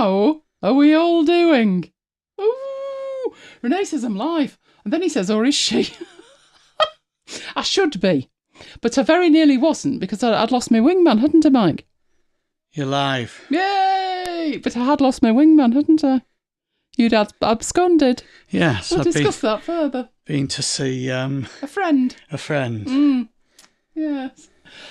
how are we all doing? Ooh, Renee says I'm live. And then he says, or is she? I should be. But I very nearly wasn't because I'd lost my wingman, hadn't I, Mike? You're live. Yay! But I had lost my wingman, hadn't I? You'd absconded. Yes. We'll discuss that further. Been to see... a friend. A friend. Yes.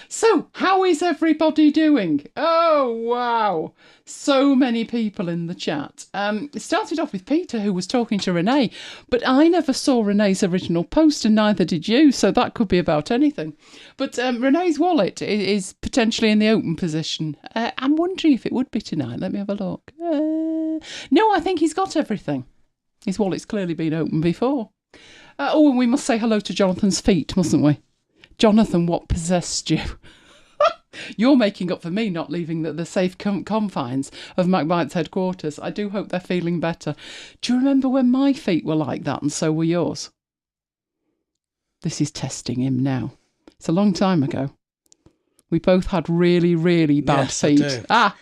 So, how is everybody doing? Oh, wow. So many people in the chat. It started off with Peter, who was talking to Renee, but I never saw Renee's original post, and neither did you, so that could be about anything. But Renee's wallet is potentially in the open position. I'm wondering if it would be tonight. Let me have a look. No, I think he's got everything. His wallet's clearly been open before. And we must say hello to Jonathan's feet, mustn't we? Jonathan, what possessed you? You're making up for me not leaving the safe confines of MacBites headquarters. I do hope they're feeling better. Do you remember when my feet were like that and so were yours? This is testing him now. It's a long time ago. We both had really, really bad feet. I do.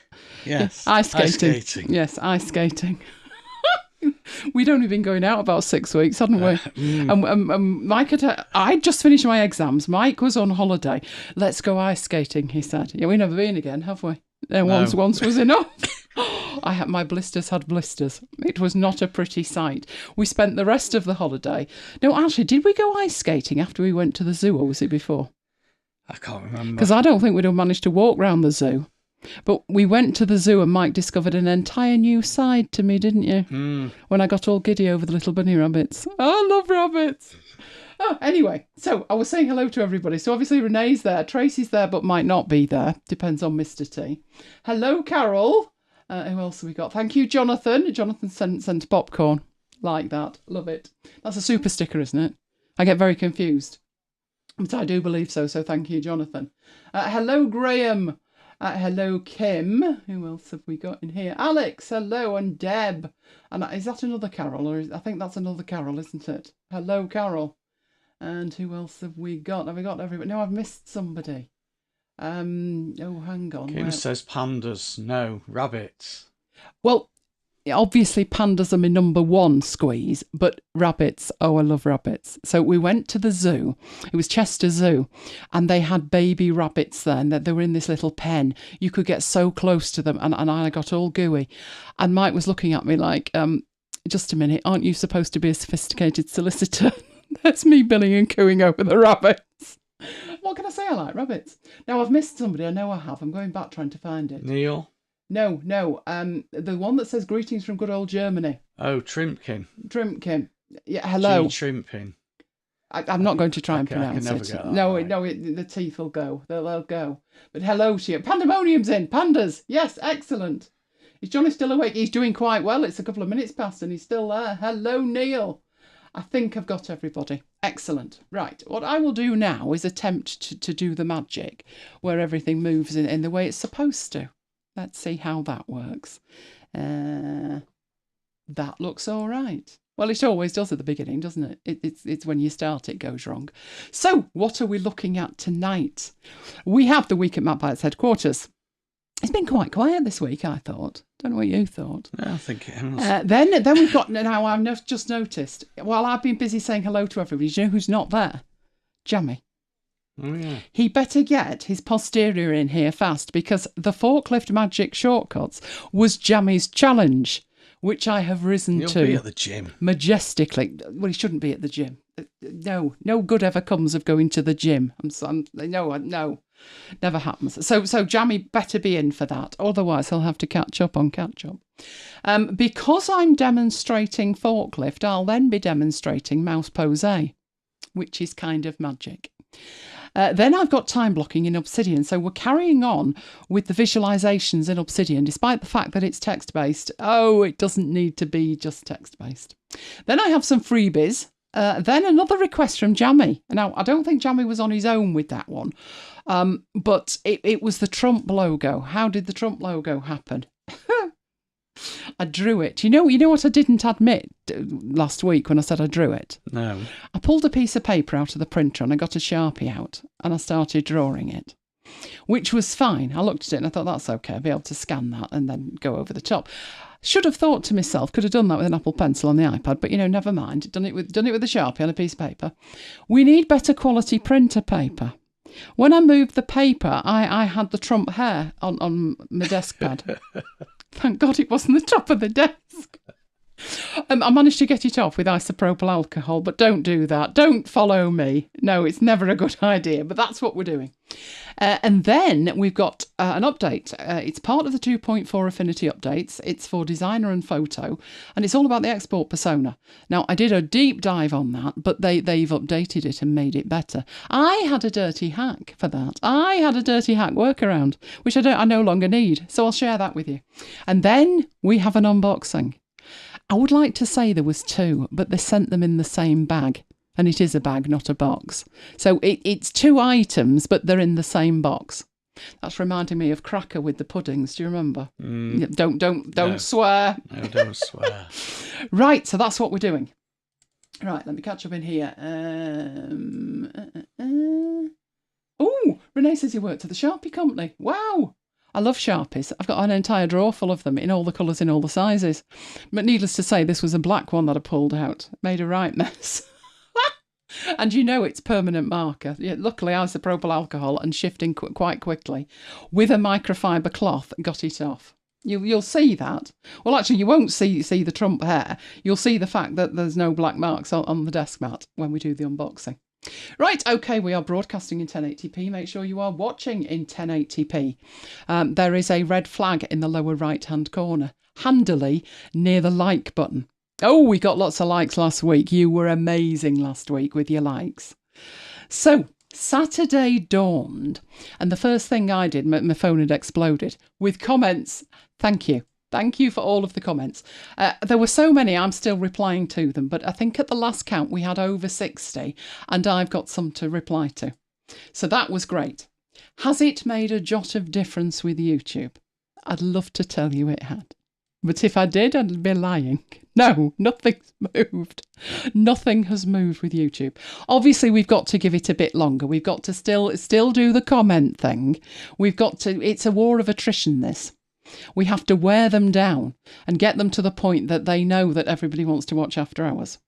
Yes. Ice skating. Ice skating. Yes, ice skating. We'd only been going out about 6 weeks, hadn't we? And Mike I'd just finished my exams. Mike was on holiday. Let's go ice skating, he said. Yeah, we've never been again, have we? Once was enough. My blisters had blisters. It was not a pretty sight. We spent the rest of the holiday. No, actually, did we go ice skating after we went to the zoo, or was it before? I can't remember. Because I don't think we'd have managed to walk round the zoo. But we went to the zoo and Mike discovered an entire new side to me, didn't you? When I got all giddy over the little bunny rabbits. I love rabbits. Oh, anyway, so I was saying hello to everybody. So obviously Renee's there, Tracy's there, but might not be there. Depends on Mr. T. Hello, Carol. Who else have we got? Thank you, Jonathan. Jonathan sent popcorn. Like that. Love it. That's a super sticker, isn't it? I get very confused. But I do believe so, so thank you, Jonathan. Hello, Graham. Hello, Kim. Who else have we got in here? Alex, hello, and Deb. And is that another Carol? I think that's another Carol, isn't it? Hello, Carol. And who else have we got? Have we got everybody? No, I've missed somebody. Hang on. Kim says pandas. No, rabbits. Well, obviously pandas are my number one squeeze, but rabbits, I love rabbits. So we went to the zoo. It was Chester Zoo, and they had baby rabbits there, and they were in this little pen. You could get so close to them, and I got all gooey. And Mike was looking at me like, just a minute, aren't you supposed to be a sophisticated solicitor? That's me billing and cooing over the rabbits. What can I say? I like rabbits. Now, I've missed somebody. I know I have. I'm going back trying to find it. Neil? No. The one that says greetings from good old Germany. Oh, Trimpkin. Yeah, hello. G. Trimpin. I'm not going to try and pronounce I can never it. get that right. The teeth will go. They'll go. But hello to you. Pandemonium's in. Pandas. Yes, excellent. Is Johnny still awake? He's doing quite well. It's a couple of minutes past and he's still there. Hello, Neil. I think I've got everybody. Excellent. Right. What I will do now is attempt to do the magic where everything moves in the way it's supposed to. Let's see how that works. That looks all right. Well, it always does at the beginning, doesn't it? It's when you start it goes wrong. So, what are we looking at tonight? We have the week at MacBites headquarters. It's been quite quiet this week, I thought. Don't know what you thought. Yeah, I think it has. Then we've got, now I've just noticed, while I've been busy saying hello to everybody, do you know who's not there? Jammy. Oh, yeah. He better get his posterior in here fast because the Forklift Magic shortcuts was Jammy's challenge, which I have risen He'll to. be at the gym. Majestically. Well, he shouldn't be at the gym. No good ever comes of going to the gym. No, never happens. So Jammy better be in for that. Otherwise, he'll have to catch up on catch up. Because I'm demonstrating Forklift, I'll then be demonstrating Mouseposé, which is kind of magic. Then I've got time blocking in Obsidian. So we're carrying on with the visualizations in Obsidian, despite the fact that it's text-based. Oh, it doesn't need to be just text-based. Then I have some freebies. Then another request from Jammy. Now, I don't think Jammy was on his own with that one, but it was the Trump logo. How did the Trump logo happen? I drew it. You know what I didn't admit last week when I said I drew it? No. I pulled a piece of paper out of the printer and I got a Sharpie out and I started drawing it. which was fine. I looked at it and I thought, that's okay. I'll be able to scan that and then go over the top. Should have thought to myself, could have done that with an Apple Pencil on the iPad, but never mind. Done it with a Sharpie on a piece of paper. We need better quality printer paper. When I moved the paper, I had the Trump hair on my desk pad. Thank God it wasn't the top of the desk. I managed to get it off with isopropyl alcohol, but don't do that. Don't follow me. No, it's never a good idea, but that's what we're doing. And then we've got an update. It's part of the 2.4 Affinity updates. It's for designer and photo, and it's all about the export persona. Now, I did a deep dive on that, but they've updated it and made it better. I had a dirty hack for that. I had a dirty hack workaround, which I no longer need, so I'll share that with you. And then we have an unboxing. I would like to say there was 2, but they sent them in the same bag. And it is a bag, not a box. So it's 2 items, but they're in the same box. That's reminding me of Cracker with the puddings. Do you remember? Don't swear. No, don't swear. Right, so that's what we're doing. Right, let me catch up in here. Oh, Renee says he worked at the Sharpie company. Wow. I love Sharpies. I've got an entire drawer full of them in all the colours, in all the sizes. But needless to say, this was a black one that I pulled out. Made a right mess. And it's permanent marker. Yeah, luckily, isopropyl alcohol and shifting quite quickly with a microfiber cloth got it off. You'll see that. Well, actually, you won't see the Trump hair. You'll see the fact that there's no black marks on the desk mat when we do the unboxing. Right, okay, we are broadcasting in 1080p. Make sure you are watching in 1080p. There is a red flag in the lower right-hand corner, handily near the like button. Oh, we got lots of likes last week. You were amazing last week with your likes. So, Saturday dawned, and the first thing I did, my phone had exploded with comments. Thank you. Thank you for all of the comments. There were so many, I'm still replying to them, but I think at the last count we had over 60, and I've got some to reply to. So that was great. Has it made a jot of difference with YouTube? I'd love to tell you it had. But if I did, I'd be lying. No, nothing's moved. Nothing has moved with YouTube. Obviously, we've got to give it a bit longer. We've got to still do the comment thing. It's a war of attrition, this. We have to wear them down and get them to the point that they know that everybody wants to watch After Hours.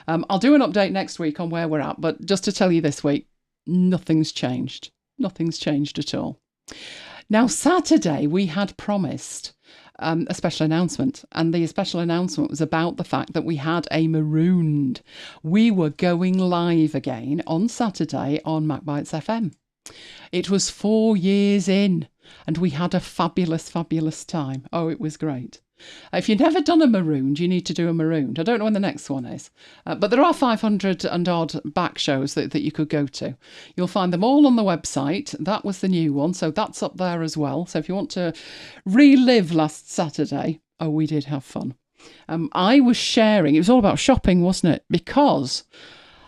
I'll do an update next week on where we're at, but just to tell you this week, nothing's changed. Nothing's changed at all. Now, Saturday, we had promised a special announcement, and the special announcement was about the fact that we had a marooned. We were going live again on Saturday on MacBites FM. It was 4 years in, and we had a fabulous, fabulous time. Oh, it was great. If you've never done a marooned, you need to do a marooned. I don't know when the next one is, but there are 500 and odd back shows that you could go to. You'll find them all on the website. That was the new one, so that's up there as well. So if you want to relive last Saturday, oh, we did have fun. I was sharing, it was all about shopping, wasn't it? Because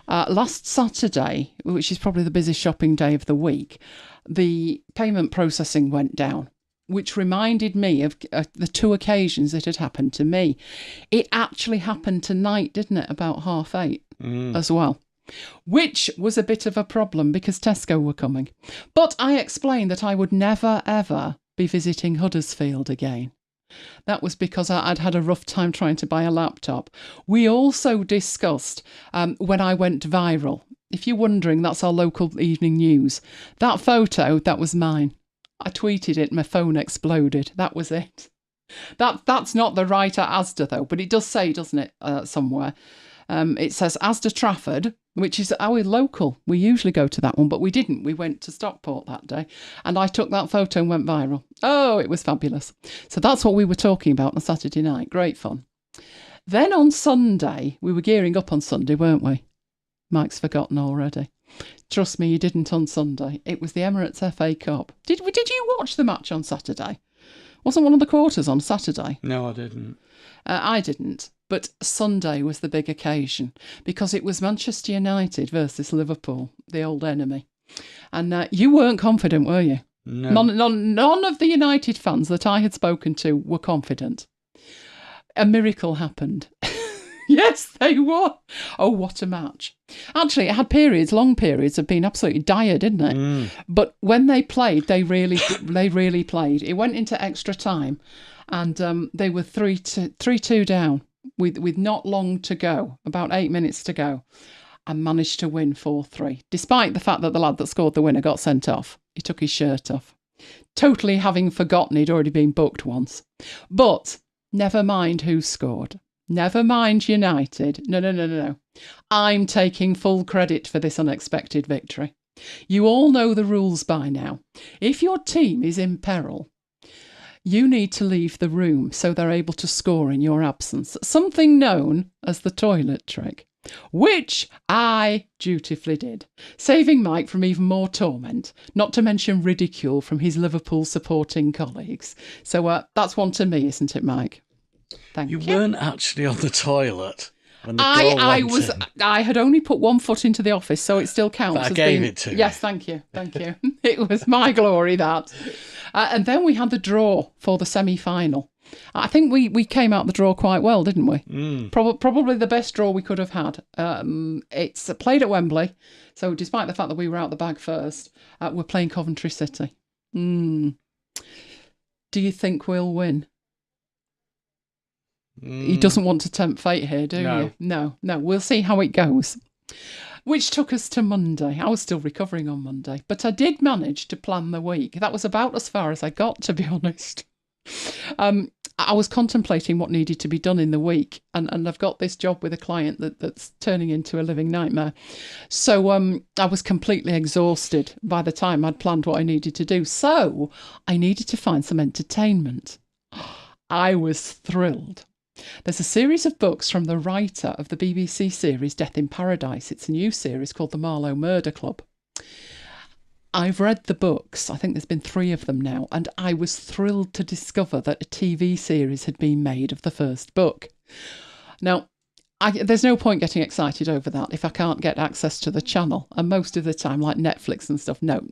last Saturday, which is probably the busiest shopping day of the week, the payment processing went down, which reminded me of the 2 occasions it had happened to me. It actually happened tonight, didn't it? About 8:30 as well, which was a bit of a problem because Tesco were coming. But I explained that I would never, ever be visiting Huddersfield again. That was because I'd had a rough time trying to buy a laptop. We also discussed when I went viral. If you're wondering, that's our local evening news. That photo, that was mine. I tweeted it, my phone exploded. That was it. That's not the right at Asda though, but it does say, doesn't it, somewhere. It says Asda Trafford, which is our local. We usually go to that one, but we didn't. We went to Stockport that day, and I took that photo and went viral. Oh, it was fabulous. So that's what we were talking about on Saturday night. Great fun. Then on Sunday, we were gearing up on Sunday, weren't we? Mike's forgotten already. Trust me, you didn't on Sunday. It was the Emirates FA Cup. Did you watch the match on Saturday? Wasn't one of the quarters on Saturday? No, I didn't. I didn't. But Sunday was the big occasion because it was Manchester United versus Liverpool, the old enemy. And you weren't confident, were you? No. None of the United fans that I had spoken to were confident. A miracle happened. Yes, they were. Oh, what a match. Actually, it had long periods of being absolutely dire, didn't it? But when they played, they really played. It went into extra time, and they were 3-2 down with not long to go, about 8 minutes to go, and managed to win 4-3, despite the fact that the lad that scored the winner got sent off. He took his shirt off, totally having forgotten he'd already been booked once. But never mind who scored. Never mind United. No. I'm taking full credit for this unexpected victory. You all know the rules by now. If your team is in peril, you need to leave the room so they're able to score in your absence. Something known as the toilet trick, which I dutifully did, saving Mike from even more torment, not to mention ridicule from his Liverpool supporting colleagues. So that's one to me, isn't it, Mike? Thank you. You weren't actually on the toilet when the goal went in. I had only put one foot into the office, so it still counts. But I gave it to you. Yes, thank you. It was my glory, that. And then we had the draw for the semi-final. I think we came out the draw quite well, didn't we? Probably the best draw we could have had. It's played at Wembley, so despite the fact that we were out the bag first, we're playing Coventry City. Do you think we'll win? He doesn't want to tempt fate here, do you? No. We'll see how it goes. Which took us to Monday. I was still recovering on Monday, but I did manage to plan the week. That was about as far as I got, to be honest. I was contemplating what needed to be done in the week, and I've got this job with a client that's turning into a living nightmare. So I was completely exhausted by the time I'd planned what I needed to do. So I needed to find some entertainment. I was thrilled. There's a series of books from the writer of the BBC series Death in Paradise. It's a new series called The Marlowe Murder Club. I've read the books. I think there's been 3 of them now, and I was thrilled to discover that a TV series had been made of the first book. Now, there's no point getting excited over that if I can't get access to the channel. And most of the time, like Netflix and stuff, no,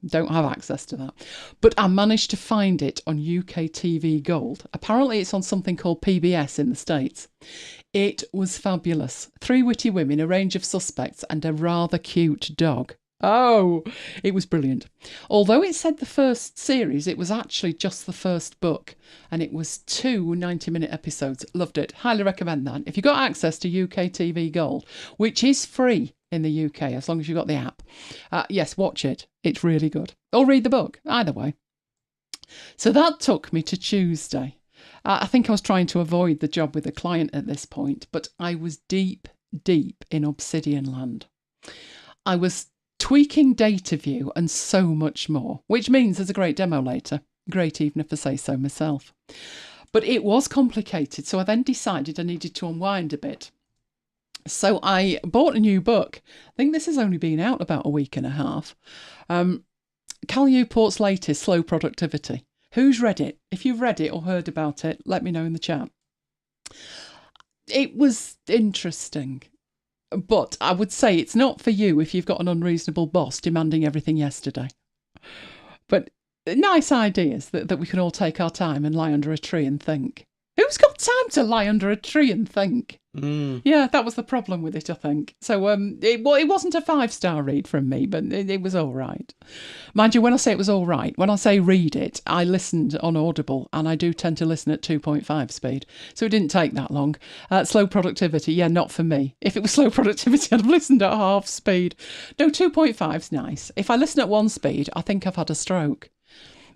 don't have access to that. But I managed to find it on UK TV Gold. Apparently it's on something called PBS in the States. It was fabulous. 3 witty women, a range of suspects, and a rather cute dog. Oh, it was brilliant. Although it said the first series, it was actually just the first book, and it was 2 90-minute episodes. Loved it. Highly recommend that. If you've got access to UK TV Gold, which is free in the UK as long as you've got the app, yes, watch it. It's really good. Or read the book, either way. So that took me to Tuesday. I think I was trying to avoid the job with the client at this point, but I was deep in Obsidian land. I was tweaking data view and so much more, which means there's a great demo later. Great, even if I say so myself. But it was complicated, so I then decided I needed to unwind a bit. So I bought a new book. I think this has only been out about a week and a half. Cal Newport's latest, Slow Productivity. Who's read it? If you've read it or heard about it, let me know in the chat. It was interesting. But I would say it's not for you if you've got an unreasonable boss demanding everything yesterday. But nice ideas that we can all take our time and lie under a tree and think. Who's got time to lie under a tree and think? Yeah, that was the problem with it, I think. So it wasn't a 5-star read from me, but it was all right. Mind you, when I say it was all right, when I say read it, I listened on Audible, and I do tend to listen at 2.5 speed. So it didn't take that long. Slow Productivity, yeah, not for me. If it was Slow Productivity, I'd have listened at half speed. No, 2.5's nice. If I listen at 1 speed, I think I've had a stroke.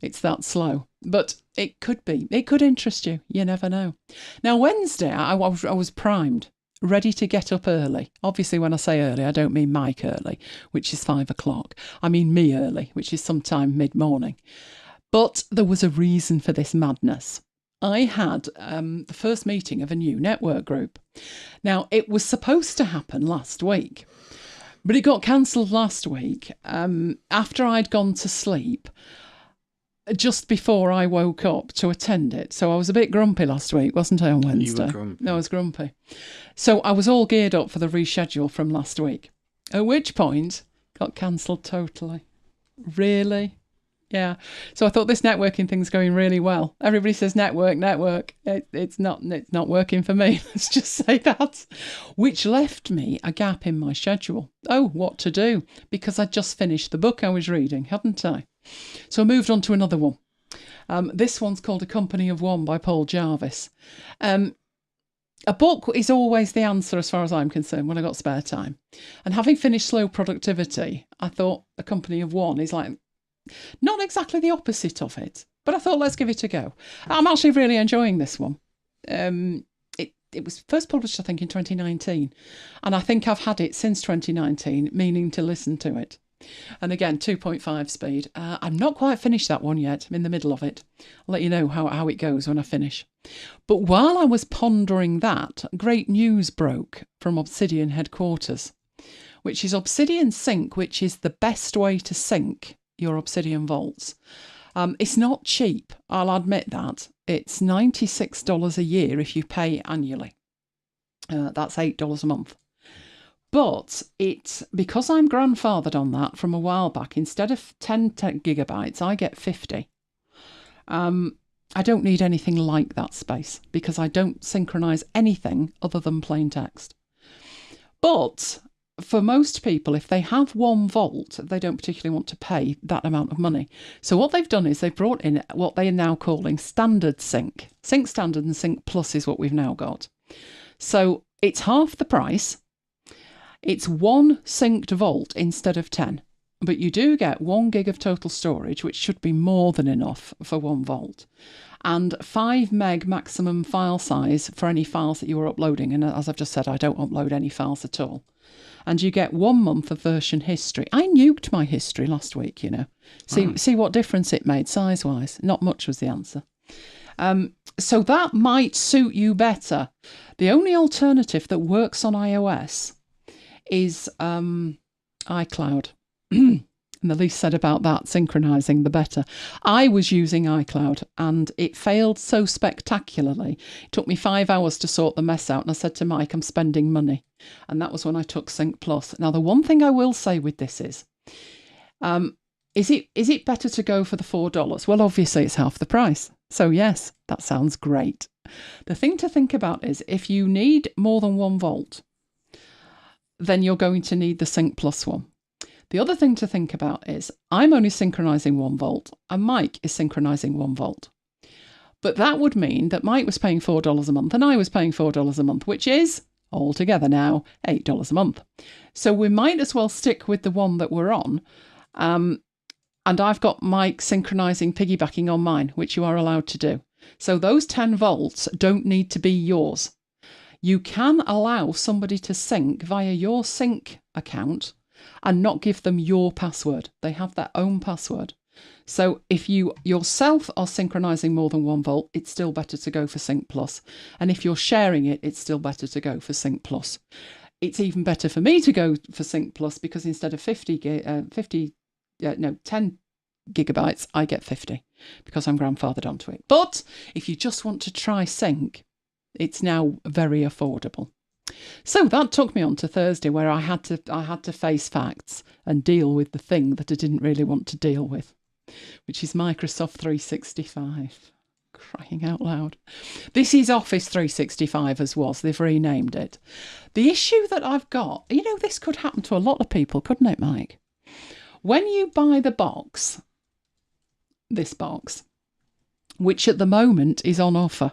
It's that slow. But it could be. It could interest you. You never know. Now, Wednesday, I was primed, ready to get up early. Obviously, when I say early, I don't mean Mike early, which is 5 o'clock. I mean me early, which is sometime mid-morning. But there was a reason for this madness. I had the first meeting of a new network group. Now, it was supposed to happen last week, but it got cancelled last week after I'd gone to sleep, just before I woke up to attend it. So I was a bit grumpy last week, wasn't I, on Wednesday? You were grumpy. No, I was grumpy. So I was all geared up for the reschedule from last week, at which point got cancelled totally. Really? Yeah. So I thought this networking thing's going really well. Everybody says network. It's not working for me. Let's just say that. Which left me a gap in my schedule. Oh, what to do? Because I'd just finished the book I was reading, hadn't I? So I moved on to another one. This one's called A Company of One by Paul Jarvis. A book is always the answer as far as I'm concerned when I've got spare time. And having finished Slow Productivity, I thought A Company of One is like not exactly the opposite of it, but I thought let's give it a go. I'm actually really enjoying this one. It was first published, I think, in 2019, and I think I've had it since 2019, meaning to listen to it. And again, 2.5 speed. I'm not quite finished that one yet. I'm in the middle of it. I'll let you know how it goes when I finish. But while I was pondering that, great news broke from Obsidian headquarters, which is Obsidian Sync, which is the best way to sync your Obsidian vaults. It's not cheap, I'll admit that. It's $96 a year if you pay annually. That's $8 a month. But because I'm grandfathered on that from a while back, instead of 10 gigabytes, I get 50. I don't need anything like that space because I don't synchronize anything other than plain text. But for most people, if they have one vault, they don't particularly want to pay that amount of money. So what they've done is they've brought in what they are now calling standard sync. Sync standard and sync plus is what we've now got. So it's half the price. It's one synced vault instead of 10. But you do get 1 gig of total storage, which should be more than enough for one vault. And 5 meg maximum file size for any files that you are uploading. And as I've just said, I don't upload any files at all. And you get 1 month of version history. I nuked my history last week, you know. See what difference it made size-wise. Not much was the answer. So that might suit you better. The only alternative that works on iOS is iCloud. And the least said about that synchronizing, the better. I was using iCloud and it failed so spectacularly. It took me 5 hours to sort the mess out. And I said to Mike, I'm spending money. And that was when I took Sync Plus. Now, the one thing I will say with this is it better to go for the $4? Well, obviously it's half the price. So yes, that sounds great. The thing to think about is if you need more than one vault, then you're going to need the Sync Plus one. The other thing to think about is I'm only synchronizing 1 volt and Mike is synchronizing 1 volt. But that would mean that Mike was paying $4 a month and I was paying $4 a month, which is altogether now $8 a month. So we might as well stick with the one that we're on. And I've got Mike synchronizing, piggybacking on mine, which you are allowed to do. So those 10 volts don't need to be yours. You can allow somebody to sync via your sync account and not give them your password. They have their own password. So if you yourself are synchronizing more than 1 volt, it's still better to go for Sync Plus. And if you're sharing it, it's still better to go for Sync Plus. It's even better for me to go for Sync Plus because instead of 10 gigabytes, I get 50 because I'm grandfathered onto it. But if you just want to try sync, it's now very affordable. So that took me on to Thursday, where I had to face facts and deal with the thing that I didn't really want to deal with, which is Microsoft 365. Crying out loud. This is Office 365 as was. They've renamed it. The issue that I've got, you know, this could happen to a lot of people, couldn't it, Mike? When you buy the box, this box, which at the moment is on offer.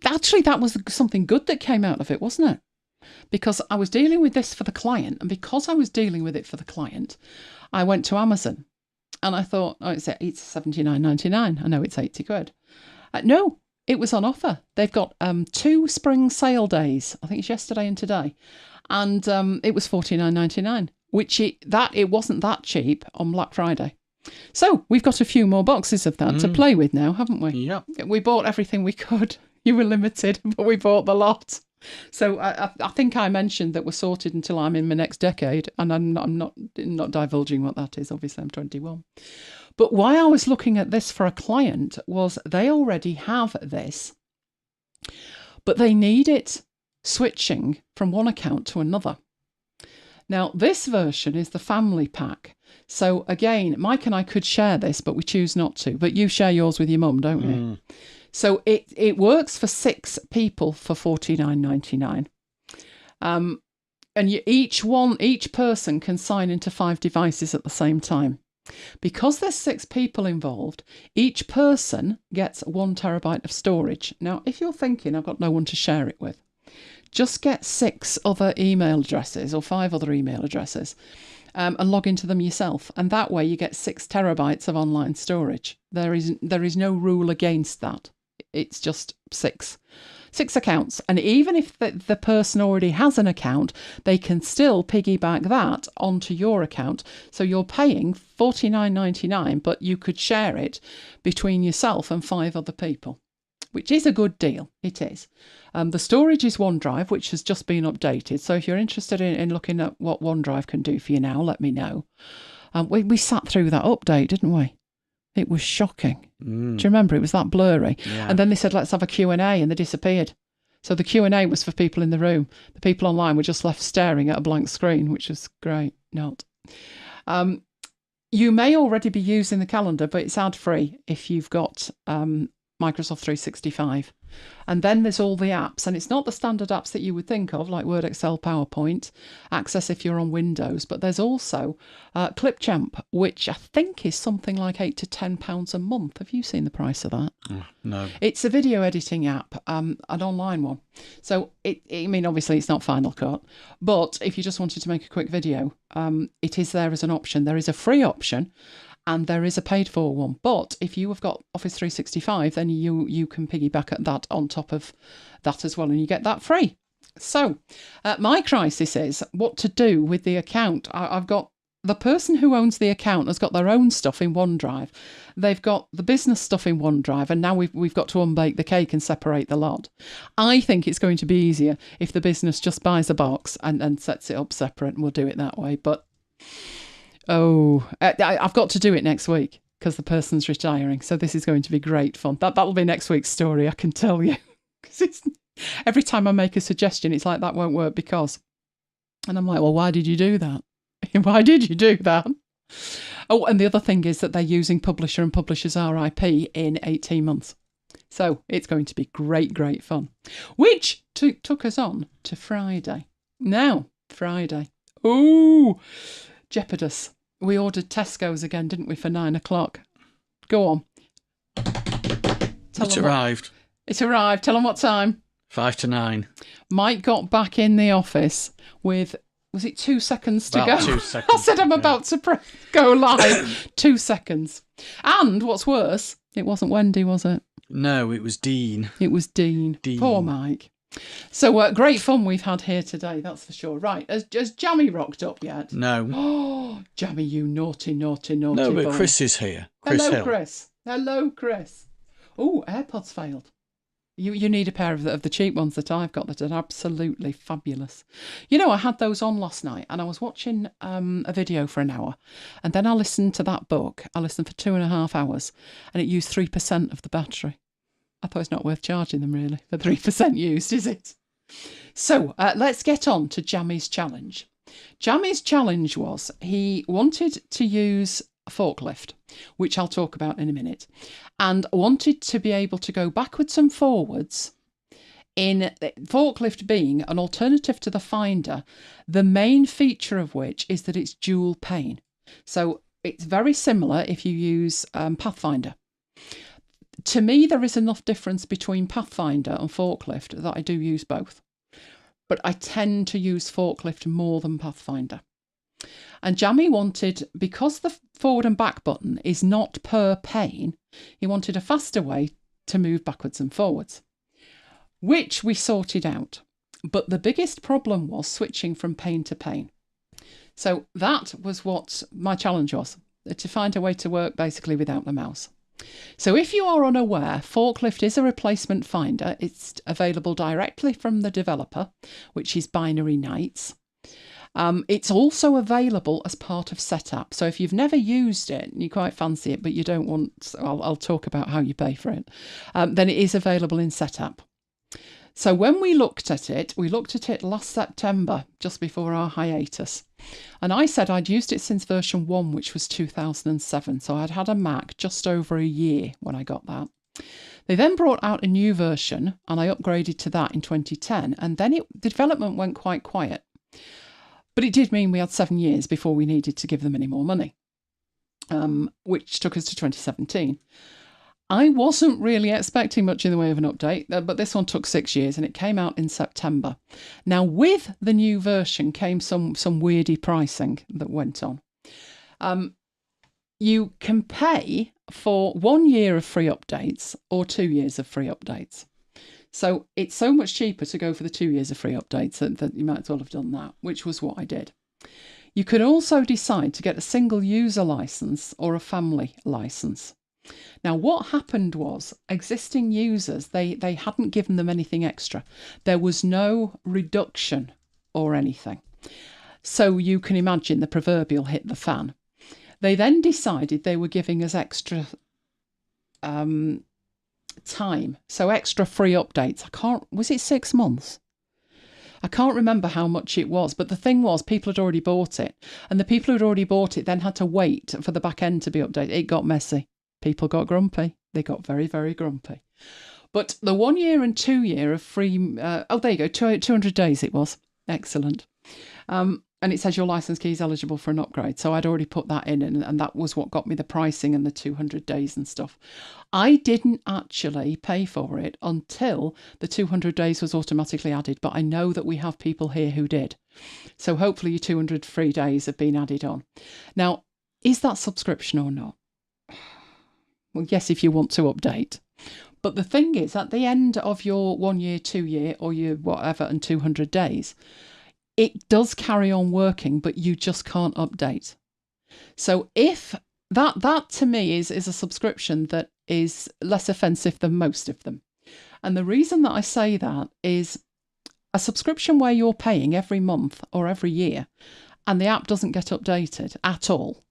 Actually, that was something good that came out of it, wasn't it? Because I was dealing with this for the client, and because I was dealing with it for the client, I went to Amazon and I thought, oh, it's $79.99. I know it's 80 quid. No, it was on offer. They've got 2 spring sale days. I think it's yesterday and today. And it was $49.99, which it wasn't that cheap on Black Friday. So we've got a few more boxes of that to play with now, haven't we? Yeah. We bought everything we could. You were limited, but we bought the lot. So I think I mentioned that we're sorted until I'm in my next decade, and I'm not divulging what that is. Obviously, I'm 21. But why I was looking at this for a client was they already have this, but they need it switching from one account to another. Now, this version is the family pack. So again, Mike and I could share this, but we choose not to. But you share yours with your mum, don't you? So it works for 6 people for $49.99. And each person can sign into 5 devices at the same time. Because there's 6 people involved, each person gets 1 terabyte of storage. Now, if you're thinking, I've got no one to share it with, just get 6 other email addresses or 5 other email addresses and log into them yourself. And that way you get 6 terabytes of online storage. There is no rule against that. It's just 6 accounts. And even if the person already has an account, they can still piggyback that onto your account. So you're paying $49.99, but you could share it between yourself and 5 other people, which is a good deal. It is. The storage is OneDrive, which has just been updated. So if you're interested in looking at what OneDrive can do for you now, let me know. We sat through that update, didn't we? It was shocking. Do you remember? It was that blurry. Yeah. And then they said, let's have a Q&A, and they disappeared. So the Q&A was for people in the room. The people online were just left staring at a blank screen, which was great. Not. You may already be using the calendar, but it's ad-free if you've got Microsoft 365. And then there's all the apps, and it's not the standard apps that you would think of, like Word, Excel, PowerPoint, Access if you're on Windows, but there's also Clipchamp, which I think is something like £8 to £10 a month. Have you seen the price of that? No. It's a video editing app, an online one. So, obviously it's not Final Cut, but if you just wanted to make a quick video, it is there as an option. There is a free option, and there is a paid for one. But if you have got Office 365, then you can piggyback at that on top of that as well, and you get that free. So my crisis is what to do with the account. I've got the person who owns the account has got their own stuff in OneDrive. They've got the business stuff in OneDrive, and now we've got to unbake the cake and separate the lot. I think it's going to be easier if the business just buys a box and sets it up separate, and we'll do it that way. But I've got to do it next week because the person's retiring. So this is going to be great fun. That'll be next week's story, I can tell you. Because every time I make a suggestion, it's like, that won't work because. And I'm like, well, why did you do that? Why did you do that? Oh, and the other thing is that they're using Publisher and Publisher's RIP in 18 months. So it's going to be great, great fun. Which took us on to Friday. Now, Friday. Ooh, Jeopardous. We ordered Tesco's again, didn't we, for 9 o'clock? Go on. It's arrived. It arrived. Tell them what time. 5 to 9. Mike got back in the office with, was it 2 seconds to About go? 2 seconds. I said I'm about to go live. 2 seconds. And what's worse, it wasn't Wendy, was it? No, it was Dean. It was Dean. Poor Mike. So great fun we've had here today, that's for sure. Right, has Jammy rocked up yet? No. Oh, Jammy, you naughty, naughty, naughty No, but boy. Chris is here. Chris Hello, Hill. Chris. Hello, Chris. Oh, AirPods failed. You need a pair of the cheap ones that I've got that are absolutely fabulous. You know, I had those on last night and I was watching a video for an hour, and then I listened to that book. I listened for 2.5 hours and it used 3% of the battery. I thought it's not worth charging them really for 3% used, is it? So let's get on to Jammy's challenge. Jammy's challenge was he wanted to use a forklift, which I'll talk about in a minute, and wanted to be able to go backwards and forwards in forklift being an alternative to the Finder, the main feature of which is that it's dual pane. So it's very similar if you use Pathfinder. To me, there is enough difference between Pathfinder and Forklift that I do use both. But I tend to use Forklift more than Pathfinder. And Jammy wanted, because the forward and back button is not per pane, he wanted a faster way to move backwards and forwards, which we sorted out. But the biggest problem was switching from pane to pane. So that was what my challenge was, to find a way to work basically without the mouse. So if you are unaware, Forklift is a replacement Finder. It's available directly from the developer, which is Binary Nights. It's also available as part of Setup. So if you've never used it and you quite fancy it, but you don't want, I'll talk about how you pay for it, then it is available in Setup. So when we looked at it last September, just before our hiatus. And I said I'd used it since version 1, which was 2007. So I'd had a Mac just over a year when I got that. They then brought out a new version and I upgraded to that in 2010. And then the development went quite quiet. But it did mean we had 7 years before we needed to give them any more money, which took us to 2017. I wasn't really expecting much in the way of an update, but this one took 6 years and it came out in September. Now, with the new version came some weirdy pricing that went on. You can pay for 1 year of free updates or 2 years of free updates. So it's so much cheaper to go for the 2 years of free updates that you might as well have done that, which was what I did. You could also decide to get a single user license or a family license. Now, what happened was existing users, they hadn't given them anything extra. There was no reduction or anything. So you can imagine the proverbial hit the fan. They then decided they were giving us extra time. So extra free updates. Was it 6 months? I can't remember how much it was, but the thing was people had already bought it. And the people who'd already bought it then had to wait for the back end to be updated. It got messy. People got grumpy. They got very, very grumpy. But the 1 year and 2 year of free... there you go, 200 days it was. Excellent. And it says your license key is eligible for an upgrade. So I'd already put that in and that was what got me the pricing and the 200 days and stuff. I didn't actually pay for it until the 200 days was automatically added. But I know that we have people here who did. So hopefully your 200 free days have been added on. Now, is that subscription or not? Well, yes, if you want to update. But the thing is, at the end of your 1 year, 2 year, or your whatever, and 200 days, it does carry on working, but you just can't update. So if that to me is a subscription that is less offensive than most of them. And the reason that I say that is a subscription where you're paying every month or every year and the app doesn't get updated at all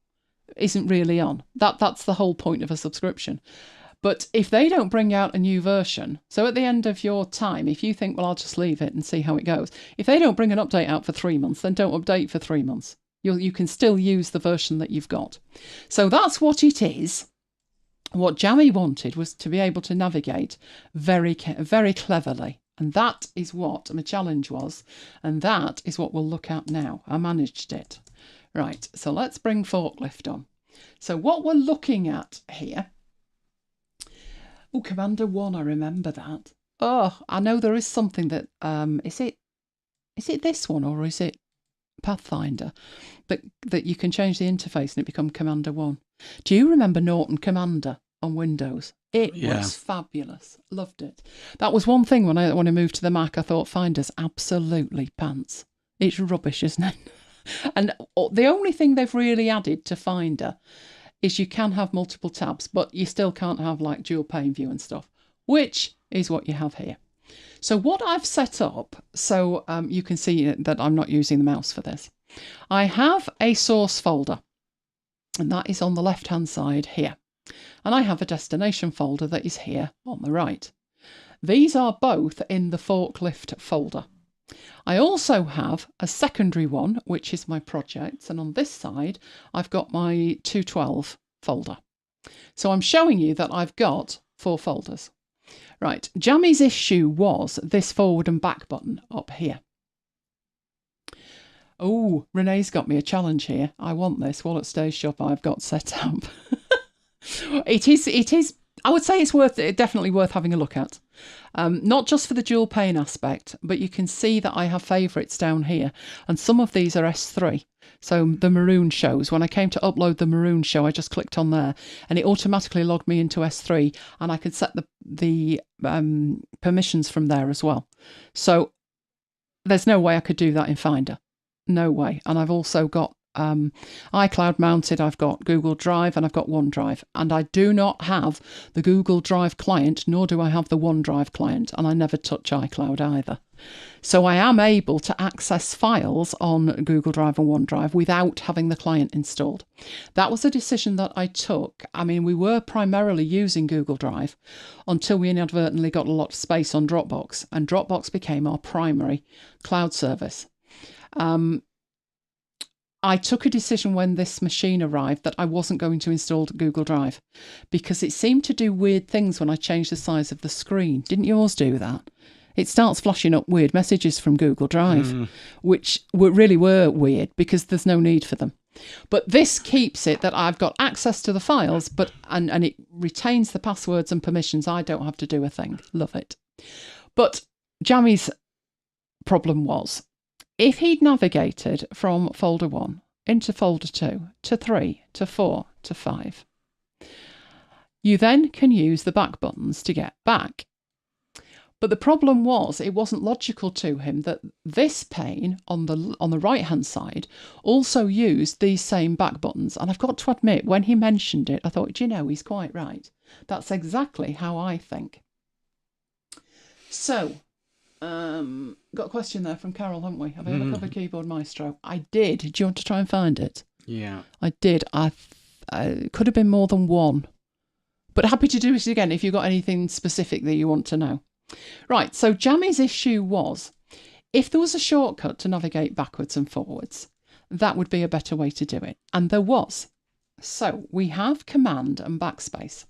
isn't really on. That's the whole point of a subscription. But if they don't bring out a new version, so at the end of your time, if you think, well, I'll just leave it and see how it goes. If they don't bring an update out for 3 months, then don't update for 3 months. You can still use the version that you've got. So that's what it is. What Jammy wanted was to be able to navigate very, very cleverly. And that is what my challenge was. And that is what we'll look at now. I managed it. Right, so let's bring Forklift on. So what we're looking at here... Oh, Commander 1, I remember that. Oh, I know there is something that... Is it this one or is it Pathfinder? That you can change the interface and it becomes Commander 1. Do you remember Norton Commander on Windows? It was fabulous. Loved it. That was one thing when I moved to the Mac, I thought Finder's absolutely pants. It's rubbish, isn't it? And the only thing they've really added to Finder is you can have multiple tabs, but you still can't have like dual pane view and stuff, which is what you have here. So what I've set up, so you can see that I'm not using the mouse for this. I have a source folder, and that is on the left-hand side here. And I have a destination folder that is here on the right. These are both in the Forklift folder. I also have a secondary one, which is my projects. And on this side, I've got my 212 folder. So I'm showing you that I've got 4 folders. Right, Jammy's issue was this forward and back button up here. Oh, Renee's got me a challenge here. I want this Wallet Stays Shop I've got set up. It is. I would say it's definitely worth having a look at. Not just for the dual pane aspect, but you can see that I have favourites down here. And some of these are S3. So the maroon shows. When I came to upload the maroon show, I just clicked on there and it automatically logged me into S3 and I could set the permissions from there as well. So there's no way I could do that in Finder. No way. And I've also got iCloud mounted, I've got Google Drive and I've got OneDrive. And I do not have the Google Drive client, nor do I have the OneDrive client. And I never touch iCloud either. So I am able to access files on Google Drive and OneDrive without having the client installed. That was a decision that I took. I mean, we were primarily using Google Drive until we inadvertently got a lot of space on Dropbox, and Dropbox became our primary cloud service. I took a decision when this machine arrived that I wasn't going to install Google Drive because it seemed to do weird things when I changed the size of the screen. Didn't yours do that? It starts flashing up weird messages from Google Drive, which really were weird because there's no need for them. But this keeps it that I've got access to the files, but and it retains the passwords and permissions. I don't have to do a thing. Love it. But Jammy's problem was, if he'd navigated from folder 1 into folder 2 to 3 to 4 to 5, you then can use the back buttons to get back. But the problem was, it wasn't logical to him that this pane on the right-hand side also used these same back buttons. And I've got to admit, when he mentioned it, I thought, do you know, he's quite right. That's exactly how I think. So, got a question there from Carol, haven't we? Have you ever covered Keyboard Maestro? I did. Do you want to try and find it? Yeah. I did. I could have been more than one. But happy to do it again if you've got anything specific that you want to know. Right, so Jammy's issue was, if there was a shortcut to navigate backwards and forwards, that would be a better way to do it. And there was. So we have Command and Backspace.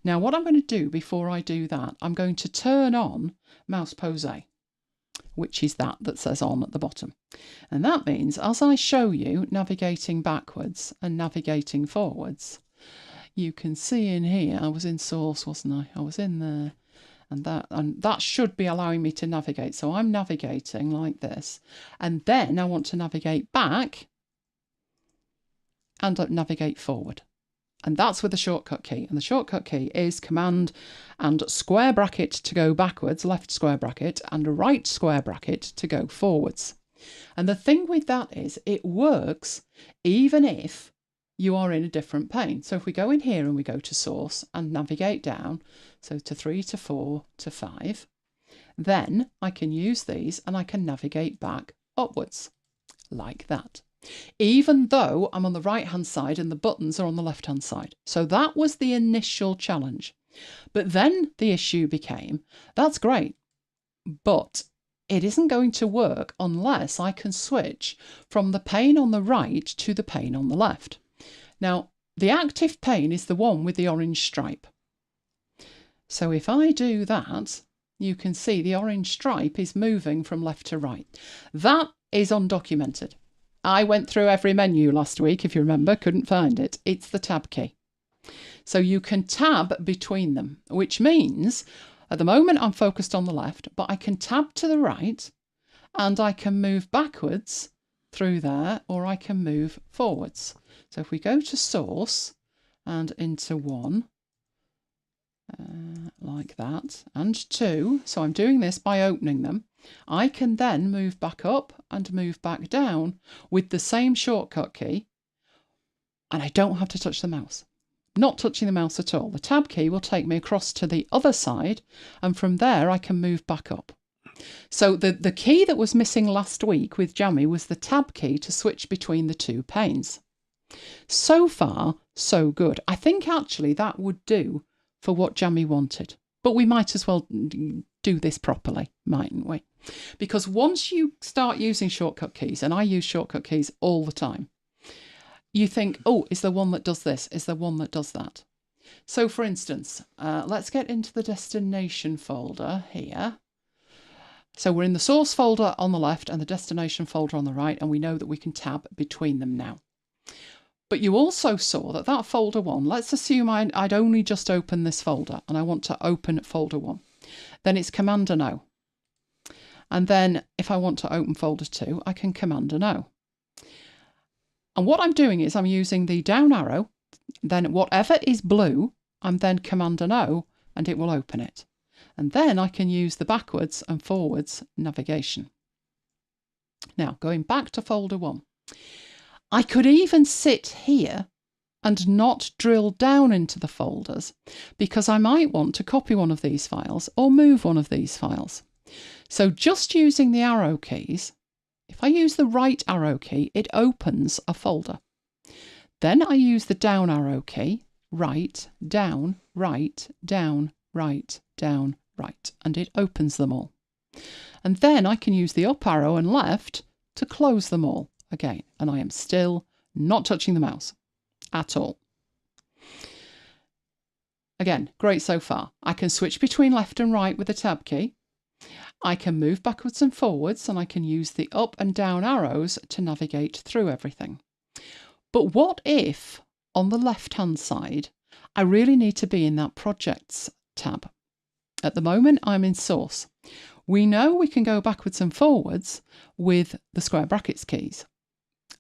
Now what I'm going to do before I do that, I'm going to turn on Mouseposé, which is that says on at the bottom. And that means as I show you navigating backwards and navigating forwards, you can see in here, I was in Source, wasn't I? I was in there. And that should be allowing me to navigate. So I'm navigating like this. And then I want to navigate back and navigate forward. And that's with the shortcut key. And the shortcut key is Command and square bracket to go backwards, left square bracket, and right square bracket to go forwards. And the thing with that is it works even if you are in a different pane. So if we go in here and we go to Source and navigate down, so to 3 to 4 to 5, then I can use these and I can navigate back upwards like that, even though I'm on the right hand side and the buttons are on the left hand side. So that was the initial challenge. But then the issue became, that's great, but it isn't going to work unless I can switch from the pane on the right to the pane on the left. Now, the active pane is the one with the orange stripe. So if I do that, you can see the orange stripe is moving from left to right. That is undocumented. I went through every menu last week, if you remember, couldn't find it. It's the tab key. So you can tab between them, which means at the moment I'm focused on the left, but I can tab to the right and I can move backwards through there, or I can move forwards. So if we go to Source and into 1, like that, and 2, so I'm doing this by opening them, I can then move back up and move back down with the same shortcut key, and I don't have to touch the mouse. Not touching the mouse at all. The tab key will take me across to the other side, and from there I can move back up. So the key that was missing last week with Jammy was the tab key to switch between the two panes. So far, so good. I think actually that would do for what Jammy wanted. But we might as well do this properly, mightn't we? Because once you start using shortcut keys, and I use shortcut keys all the time, you think, oh, is there one that does this? Is there one that does that? So for instance, let's get into the destination folder here. So we're in the source folder on the left and the destination folder on the right, and we know that we can tab between them now. But you also saw that that folder 1, let's assume I'd only just opened this folder and I want to open folder 1. Then it's Command and O. And then if I want to open folder 2, I can Command and O. And what I'm doing is I'm using the down arrow, then whatever is blue, I'm then Command and O, and it will open it. And then I can use the backwards and forwards navigation. Now, going back to folder 1. I could even sit here and not drill down into the folders because I might want to copy one of these files or move one of these files. So just using the arrow keys, if I use the right arrow key, it opens a folder. Then I use the down arrow key, right, down, right, down, right, down, right, and it opens them all. And then I can use the up arrow and left to close them all again, and I am still not touching the mouse at all. Again, great so far. I can switch between left and right with the tab key. I can move backwards and forwards, and I can use the up and down arrows to navigate through everything. But what if, on the left-hand side, I really need to be in that Projects tab? At the moment, I'm in Source. We know we can go backwards and forwards with the square brackets keys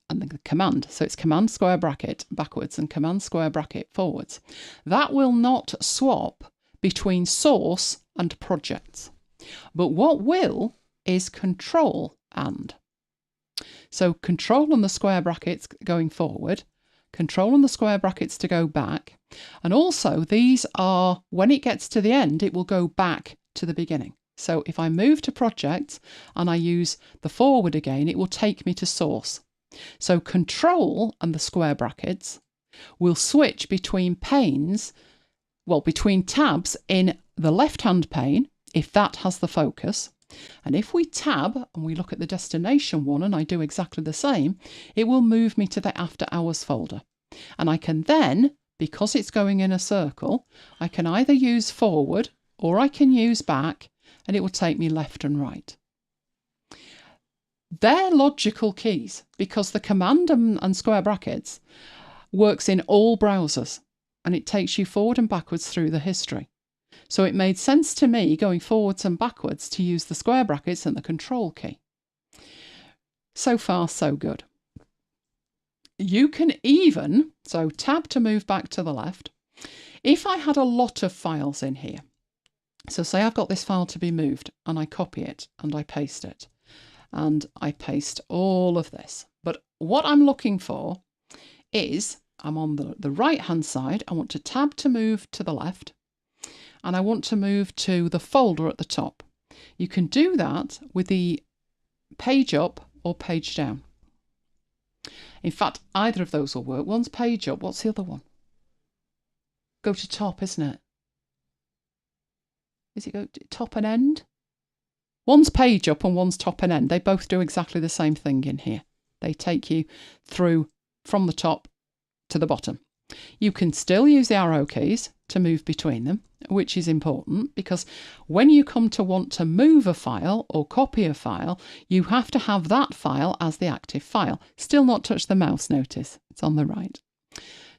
and the command. So it's command square bracket backwards and command square bracket forwards. That will not swap between Source and Projects. But what will is Control and. So Control on the square brackets going forward, Control on the square brackets to go back, and also these are, when it gets to the end, it will go back to the beginning. So if I move to Projects and I use the forward again, it will take me to Source. So Control and the square brackets will switch between panes, well, between tabs in the left-hand pane, if that has the focus. And if we tab and we look at the destination one and I do exactly the same, it will move me to the After Hours folder. And I can then, because it's going in a circle, I can either use forward or I can use back, and it will take me left and right. They're logical keys because the command and square brackets works in all browsers and it takes you forward and backwards through the history. So it made sense to me going forwards and backwards to use the square brackets and the Control key. So far, so good. You can even, so tab to move back to the left. If I had a lot of files in here, so say I've got this file to be moved and I copy it and I paste it and I paste all of this. But what I'm looking for is, I'm on the right hand side, I want to tab to move to the left. And I want to move to the folder at the top. You can do that with the page up or page down. In fact, either of those will work. One's page up. What's the other one? Go to top, isn't it? Is it go to top and end? One's page up and one's top and end. They both do exactly the same thing in here. They take you through from the top to the bottom. You can still use the arrow keys to move between them, which is important because when you come to want to move a file or copy a file, you have to have that file as the active file. Still not touch the mouse, notice. It's on the right.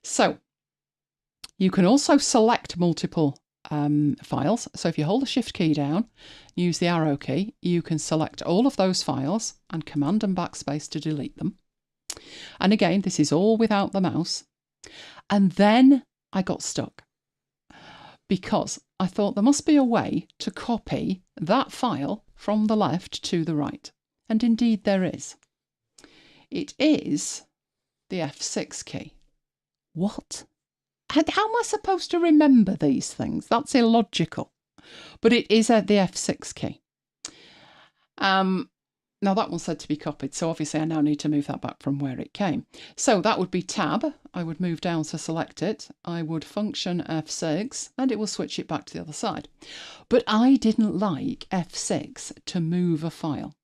So you can also select multiple files. So if you hold the Shift key down, use the arrow key, you can select all of those files and Command and Backspace to delete them. And again, this is all without the mouse. And then I got stuck because I thought there must be a way to copy that file from the left to the right. And indeed there is. It is the F6 key. What? How am I supposed to remember these things? That's illogical. But it is the F6 key. Now that one said to be copied, so obviously I now need to move that back from where it came. So that would be tab. I would move down to select it. I would function F6 and it will switch it back to the other side. But I didn't like F6 to move a file.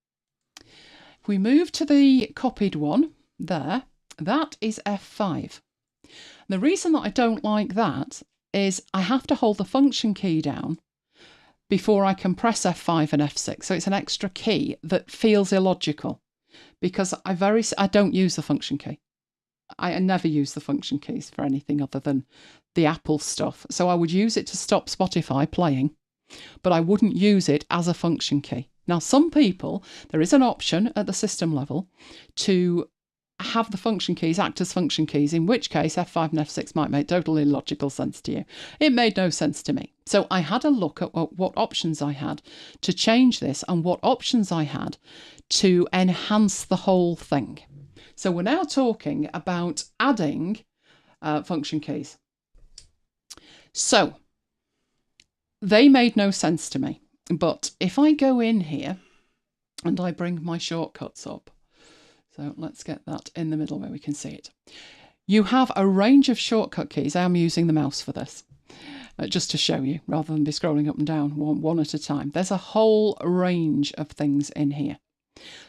If we move to the copied one there, that is F5. The reason that I don't like that is I have to hold the function key down before I can press F5 and F6. So it's an extra key that feels illogical because I don't use the function key. I never use the function keys for anything other than the Apple stuff. So I would use it to stop Spotify playing, but I wouldn't use it as a function key. Now, some people, there is an option at the system level to have the function keys act as function keys, in which case F5 and F6 might make totally logical sense to you. It made no sense to me. So I had a look at what options I had to change this and what options I had to enhance the whole thing. So we're now talking about adding function keys. So they made no sense to me. But if I go in here and I bring my shortcuts up, so let's get that in the middle where we can see it. You have a range of shortcut keys. I am using the mouse for this, just to show you, rather than be scrolling up and down one at a time. There's a whole range of things in here.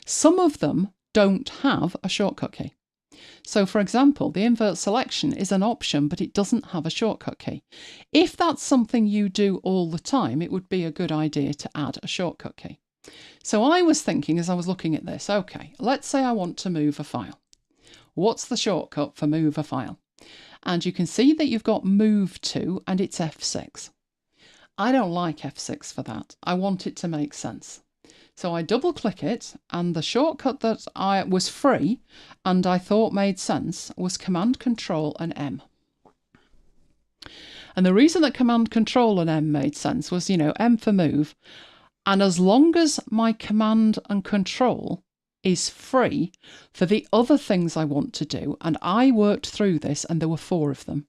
Some of them don't have a shortcut key. So, for example, the invert selection is an option, but it doesn't have a shortcut key. If that's something you do all the time, it would be a good idea to add a shortcut key. So I was thinking as I was looking at this, okay, let's say I want to move a file. What's the shortcut for move a file? And you can see that you've got move to, and it's F6. I don't like F6 for that. I want it to make sense. So I double click it, and the shortcut that was free and I thought made sense was Command Control and M. And the reason that Command Control and M made sense was, M for move. And as long as my Command and Control is free for the other things I want to do, and I worked through this and there were 4 of them,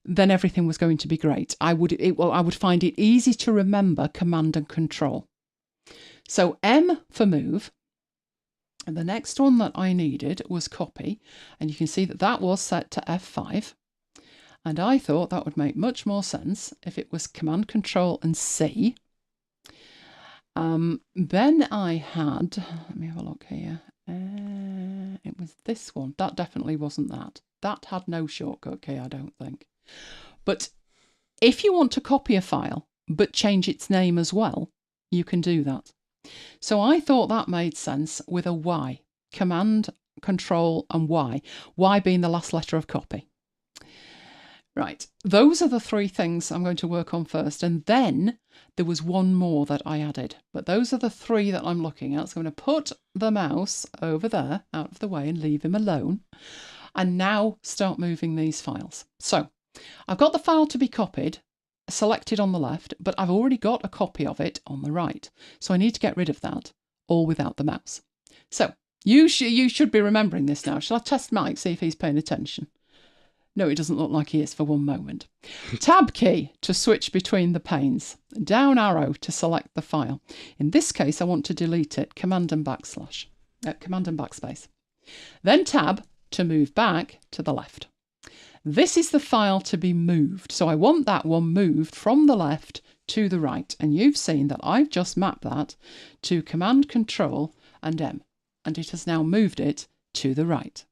then everything was going to be great. I would find it easy to remember Command and Control. So M for move, and the next one that I needed was copy, and you can see that that was set to F5, and I thought that would make much more sense if it was Command Control and C. Then I had, let me have a look here, it was this one, that definitely wasn't that. That had no shortcut key, I don't think. But if you want to copy a file, but change its name as well, you can do that. So I thought that made sense with a Y, Command, Control and Y, Y being the last letter of copy. Right, those are the 3 things I'm going to work on first, and then there was one more that I added, but those are the 3 that I'm looking at. So I'm going to put the mouse over there, out of the way, and leave him alone, and now start moving these files. So I've got the file to be copied selected on the left, but I've already got a copy of it on the right. So I need to get rid of that, all without the mouse. So you should be remembering this now. Shall I test Mike, see if he's paying attention? No, it doesn't look like he is for one moment. Tab key to switch between the panes. Down arrow to select the file. In this case, I want to delete it. Command and backspace. Then tab to move back to the left. This is the file to be moved. So I want that one moved from the left to the right. And you've seen that I've just mapped that to Command, Control and M. And it has now moved it to the right.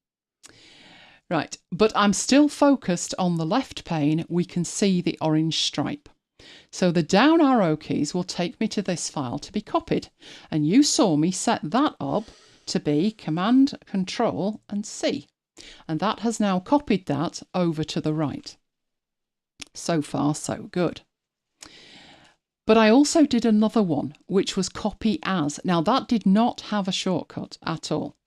Right, but I'm still focused on the left pane. We can see the orange stripe. So the down arrow keys will take me to this file to be copied. And you saw me set that up to be Command, Control and C. And that has now copied that over to the right. So far, so good. But I also did another one, which was copy as. Now that did not have a shortcut at all.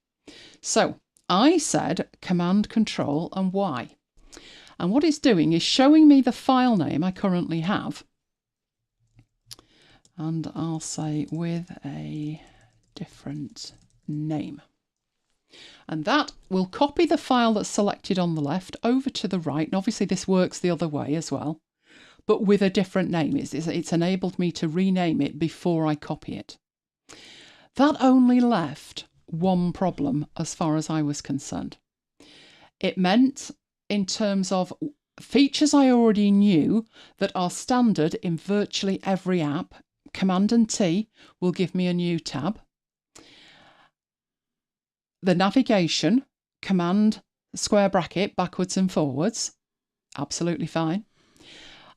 So I said Command, Control and Y. And what it's doing is showing me the file name I currently have. And I'll say with a different name. And that will copy the file that's selected on the left over to the right. And obviously this works the other way as well, but with a different name. It's enabled me to rename it before I copy it. That only left one problem as far as I was concerned. It meant, in terms of features I already knew that are standard in virtually every app, Command and T will give me a new tab. The navigation, Command square bracket backwards and forwards, absolutely fine.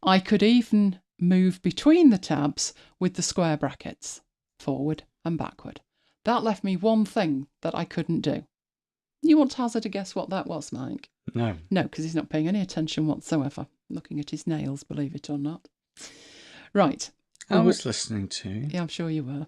I could even move between the tabs with the square brackets, forward and backward. That left me one thing that I couldn't do. You want to hazard a guess what that was, Mike? No. No, because he's not paying any attention whatsoever. Looking at his nails, believe it or not. Right. I was listening to you. Yeah, I'm sure you were.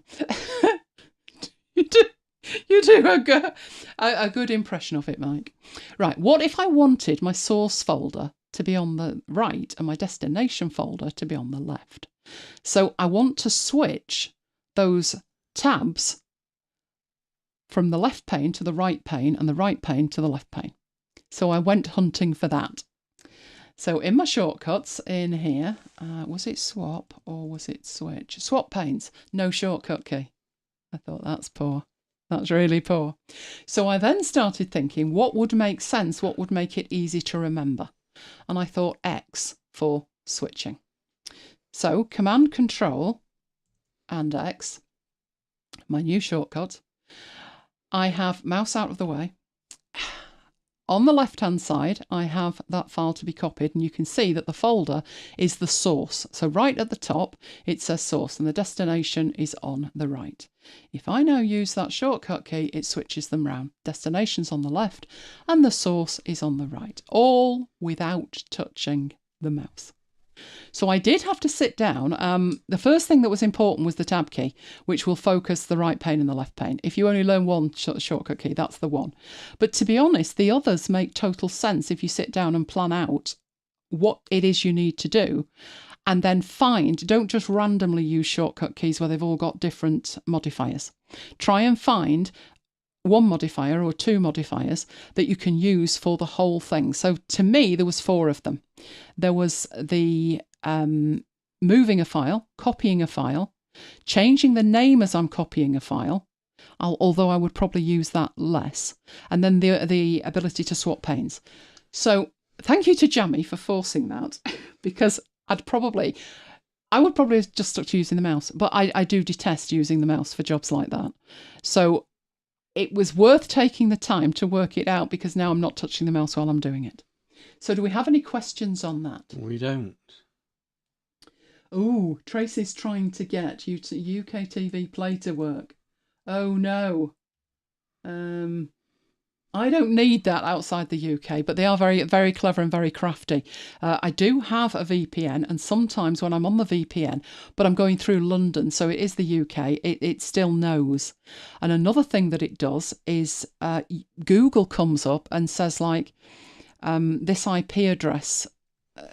You do a good impression of it, Mike. Right, what if I wanted my source folder to be on the right and my destination folder to be on the left? So I want to switch those tabs from the left pane to the right pane and the right pane to the left pane. So I went hunting for that. So in my shortcuts in here, was it swap or was it switch? Swap panes, no shortcut key. I thought that's poor. That's really poor. So I then started thinking what would make sense, what would make it easy to remember. And I thought X for switching. So Command Control and X, my new shortcut. I have mouse out of the way. On the left-hand side, I have that file to be copied, and you can see that the folder is the source. So right at the top, it says source, and the destination is on the right. If I now use that shortcut key, it switches them round. Destination's on the left, and the source is on the right, all without touching the mouse. So I did have to sit down. The first thing that was important was the tab key, which will focus the right pane and the left pane. If you only learn one shortcut key, that's the one. But to be honest, the others make total sense if you sit down and plan out what it is you need to do. And then don't just randomly use shortcut keys where they've all got different modifiers. Try and find one modifier or two modifiers that you can use for the whole thing. So to me, there was 4 of them. There was the moving a file, copying a file, changing the name as I'm copying a file, although I would probably use that less, and then the ability to swap panes. So thank you to Jammy for forcing that, because I would probably have just stuck to using the mouse, but I do detest using the mouse for jobs like that. So it was worth taking the time to work it out, because now I'm not touching the mouse while I'm doing it. So do we have any questions on that? We don't. Oh, Tracy's trying to get UK TV Play to work. Oh no. I don't need that outside the UK, but they are very, very clever and very crafty. I do have a VPN, and sometimes when I'm on the VPN, but I'm going through London, so it is the UK, it still knows. And another thing that it does is Google comes up and says, like, this IP address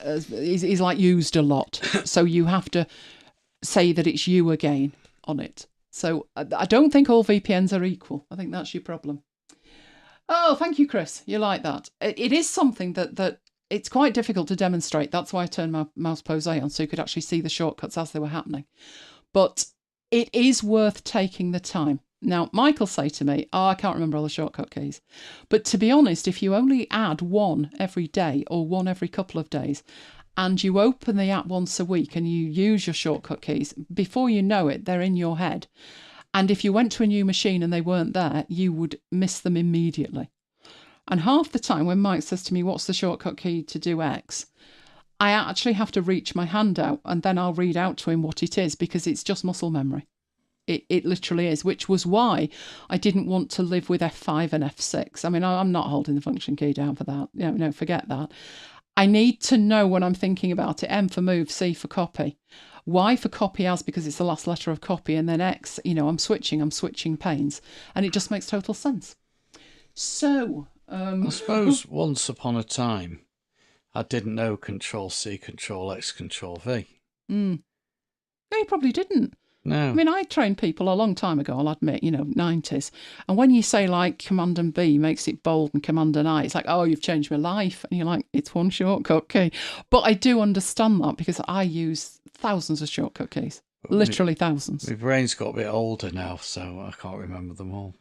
is like used a lot, so you have to say that it's you again on it. So I don't think all VPNs are equal. I think that's your problem. Oh, thank you, Chris. You like that. It is something that it's quite difficult to demonstrate. That's why I turned my Mouseposé on, so you could actually see the shortcuts as they were happening. But it is worth taking the time. Now, Michael say to me, I can't remember all the shortcut keys. But to be honest, if you only add one every day or one every couple of days, and you open the app once a week and you use your shortcut keys, before you know it, they're in your head. And if you went to a new machine and they weren't there, you would miss them immediately. And half the time when Mike says to me, what's the shortcut key to do X? I actually have to reach my hand out and then I'll read out to him what it is, because it's just muscle memory. It literally is, which was why I didn't want to live with F5 and F6. I mean, I'm not holding the function key down for that. No, forget that. I need to know when I'm thinking about it. M for move, C for copy. Y for copy as, because it's the last letter of copy, and then X, I'm switching panes, and it just makes total sense. So, I suppose once upon a time, I didn't know Control C, Control X, Control V. No, you probably didn't. No. I mean, I trained people a long time ago, I'll admit, 90s. And when you say, like, Command and B makes it bold and Command and I, it's like, oh, you've changed my life. And you're like, it's one shortcut key. But I do understand that, because I use thousands of shortcut keys. Literally thousands. My brain's got a bit older now, so I can't remember them all.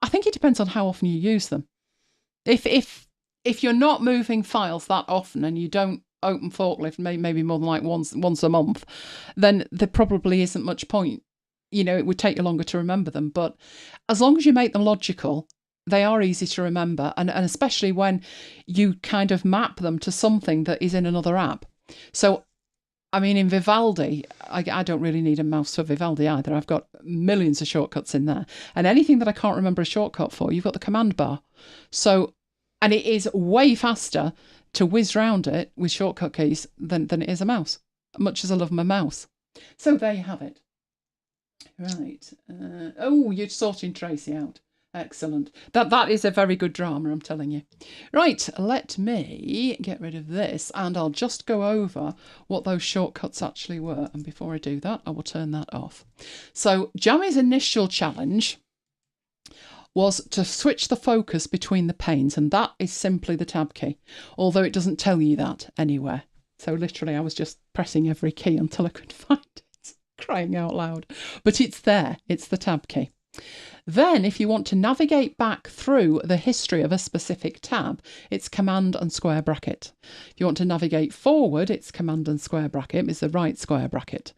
I think it depends on how often you use them. If you're not moving files that often and you don't open Forklift maybe more than like once a month, then there probably isn't much point. It would take you longer to remember them. But as long as you make them logical, they are easy to remember. And especially when you kind of map them to something that is in another app. So, I mean, in Vivaldi, I don't really need a mouse for Vivaldi either. I've got millions of shortcuts in there. And anything that I can't remember a shortcut for, you've got the command bar. So, and it is way faster to whiz round it with shortcut keys than it is a mouse, much as I love my mouse. So there you have it. Right. You're sorting Tracy out. Excellent. That is a very good drama, I'm telling you. Right, let me get rid of this, and I'll just go over what those shortcuts actually were. And before I do that, I will turn that off. So Jammy's initial challenge was to switch the focus between the panes, and that is simply the tab key, although it doesn't tell you that anywhere. So literally I was just pressing every key until I could find it, crying out loud. But it's there, it's the tab key. Then if you want to navigate back through the history of a specific tab, it's Command and square bracket. If you want to navigate forward, it's Command and square bracket, it's the right square bracket.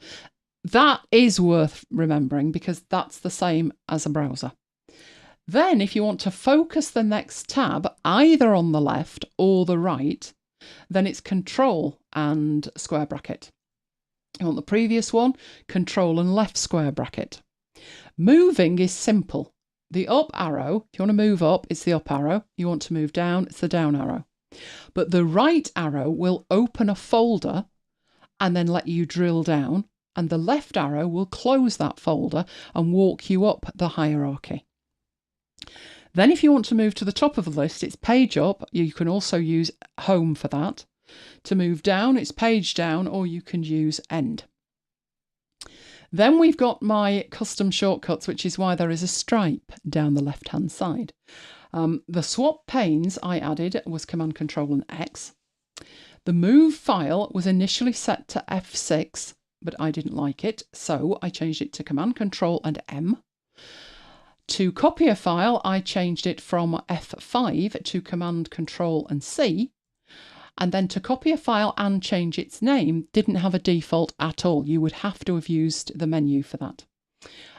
That is worth remembering because that's the same as a browser. Then if you want to focus the next tab either on the left or the right, then it's Control and square bracket. You want the previous one, Control and left square bracket. Moving is simple. The up arrow, if you want to move up, it's the up arrow. You want to move down, it's the down arrow. But the right arrow will open a folder and then let you drill down, and the left arrow will close that folder and walk you up the hierarchy. Then if you want to move to the top of the list, it's page up. You can also use home for that. To move down, it's page down, or you can use end. Then we've got my custom shortcuts, which is why there is a stripe down the left-hand side. The swap panes I added was Command, Control and X. The move file was initially set to F6, but I didn't like it, so I changed it to Command, Control and M. To copy a file, I changed it from F5 to Command, Control and C. And then to copy a file and change its name didn't have a default at all. You would have to have used the menu for that.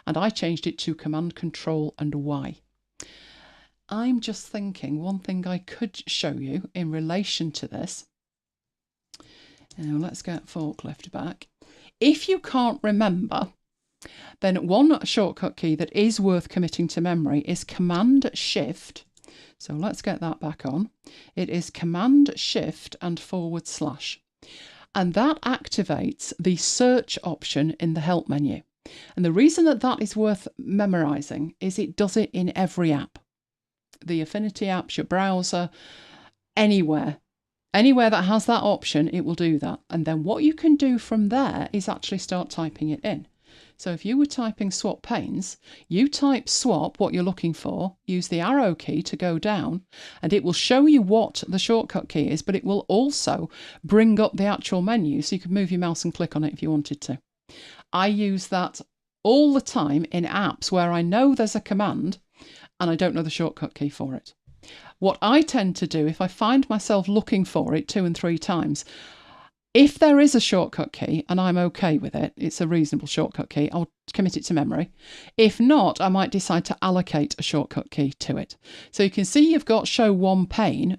And I changed it to Command, Control and Y. I'm just thinking one thing I could show you in relation to this. Now let's get Forklift back. If you can't remember, then one shortcut key that is worth committing to memory is Command Shift. So let's get that back on. It is Command Shift and /. And that activates the search option in the help menu. And the reason that that is worth memorizing is it does it in every app. The Affinity apps, your browser, anywhere. Anywhere that has that option, it will do that. And then what you can do from there is actually start typing it in. So if you were typing swap panes, you type swap, what you're looking for, use the arrow key to go down, and it will show you what the shortcut key is, but it will also bring up the actual menu so you can move your mouse and click on it if you wanted to. I use that all the time in apps where I know there's a command and I don't know the shortcut key for it. What I tend to do, if I find myself looking for it 2 and 3 times, if there is a shortcut key and I'm okay with it, it's a reasonable shortcut key, I'll commit it to memory. If not, I might decide to allocate a shortcut key to it. So you can see you've got show one pane,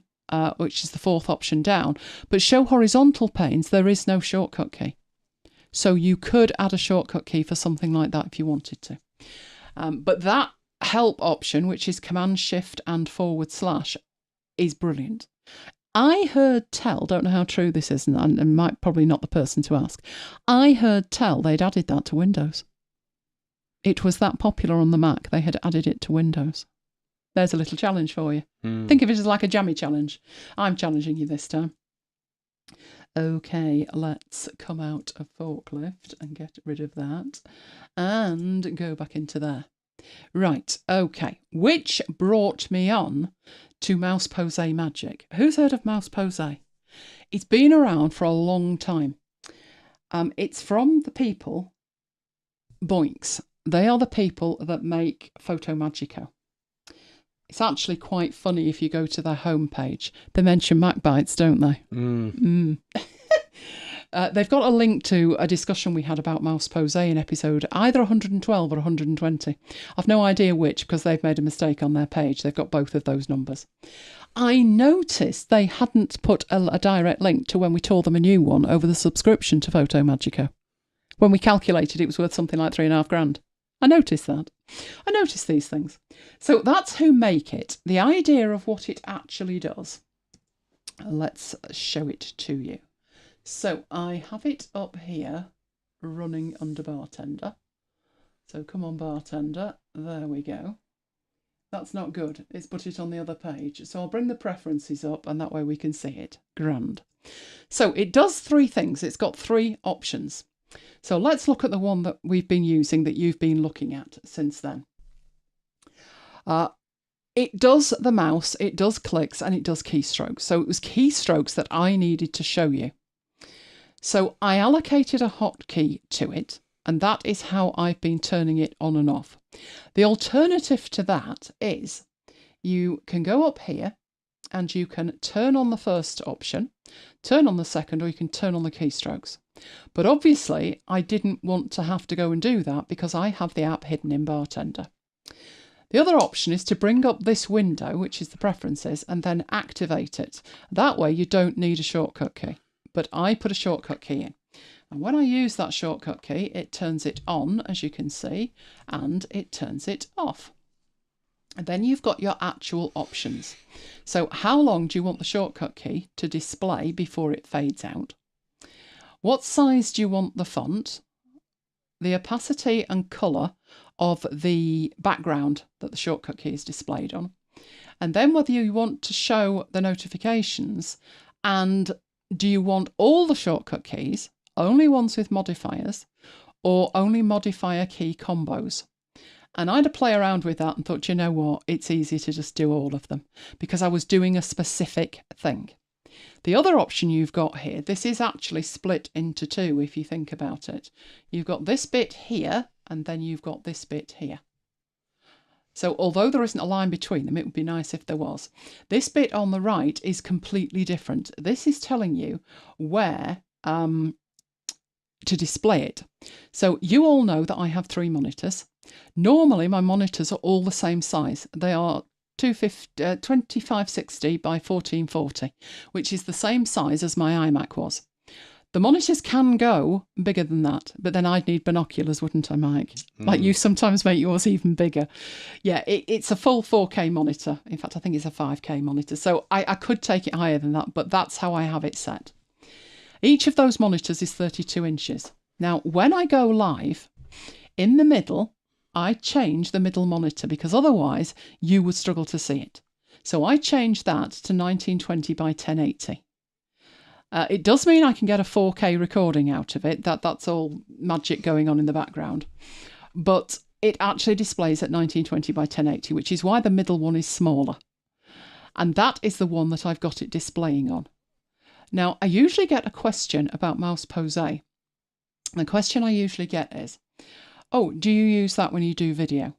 which is the 4th option down, but show horizontal panes, there is no shortcut key. So you could add a shortcut key for something like that if you wanted to. But that help option, which is Command Shift and /, is brilliant. I heard tell, don't know how true this is, and might probably not the person to ask. I heard tell they'd added that to Windows. It was that popular on the Mac, they had added it to Windows. There's a little challenge for you. Think of it as like a jammy challenge. I'm challenging you this time. Okay, let's come out of Forklift and get rid of that and go back into there. Right, okay, which brought me on to Mouseposé Magic. Who's heard of Mouseposé? It's been around for a long time. It's from the people, Boinks. They are the people that make Photo Magico. It's actually quite funny if you go to their homepage. They mention MacBites, don't they? They've got a link to a discussion we had about Mouseposé in episode either 112 or 120. I've no idea which because they've made a mistake on their page. They've got both of those numbers. I noticed they hadn't put a direct link to when we tore them a new one over the subscription to Photo Magico. When we calculated it was worth something like $3,500. I noticed that. I noticed these things. So that's who make it. The idea of what it actually does. Let's show it to you. So I have it up here running under Bartender. So come on, Bartender. There we go. That's not good. It's put it on the other page. So I'll bring the preferences up and that way we can see it. Grand. So it does 3 things. It's got 3 options. So let's look at the one that we've been using that you've been looking at since then. It does the mouse, it does clicks, and it does keystrokes. So it was keystrokes that I needed to show you. So I allocated a hotkey to it, and that is how I've been turning it on and off. The alternative to that is you can go up here and you can turn on the first option, turn on the second, or you can turn on the keystrokes. But obviously, I didn't want to have to go and do that because I have the app hidden in Bartender. The other option is to bring up this window, which is the preferences, and then activate it. That way you don't need a shortcut key. But I put a shortcut key in. And when I use that shortcut key, it turns it on, as you can see, and it turns it off. And then you've got your actual options. So how long do you want the shortcut key to display before it fades out? What size do you want the font? The opacity and colour of the background that the shortcut key is displayed on. And then whether you want to show the notifications, and do you want all the shortcut keys, only ones with modifiers, or only modifier key combos? And I had to play around with that and thought, you know what, it's easy to just do all of them because I was doing a specific thing. The other option you've got here, this is actually split into two if you think about it. You've got this bit here and then you've got this bit here. So although there isn't a line between them, it would be nice if there was. This bit on the right is completely different. This is telling you where to display it. So you all know that I have 3 monitors. Normally my monitors are all the same size. They are 2560 by 1440, which is the same size as my iMac was. The monitors can go bigger than that, but then I'd need binoculars, wouldn't I, Mike? Like you sometimes make yours even bigger. Yeah, it's a full 4K monitor. In fact, I think it's a 5K monitor. So I could take it higher than that, but that's how I have it set. Each of those monitors is 32 inches. Now, when I go live, in the middle, I change the middle monitor because otherwise you would struggle to see it. So I changed that to 1920 by 1080. It does mean I can get a 4K recording out of it. That's all magic going on in the background. But it actually displays at 1920 by 1080, which is why the middle one is smaller. And that is the one that I've got it displaying on. Now, I usually get a question about Mouseposé. The question I usually get is, oh, do you use that when you do video?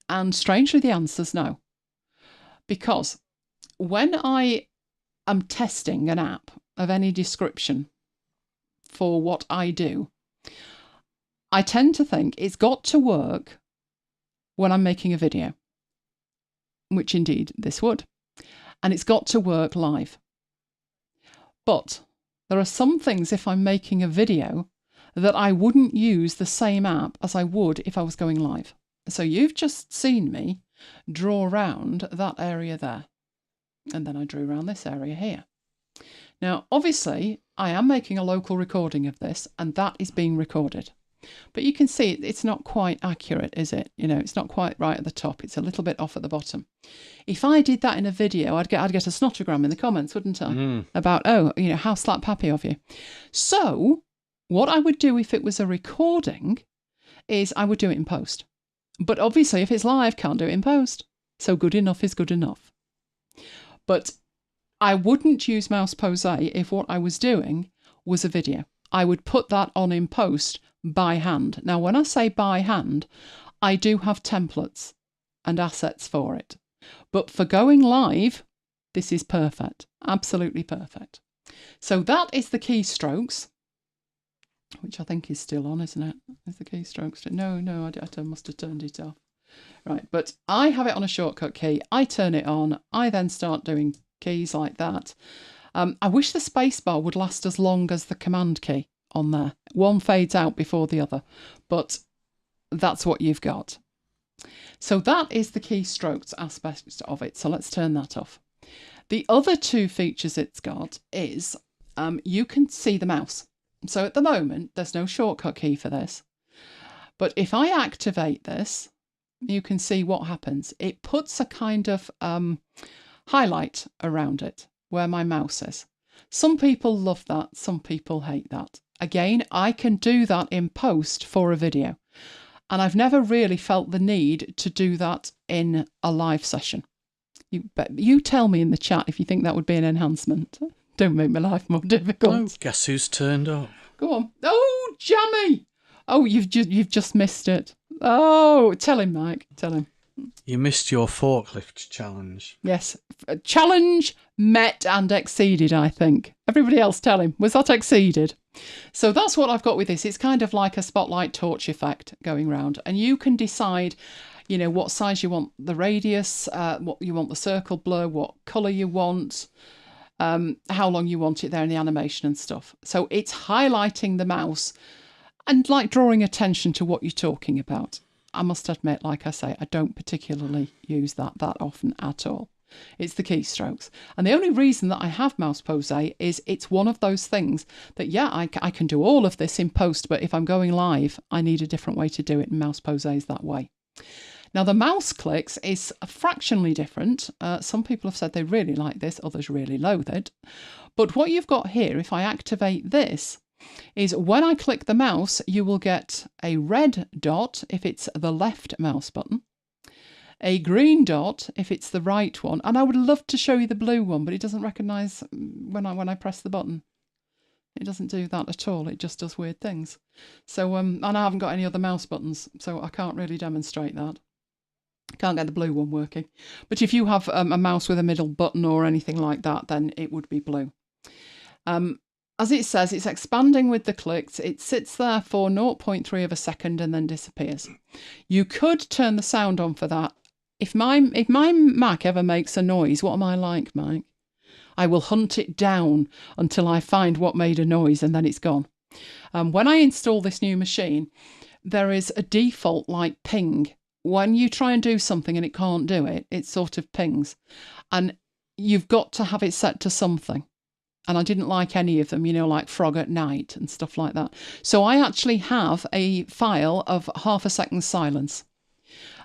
And strangely, the answer is no. Because when I am testing an app of any description for what I do, I tend to think it's got to work when I'm making a video, which indeed this would. And it's got to work live. But there are some things if I'm making a video that I wouldn't use the same app as I would if I was going live. So you've just seen me draw around that area there. And then I drew around this area here. Now, obviously, I am making a local recording of this, and that is being recorded. But you can see it's not quite accurate, is it? You know, it's not quite right at the top. It's a little bit off at the bottom. If I did that in a video, I'd get a snotogram in the comments, wouldn't I? About, oh, you know, how slap happy of you. So what I would do if it was a recording is I would do it in post. But obviously, if it's live, can't do it in post. So good enough is good enough. But I wouldn't use Mouseposé if what I was doing was a video. I would put that on in post by hand. Now, when I say by hand, I do have templates and assets for it. But for going live, this is perfect. Absolutely perfect. So that is the keystrokes, which I think is still on, isn't it? Is the keystrokes? No, I must have turned it off. Right, but I have it on a shortcut key. I turn it on. I then start doing keys like that. I wish the spacebar would last as long as the command key on there. One fades out before the other, but that's what you've got. So that is the keystrokes aspect of it. So let's turn that off. The other two features it's got is you can see the mouse. So at the moment, there's no shortcut key for this. But if I activate this, you can see what happens. It puts a kind of highlight around it where my mouse is. Some people love that. Some people hate that. Again, I can do that in post for a video. And I've never really felt the need to do that in a live session. You tell me in the chat if you think that would be an enhancement. Don't make my life more difficult. Oh, guess who's turned up? Go on. Oh, Jammy. Oh, you've just missed it. Oh, tell him, Mike. Tell him. You missed your forklift challenge. Yes. Challenge met and exceeded, I think. Everybody else tell him. Was that exceeded? So that's what I've got with this. It's kind of like a spotlight torch effect going round. And you can decide, what size you want the radius, what you want the circle blur, what colour you want, how long you want it there in the animation and stuff. So it's highlighting the mouse and like drawing attention to what you're talking about. I must admit, like I say, I don't particularly use that often at all. It's the keystrokes. And the only reason that I have Mouseposé is it's one of those things that, I can do all of this in post, but if I'm going live, I need a different way to do it, and Mouseposé is that way. Now, the mouse clicks is fractionally different. Some people have said they really like this, others really loathe it. But what you've got here, if I activate this, is when I click the mouse, you will get a red dot if it's the left mouse button, a green dot if it's the right one, and I would love to show you the blue one, but it doesn't recognise when I press the button. It doesn't do that at all. It just does weird things. So, and I haven't got any other mouse buttons, so I can't really demonstrate that. Can't get the blue one working. But if you have a mouse with a middle button or anything like that, then it would be blue. As it says, it's expanding with the clicks. It sits there for 0.3 of a second and then disappears. You could turn the sound on for that. If my Mac ever makes a noise, what am I like, Mike? I will hunt it down until I find what made a noise, and then it's gone. When I install this new machine, there is a default like ping. When you try and do something and it can't do it, it sort of pings. And you've got to have it set to something. And I didn't like any of them, like Frog at Night and stuff like that. So I actually have a file of half a second silence.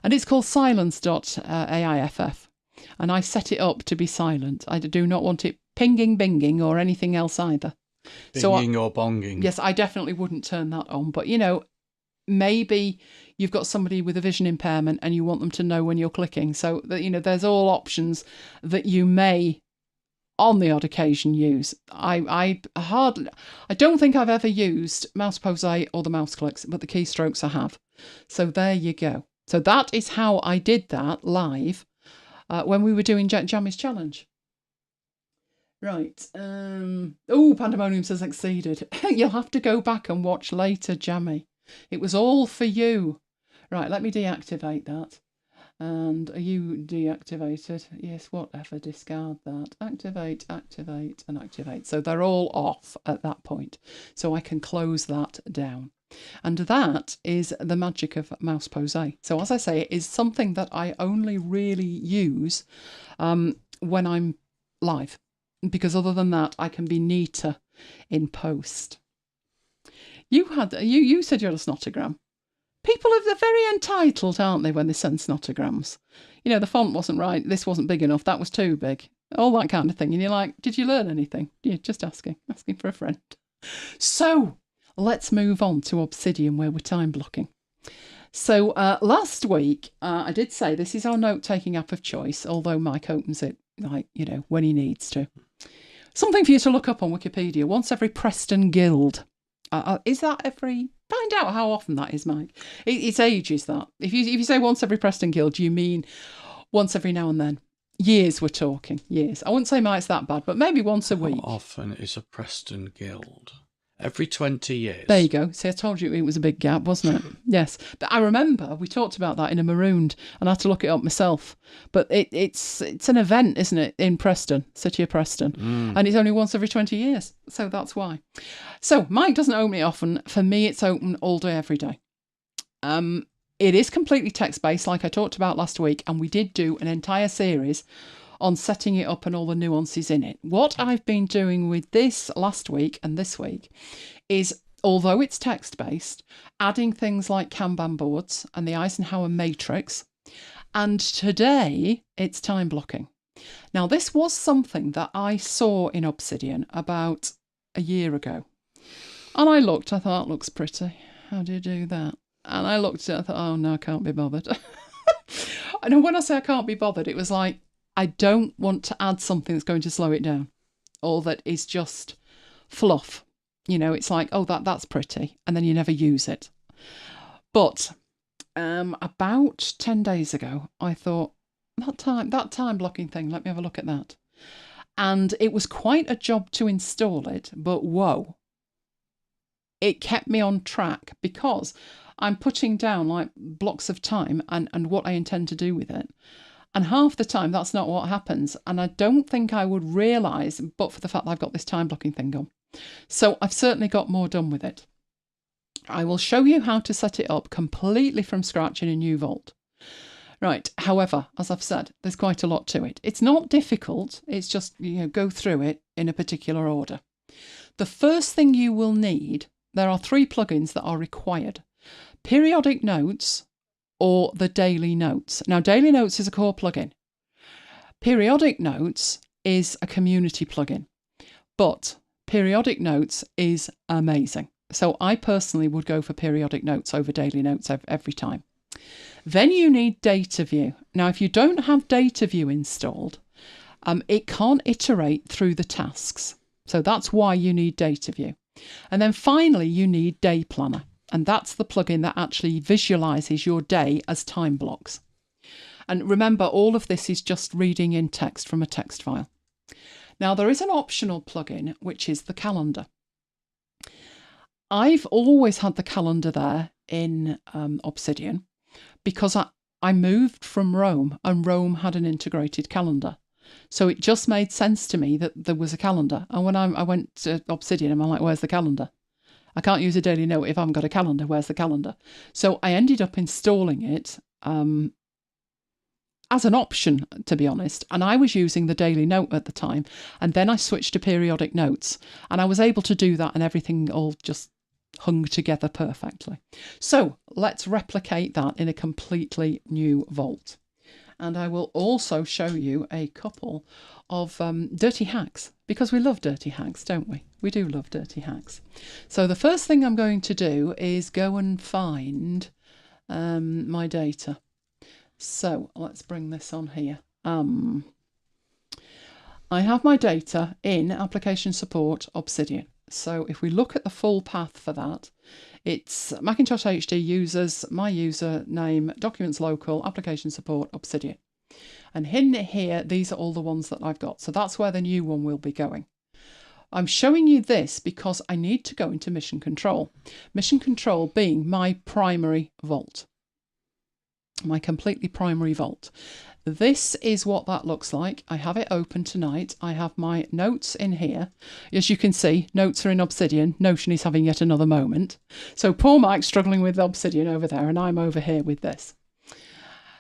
And it's called silence.aiff. And I set it up to be silent. I do not want it pinging, binging or anything else either. Binging or bonging. Yes, I definitely wouldn't turn that on. But, maybe you've got somebody with a vision impairment and you want them to know when you're clicking. So, there's all options that you may on the odd occasion use. I don't think I've ever used Mouseposé or the mouse clicks, but the keystrokes I have. So there you go. So that is how I did that live when we were doing Jammy's challenge. Right. Pandemonium says exceeded. You'll have to go back and watch later, Jammy. It was all for you. Right, let me deactivate that. And are you deactivated? Yes, whatever, discard that. Activate, activate, and activate. So they're all off at that point. So I can close that down. And that is the magic of Mouseposé. So as I say, it is something that I only really use when I'm live. Because other than that, I can be neater in post. You said you had a snotogram. People are very entitled, aren't they, when they send snotograms? The font wasn't right, this wasn't big enough, that was too big. All that kind of thing. And you're like, did you learn anything? Yeah, just asking for a friend. So, let's move on to Obsidian, where we're time blocking. So, last week, I did say this is our note-taking app of choice, although Mike opens it, when he needs to. Something for you to look up on Wikipedia, once every Preston Guild. Is that every... Find out how often that is, Mike. It's ages, that. If you say once every Preston Guild, you mean once every now and then. Years we're talking, years. I wouldn't say Mike's that bad, but maybe once a week. How often is a Preston Guild? Every 20 years. There you go. See, I told you it was a big gap, wasn't it? Yes. But I remember we talked about that in a Marooned, and I had to look it up myself. But it's an event, isn't it, in Preston, City of Preston. And it's only once every 20 years. So that's why. So Mike doesn't open it often. For me, it's open all day, every day. It is completely text-based, like I talked about last week, and we did do an entire series on setting it up and all the nuances in it. What I've been doing with this last week and this week is, although it's text-based, adding things like Kanban boards and the Eisenhower matrix. And today it's time blocking. Now, this was something that I saw in Obsidian about a year ago. And I thought, that looks pretty. How do you do that? And I looked at it, I thought, oh no, I can't be bothered. And when I say I can't be bothered, it was like, I don't want to add something that's going to slow it down, or that is just fluff. You know, it's like, oh, that's pretty, and then you never use it. But about 10 days ago, I thought, that time blocking thing, let me have a look at that. And it was quite a job to install it, but whoa, it kept me on track, because I'm putting down like blocks of time and what I intend to do with it. And half the time, that's not what happens. And I don't think I would realise, but for the fact that I've got this time blocking thing on. So I've certainly got more done with it. I will show you how to set it up completely from scratch in a new vault. Right, however, as I've said, there's quite a lot to it. It's not difficult, it's just, go through it in a particular order. The first thing you will need, there are 3 plugins that are required. Periodic Notes or the Daily Notes. Now, Daily Notes is a core plugin. Periodic Notes is a community plugin, but Periodic Notes is amazing. So I personally would go for Periodic Notes over Daily Notes every time. Then you need Data View. Now, if you don't have Data View installed, it can't iterate through the tasks. So that's why you need Data View. And then finally, you need Day Planner. And that's the plugin that actually visualizes your day as time blocks. And remember, all of this is just reading in text from a text file. Now, there is an optional plugin, which is the calendar. I've always had the calendar there in Obsidian, because I moved from Rome, and Rome had an integrated calendar. So it just made sense to me that there was a calendar. And when I went to Obsidian, I'm like, where's the calendar? I can't use a daily note if I haven't got a calendar. Where's the calendar? So I ended up installing it as an option, to be honest. And I was using the daily note at the time. And then I switched to periodic notes. And I was able to do that, and everything all just hung together perfectly. So let's replicate that in a completely new vault. And I will also show you a couple of dirty hacks, because we love dirty hacks, don't we? We do love dirty hacks. So the first thing I'm going to do is go and find my data. So let's bring this on here. I have my data in Application Support Obsidian. So if we look at the full path for that, it's Macintosh HD users, my username, documents local, application support, Obsidian. And in here, these are all the ones that I've got. So that's where the new one will be going. I'm showing you this because I need to go into Mission Control. Mission Control being my primary vault. My completely primary vault. This is what that looks like. I have it open tonight. I have my notes in here. As you can see, notes are in Obsidian. Notion is having yet another moment. So poor Mike's struggling with Obsidian over there, and I'm over here with this.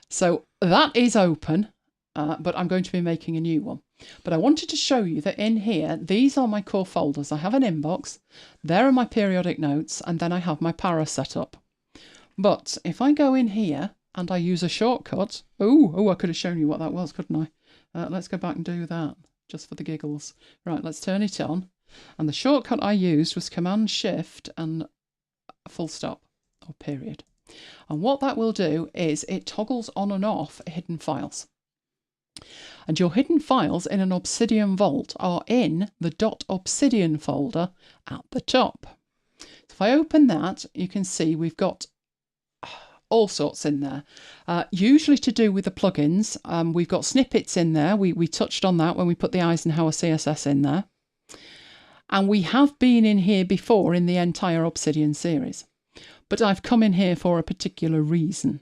So that is open, but I'm going to be making a new one. But I wanted to show you that in here, these are my core folders. I have an inbox. There are my periodic notes, and then I have my para set up. But if I go in here, and I use a shortcut. Oh, I could have shown you what that was, couldn't I? Let's go back and do that, just for the giggles. Right, let's turn it on. And the shortcut I used was Command-Shift and full stop, or period. And what that will do is it toggles on and off hidden files. And your hidden files in an Obsidian vault are in the .obsidian folder at the top. So if I open that, you can see we've got all sorts in there, usually to do with the plugins. We've got snippets in there. We touched on that when we put the Eisenhower CSS in there. And we have been in here before in the entire Obsidian series. But I've come in here for a particular reason.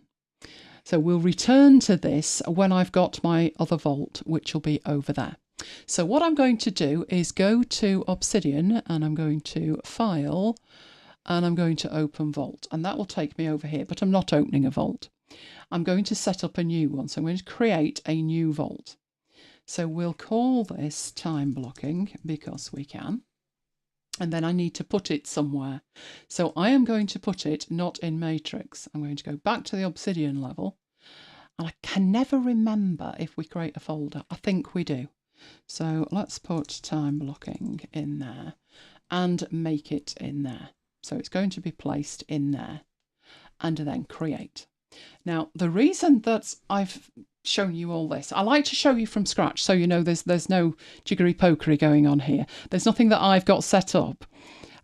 So we'll return to this when I've got my other vault, which will be over there. So what I'm going to do is go to Obsidian, and I'm going to File, and I'm going to Open Vault, and that will take me over here, but I'm not opening a vault. I'm going to set up a new one, so I'm going to create a new vault. So we'll call this time blocking, because we can, and then I need to put it somewhere. So I am going to put it not in Matrix. I'm going to go back to the Obsidian level, and I can never remember if we create a folder. I think we do. So let's put time blocking in there and make it in there. So it's going to be placed in there. and then create. Now, the reason that I've shown you all this, I like to show you from scratch, so you know there's no jiggery-pokery going on here. There's nothing that I've got set up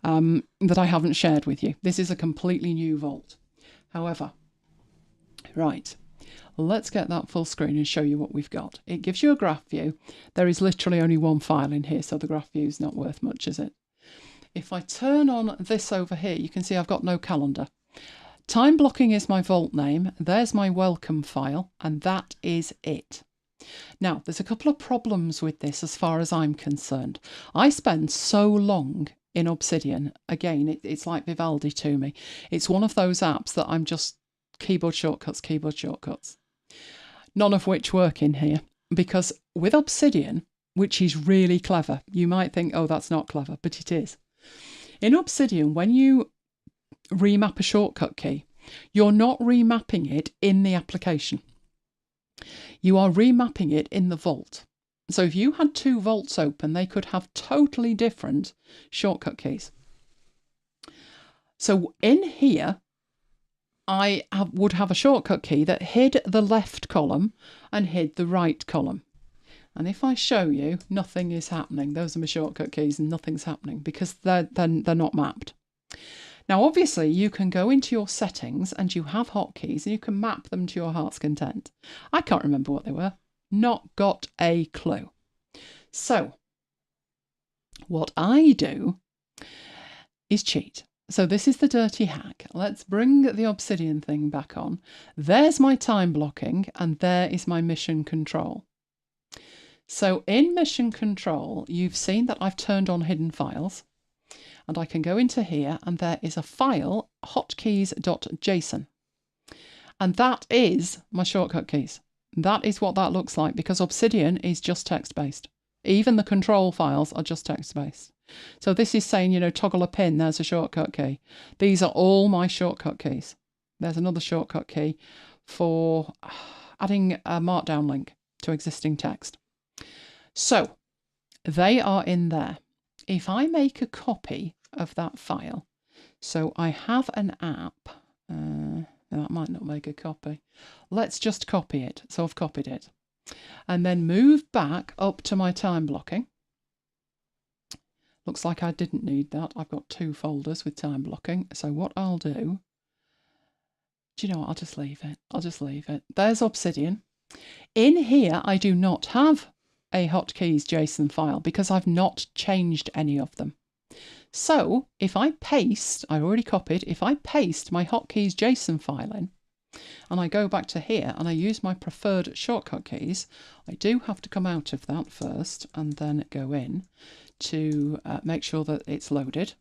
that I haven't shared with you. This is a completely new vault. However, right, let's get that full screen and show you what we've got. It gives you a graph view. There is literally only one file in here, so the graph view is not worth much, is it? If I turn on this over here, you can see I've got no calendar. Time blocking is my vault name. There's my welcome file, and that is it. Now, there's a couple of problems with this as far as I'm concerned. I spend so long in Obsidian. Again, it's like Vivaldi to me. It's one of those apps that I'm just keyboard shortcuts, none of which work in here. Because with Obsidian, which is really clever, you might think, oh, that's not clever, but it is. In Obsidian, when you remap a shortcut key, you're not remapping it in the application. You are remapping it in the vault. So if you had two vaults open, they could have totally different shortcut keys. So in here, I would have a shortcut key that hid the left column and hid the right column. And if I show you, nothing is happening. Those are my shortcut keys and nothing's happening because they're not mapped. Now, obviously, you can go into your settings and you have hotkeys and you can map them to your heart's content. I can't remember what they were. Not got a clue. So, what I do is cheat. So this is the dirty hack. Let's bring the Obsidian thing back on. There's my time blocking and there is my mission control. So in mission control, you've seen that I've turned on hidden files. And I can go into here and there is a file, hotkeys.json. And that is my shortcut keys. That is what that looks like because Obsidian is just text-based. Even the control files are just text-based. So this is saying, you know, toggle a pin, there's a shortcut key. These are all my shortcut keys. There's another shortcut key for adding a markdown link to existing text. So they are in there. If I make a copy of that file, so I have an app, that might not make a copy. Let's just copy it. So I've copied it. And then move back up to my time blocking. Looks like I didn't need that. I've got two folders with time blocking. So what I'll do you know what? I'll just leave it. I'll just leave it. There's Obsidian. In here, I do not have a hotkeys JSON file because I've not changed any of them. So if I paste, I already copied, if I paste my hotkeys JSON file in, and I go back to here and I use my preferred shortcut keys, I do have to come out of that first and then go in to make sure that it's loaded.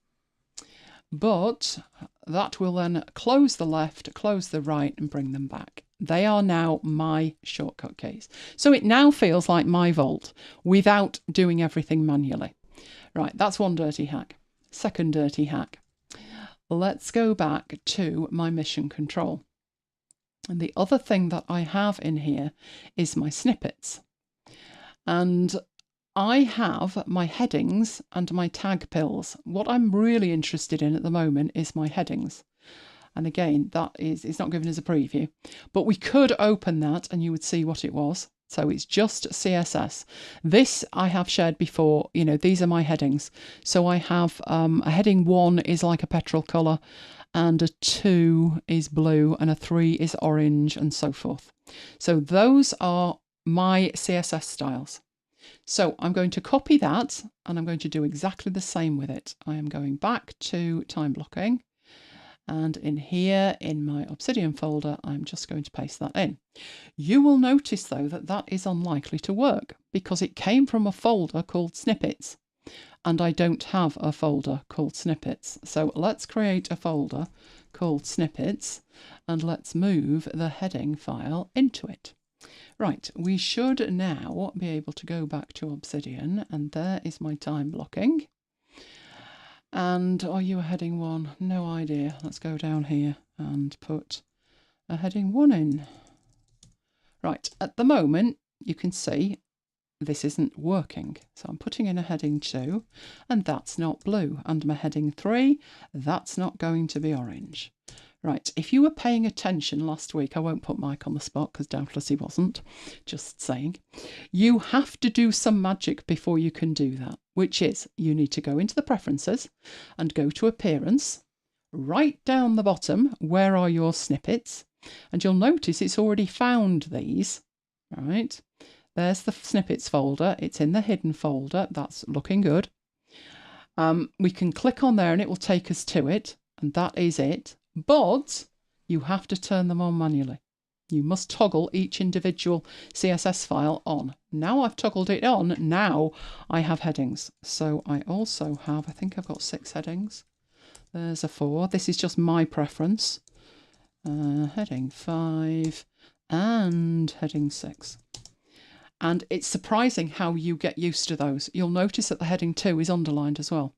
But that will then close the left, close the right and bring them back. They are now my shortcut keys. So it now feels like my vault without doing everything manually. Right, that's one dirty hack. Second dirty hack. Let's go back to my mission control. And the other thing that I have in here is my snippets. And I have my headings and my tag pills. What I'm really interested in at the moment is my headings. And again, that is, it's not given as a preview, but we could open that and you would see what it was. So it's just CSS. This I have shared before, you know, these are my headings. So I have a heading 1 is like a petrol colour, and a 2 is blue, and a 3 is orange, and so forth. So those are my CSS styles. So I'm going to copy that, and I'm going to do exactly the same with it. I am going back to time blocking. And in here, in my Obsidian folder, I'm just going to paste that in. You will notice, though, that that is unlikely to work because it came from a folder called snippets. And I don't have a folder called snippets. So let's create a folder called snippets and let's move the heading file into it. Right, we should now be able to go back to Obsidian, and there is my time blocking. And are you a heading 1? No idea. Let's go down here and put a heading 1 in. Right, at the moment, you can see this isn't working. So I'm putting in a heading 2, and that's not blue. And my heading 3, that's not going to be orange. Right, if you were paying attention last week, I won't put Mike on the spot because doubtless he wasn't, just saying, you have to do some magic before you can do that, which is you need to go into the preferences and go to appearance, right down the bottom, where are your snippets, and you'll notice it's already found these, right? There's the snippets folder, it's in the hidden folder, that's looking good. We can click on there and it will take us to it, and that is it. But you have to turn them on manually. You must toggle each individual CSS file on. Now I've toggled it on, now I have headings. So I also have, I think I've got 6 headings. There's a 4. This is just my preference. Heading 5 and heading 6. And it's surprising how you get used to those. You'll notice that the heading 2 is underlined as well.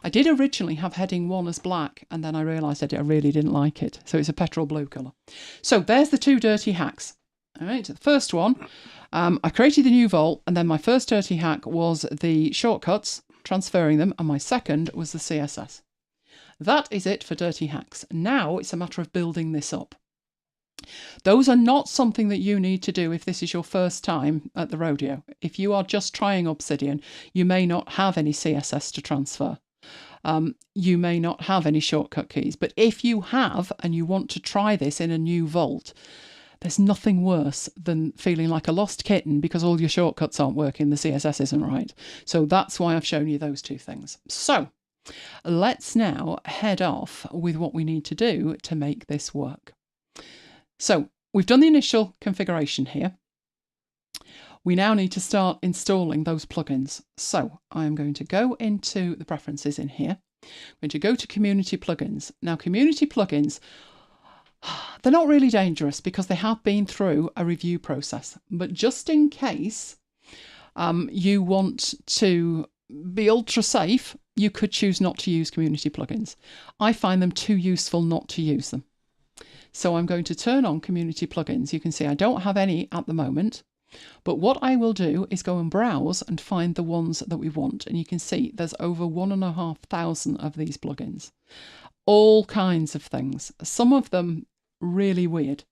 I did originally have heading 1 as black, and then I realised that I really didn't like it. So it's a petrol blue colour. So there's the 2 dirty hacks. All right, the first one, I created the new vault, and then my first dirty hack was the shortcuts, transferring them, and my second was the CSS. That is it for dirty hacks. Now it's a matter of building this up. Those are not something that you need to do if this is your first time at the rodeo. If you are just trying Obsidian, you may not have any CSS to transfer. You may not have any shortcut keys. But if you have and you want to try this in a new vault, there's nothing worse than feeling like a lost kitten because all your shortcuts aren't working, the CSS isn't right. So that's why I've shown you those 2 things. So let's now head off with what we need to do to make this work. So we've done the initial configuration here. We now need to start installing those plugins. So I'm going to go into the preferences in here. I'm going to go to community plugins. Now community plugins, they're not really dangerous because they have been through a review process. But just in case you want to be ultra safe, you could choose not to use community plugins. I find them too useful not to use them. So I'm going to turn on community plugins. You can see I don't have any at the moment, but what I will do is go and browse and find the ones that we want. And you can see there's over 1,500 of these plugins, all kinds of things. Some of them really weird,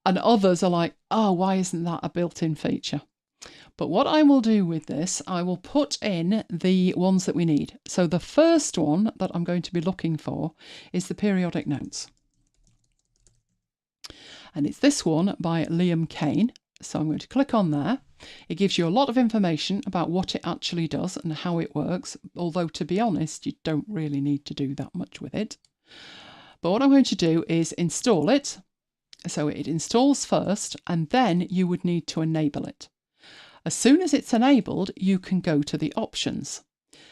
and others are like, oh, why isn't that a built-in feature? But what I will do with this, I will put in the ones that we need. So the first one that I'm going to be looking for is the periodic notes. And it's this one by Liam Kane. So I'm going to click on there. It gives you a lot of information about what it actually does and how it works. Although, to be honest, you don't really need to do that much with it. But what I'm going to do is install it. So it installs first, and then you would need to enable it. As soon as it's enabled, you can go to the options.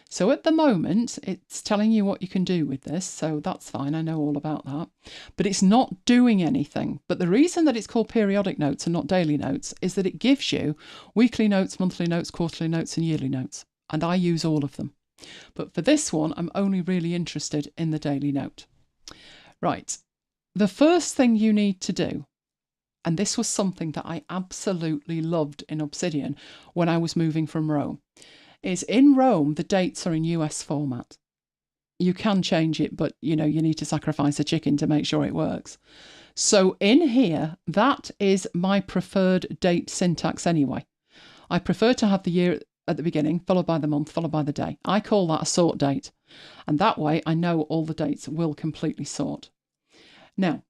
So at the moment, it's telling you what you can do with this, so that's fine, I know all about that. But it's not doing anything. But the reason that it's called periodic notes and not daily notes is that it gives you weekly notes, monthly notes, quarterly notes, and yearly notes. And I use all of them. But for this one, I'm only really interested in the daily note. Right, the first thing you need to do, and this was something that I absolutely loved in Obsidian when I was moving from Rome, is in Rome, the dates are in US format. You can change it, but you need to sacrifice a chicken to make sure it works. So in here, that is my preferred date syntax anyway. I prefer to have the year at the beginning, followed by the month, followed by the day. I call that a sort date. And that way I know all the dates will completely sort. Now,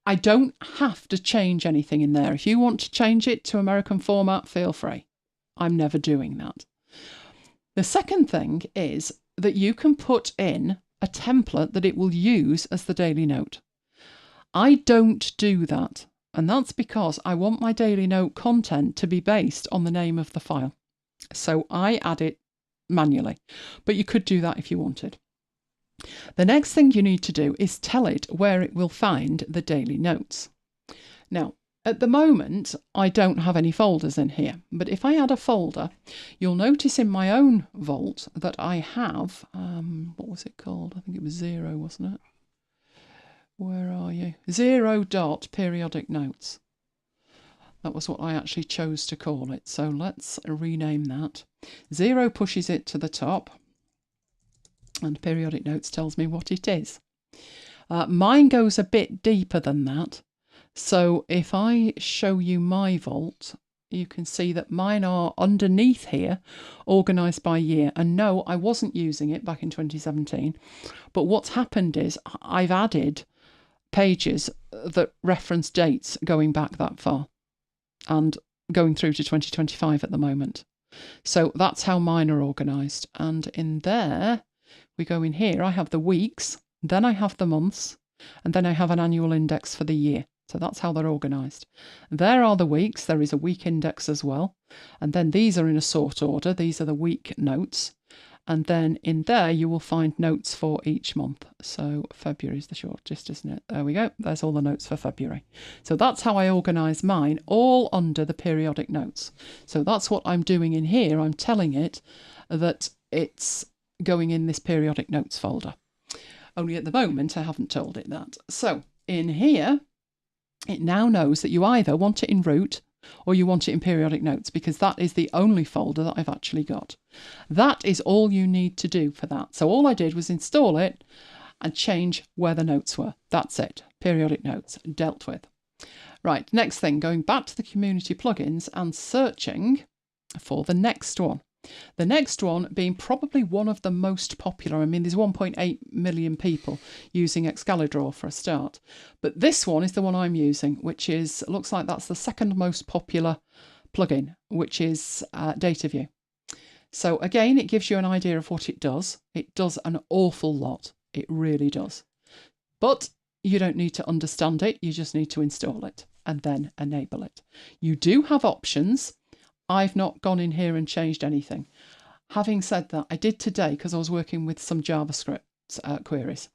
I don't have to change anything in there. If you want to change it to American format, feel free. I'm never doing that. The second thing is that you can put in a template that it will use as the daily note. I don't do that, and that's because I want my daily note content to be based on the name of the file. So I add it manually, but you could do that if you wanted. The next thing you need to do is tell it where it will find the daily notes. Now, at the moment, I don't have any folders in here, but if I add a folder, you'll notice in my own vault that I have, what was it called? I think it was 0, wasn't it? Where are you? 0 dot periodic notes. That was what I actually chose to call it. So let's rename that. 0 pushes it to the top, and periodic notes tells me what it is. Mine goes a bit deeper than that. So if I show you my vault, you can see that mine are underneath here, organised by year. And no, I wasn't using it back in 2017. But what's happened is I've added pages that reference dates going back that far and going through to 2025 at the moment. So that's how mine are organised. And in there, we go in here, I have the weeks, then I have the months, and then I have an annual index for the year. So that's how they're organised. There are the weeks. There is a week index as well. And then these are in a sort order. These are the week notes. And then in there, you will find notes for each month. So February is the shortest, isn't it? There we go. There's all the notes for February. So that's how I organise mine, all under the periodic notes. So that's what I'm doing in here. I'm telling it that it's going in this periodic notes folder. Only at the moment, I haven't told it that. So in here, it now knows that you either want it in root or you want it in periodic notes, because that is the only folder that I've actually got. That is all you need to do for that. So all I did was install it and change where the notes were. That's it. Periodic notes dealt with. Right, next thing, going back to the community plugins and searching for the next one. The next one being probably one of the most popular. I mean, there's 1.8 million people using Excalibur for a start. But this one is the one I'm using, which is, looks like that's the second most popular plugin, which is Data View. So again, it gives you an idea of what it does. It does an awful lot. It really does. But you don't need to understand it. You just need to install it and then enable it. You do have options. I've not gone in here and changed anything. Having said that, I did today because I was working with some JavaScript queries.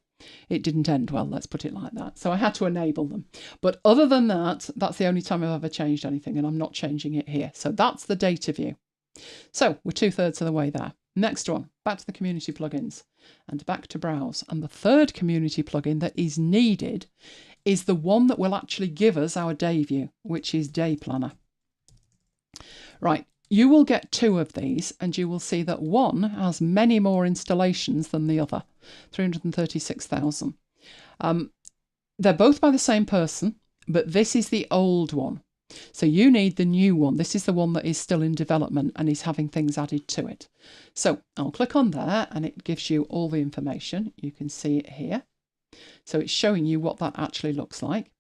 It didn't end well, let's put it like that. So I had to enable them. But other than that, that's the only time I've ever changed anything, and I'm not changing it here. So that's the data view. So we're 2/3 of the way there. Next one, back to the community plugins and back to browse. And the third community plugin that is needed is the one that will actually give us our day view, which is Day Planner. Right, you will get two of these and you will see that one has many more installations than the other, 336,000. They're both by the same person, but this is the old one. So you need the new one. This is the one that is still in development and is having things added to it. So I'll click on there and it gives you all the information. You can see it here. So it's showing you what that actually looks like.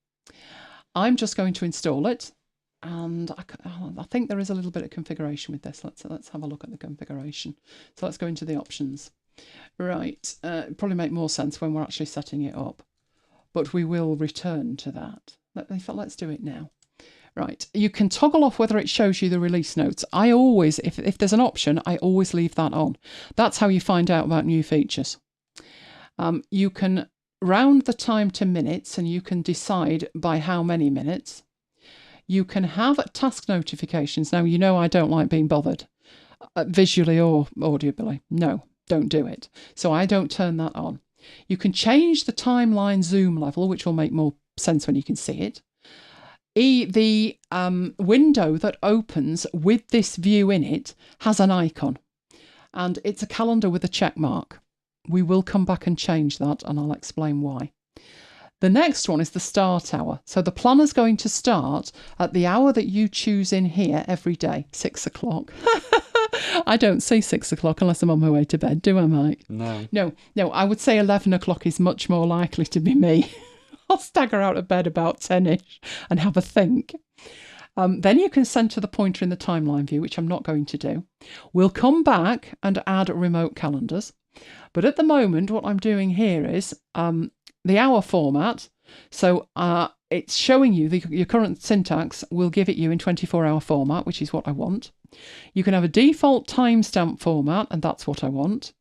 I'm just going to install it. And I think there is a little bit of configuration with this. Let's have a look at the configuration. So let's go into the options. Right, it'd probably make more sense when we're actually setting it up, but we will return to that. Let's do it now. Right, you can toggle off whether it shows you the release notes. I always, if there's an option, I always leave that on. That's how you find out about new features. You can round the time to minutes and you can decide by how many minutes. You can have task notifications. Now, you know I don't like being bothered visually or audibly. No, don't do it. So I don't turn that on. You can change the timeline zoom level, which will make more sense when you can see it. The window that opens with this view in it has an icon, and it's a calendar with a check mark. We will come back and change that, and I'll explain why. The next one is the start hour. So the planner's going to start at the hour that you choose in here every day, 6 o'clock. I don't say 6 o'clock unless I'm on my way to bed, do I, Mike? No, I would say 11 o'clock is much more likely to be me. I'll stagger out of bed about 10ish and have a think. Then you can center the pointer in the timeline view, which I'm not going to do. We'll come back and add remote calendars. But at the moment, what I'm doing here is the hour format. So it's showing you your current syntax will give it you in 24-hour format, which is what I want. You can have a default timestamp format, and that's what I want.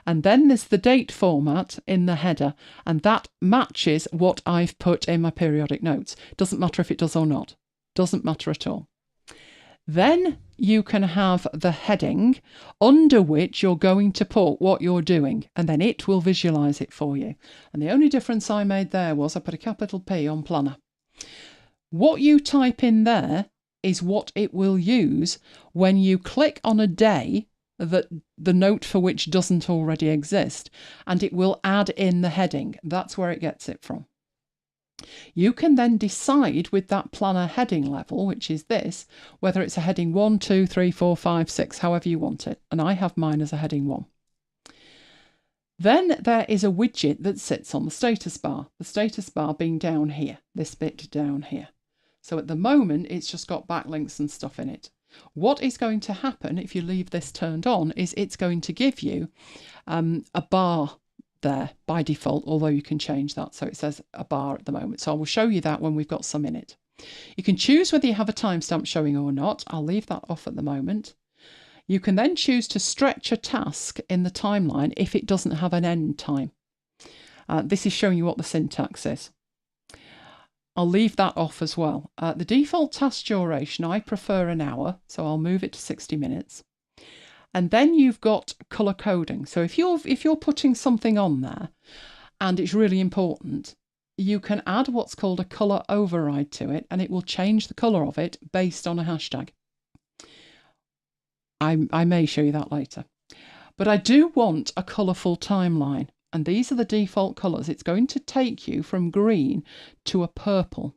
And then there's the date format in the header, and that matches what I've put in my periodic notes. Doesn't matter if it does or not. Doesn't matter at all. Then you can have the heading under which you're going to put what you're doing, and then it will visualize it for you. And the only difference I made there was I put a capital P on planner. What you type in there is what it will use when you click on a day that the note for which doesn't already exist, and it will add in the heading. That's where it gets it from. You can then decide with that planner heading level, which is this, whether it's a heading 1, 2, 3, 4, 5, 6, however you want it. And I have mine as a heading 1. Then there is a widget that sits on the status bar being down here, this bit down here. So at the moment, it's just got backlinks and stuff in it. What is going to happen if you leave this turned on is it's going to give you a bar there by default, although you can change that. So it says a bar at the moment. So I will show you that when we've got some in it. You can choose whether you have a timestamp showing or not. I'll leave that off at the moment. You can then choose to stretch a task in the timeline if it doesn't have an end time. This is showing you what the syntax is. I'll leave that off as well. The default task duration, I prefer an hour, so I'll move it to 60 minutes. And then you've got colour coding. So if you're putting something on there and it's really important, you can add what's called a colour override to it, and it will change the colour of it based on a hashtag. I may show you that later. But I do want a colourful timeline, and these are the default colours. It's going to take you from green to a purple.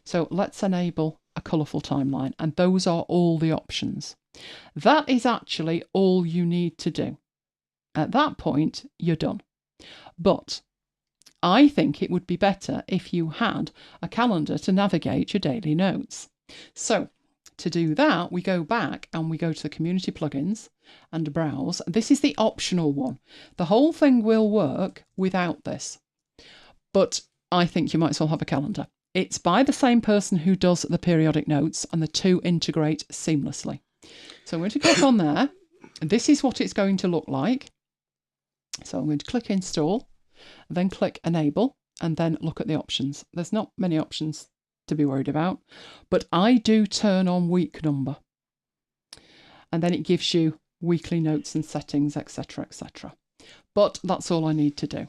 So let's enable a colourful timeline, and those are all the options. That is actually all you need to do. At that point, you're done. But I think it would be better if you had a calendar to navigate your daily notes. So to do that, we go back and we go to the community plugins and browse. This is the optional one. The whole thing will work without this, but I think you might as well have a calendar. It's by the same person who does the periodic notes, and the two integrate seamlessly. So I'm going to click on there. This is what it's going to look like. So I'm going to click install, then click enable, and then look at the options. There's not many options to be worried about, but I do turn on week number, and then it gives you weekly notes and settings, etc., etc. But that's all I need to do.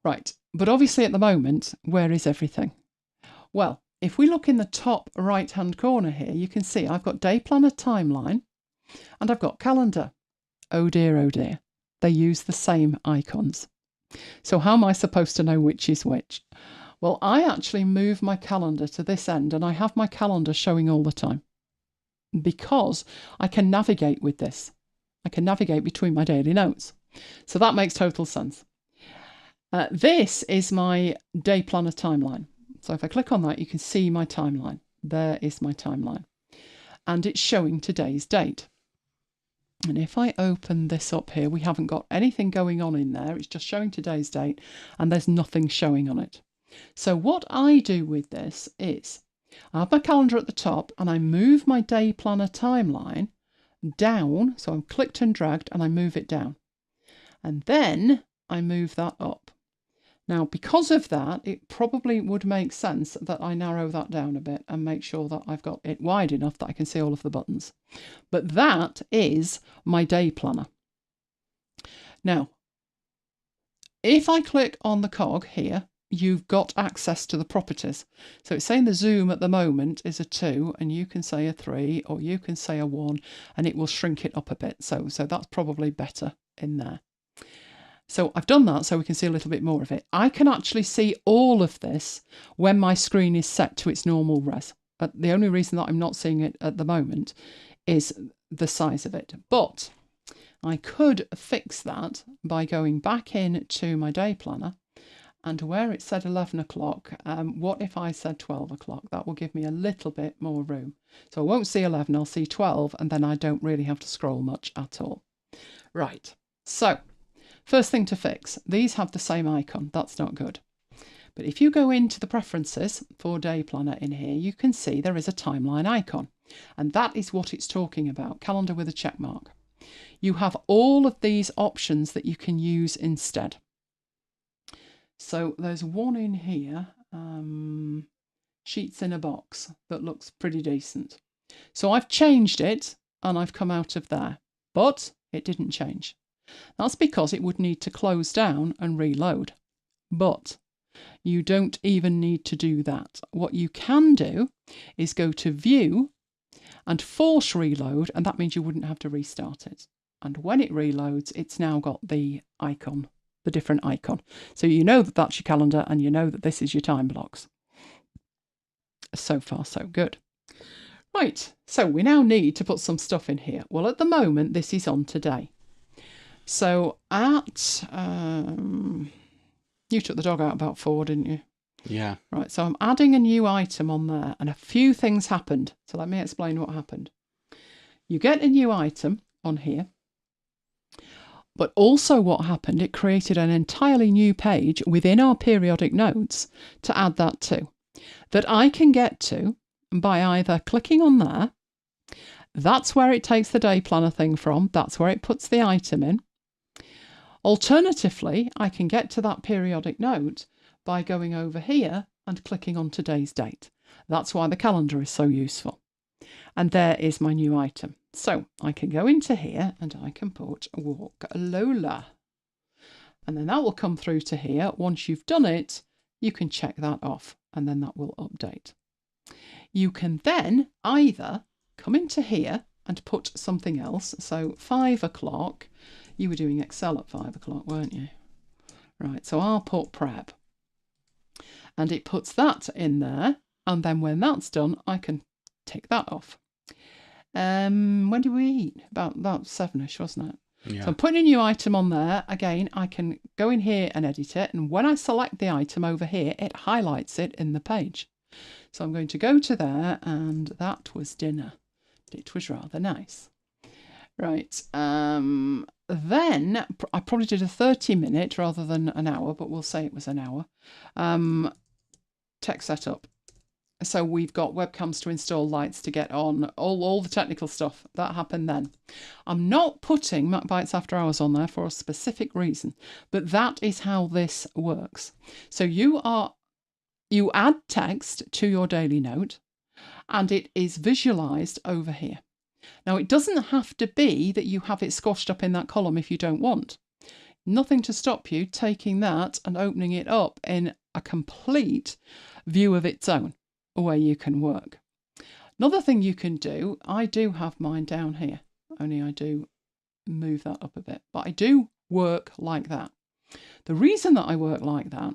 Right, but obviously at the moment, where is everything? Well, if we look in the top right hand corner here, you can see I've got day planner timeline and I've got calendar. Oh dear, they use the same icons. So how am I supposed to know which is which? Well, I actually move my calendar to this end, and I have my calendar showing all the time because I can navigate with this. I can navigate between my daily notes. So that makes total sense. This is my day planner timeline. So if I click on that, you can see my timeline. There is my timeline. And it's showing today's date. And if I open this up here, we haven't got anything going on in there. It's just showing today's date, and there's nothing showing on it. So what I do with this is I have my calendar at the top, and I move my day planner timeline down. So I'm clicked and dragged, and I move it down. And then I move that up. Now, because of that, it probably would make sense that I narrow that down a bit and make sure that I've got it wide enough that I can see all of the buttons. But that is my day planner. Now, if I click on the cog here, you've got access to the properties. So it's saying the zoom at the moment is a 2, and you can say a 3, or you can say a 1, and it will shrink it up a bit. So that's probably better in there. So I've done that so we can see a little bit more of it. I can actually see all of this when my screen is set to its normal res. But the only reason that I'm not seeing it at the moment is the size of it. But I could fix that by going back in to my day planner, and where it said 11 o'clock, what if I said 12 o'clock? That will give me a little bit more room. So I won't see 11, I'll see 12, and then I don't really have to scroll much at all. Right, so first thing to fix, these have the same icon. That's not good. But if you go into the preferences for day planner in here, you can see there is a timeline icon, and that is what it's talking about, calendar with a check mark. You have all of these options that you can use instead. So there's one in here, sheets in a box, that looks pretty decent. So I've changed it and I've come out of there, but it didn't change. That's because it would need to close down and reload. But you don't even need to do that. What you can do is go to View and force reload, and that means you wouldn't have to restart it. And when it reloads, it's now got the icon, the different icon. So you know that that's your calendar and you know that this is your time blocks. So far, so good. Right, so we now need to put some stuff in here. Well, at the moment, this is on today. So at, you took the dog out about 4, didn't you? Yeah. Right, so I'm adding a new item on there and a few things happened. So let me explain what happened. You get a new item on here. But also what happened, it created an entirely new page within our periodic notes to add that to, that I can get to by either clicking on there. That's where it takes the day planner thing from. That's where it puts the item in. Alternatively, I can get to that periodic note by going over here and clicking on today's date. That's why the calendar is so useful. And there is my new item. So I can go into here and I can put Walk Lola. And then that will come through to here. Once you've done it, you can check that off and then that will update. You can then either come into here and put something else. So 5 o'clock, you were doing Excel at 5 o'clock, weren't you? Right, so I'll put prep. And it puts that in there. And then when that's done, I can tick that off. When did we eat? About 7ish, wasn't it? Yeah. So I'm putting a new item on there. Again, I can go in here and edit it. And when I select the item over here, it highlights it in the page. So I'm going to go to there, and that was dinner. It was rather nice. Right. Then I probably did a 30-minute rather than an hour, but we'll say it was an hour. Tech setup. So we've got webcams to install, lights to get on, all the technical stuff. That happened then. I'm not putting MacBites After Hours on there for a specific reason, but that is how this works. So you add text to your daily note and it is visualized over here. Now, it doesn't have to be that you have it squashed up in that column if you don't want. Nothing to stop you taking that and opening it up in a complete view of its own, where you can work. Another thing you can do, I do have mine down here, only I do move that up a bit, but I do work like that. The reason that I work like that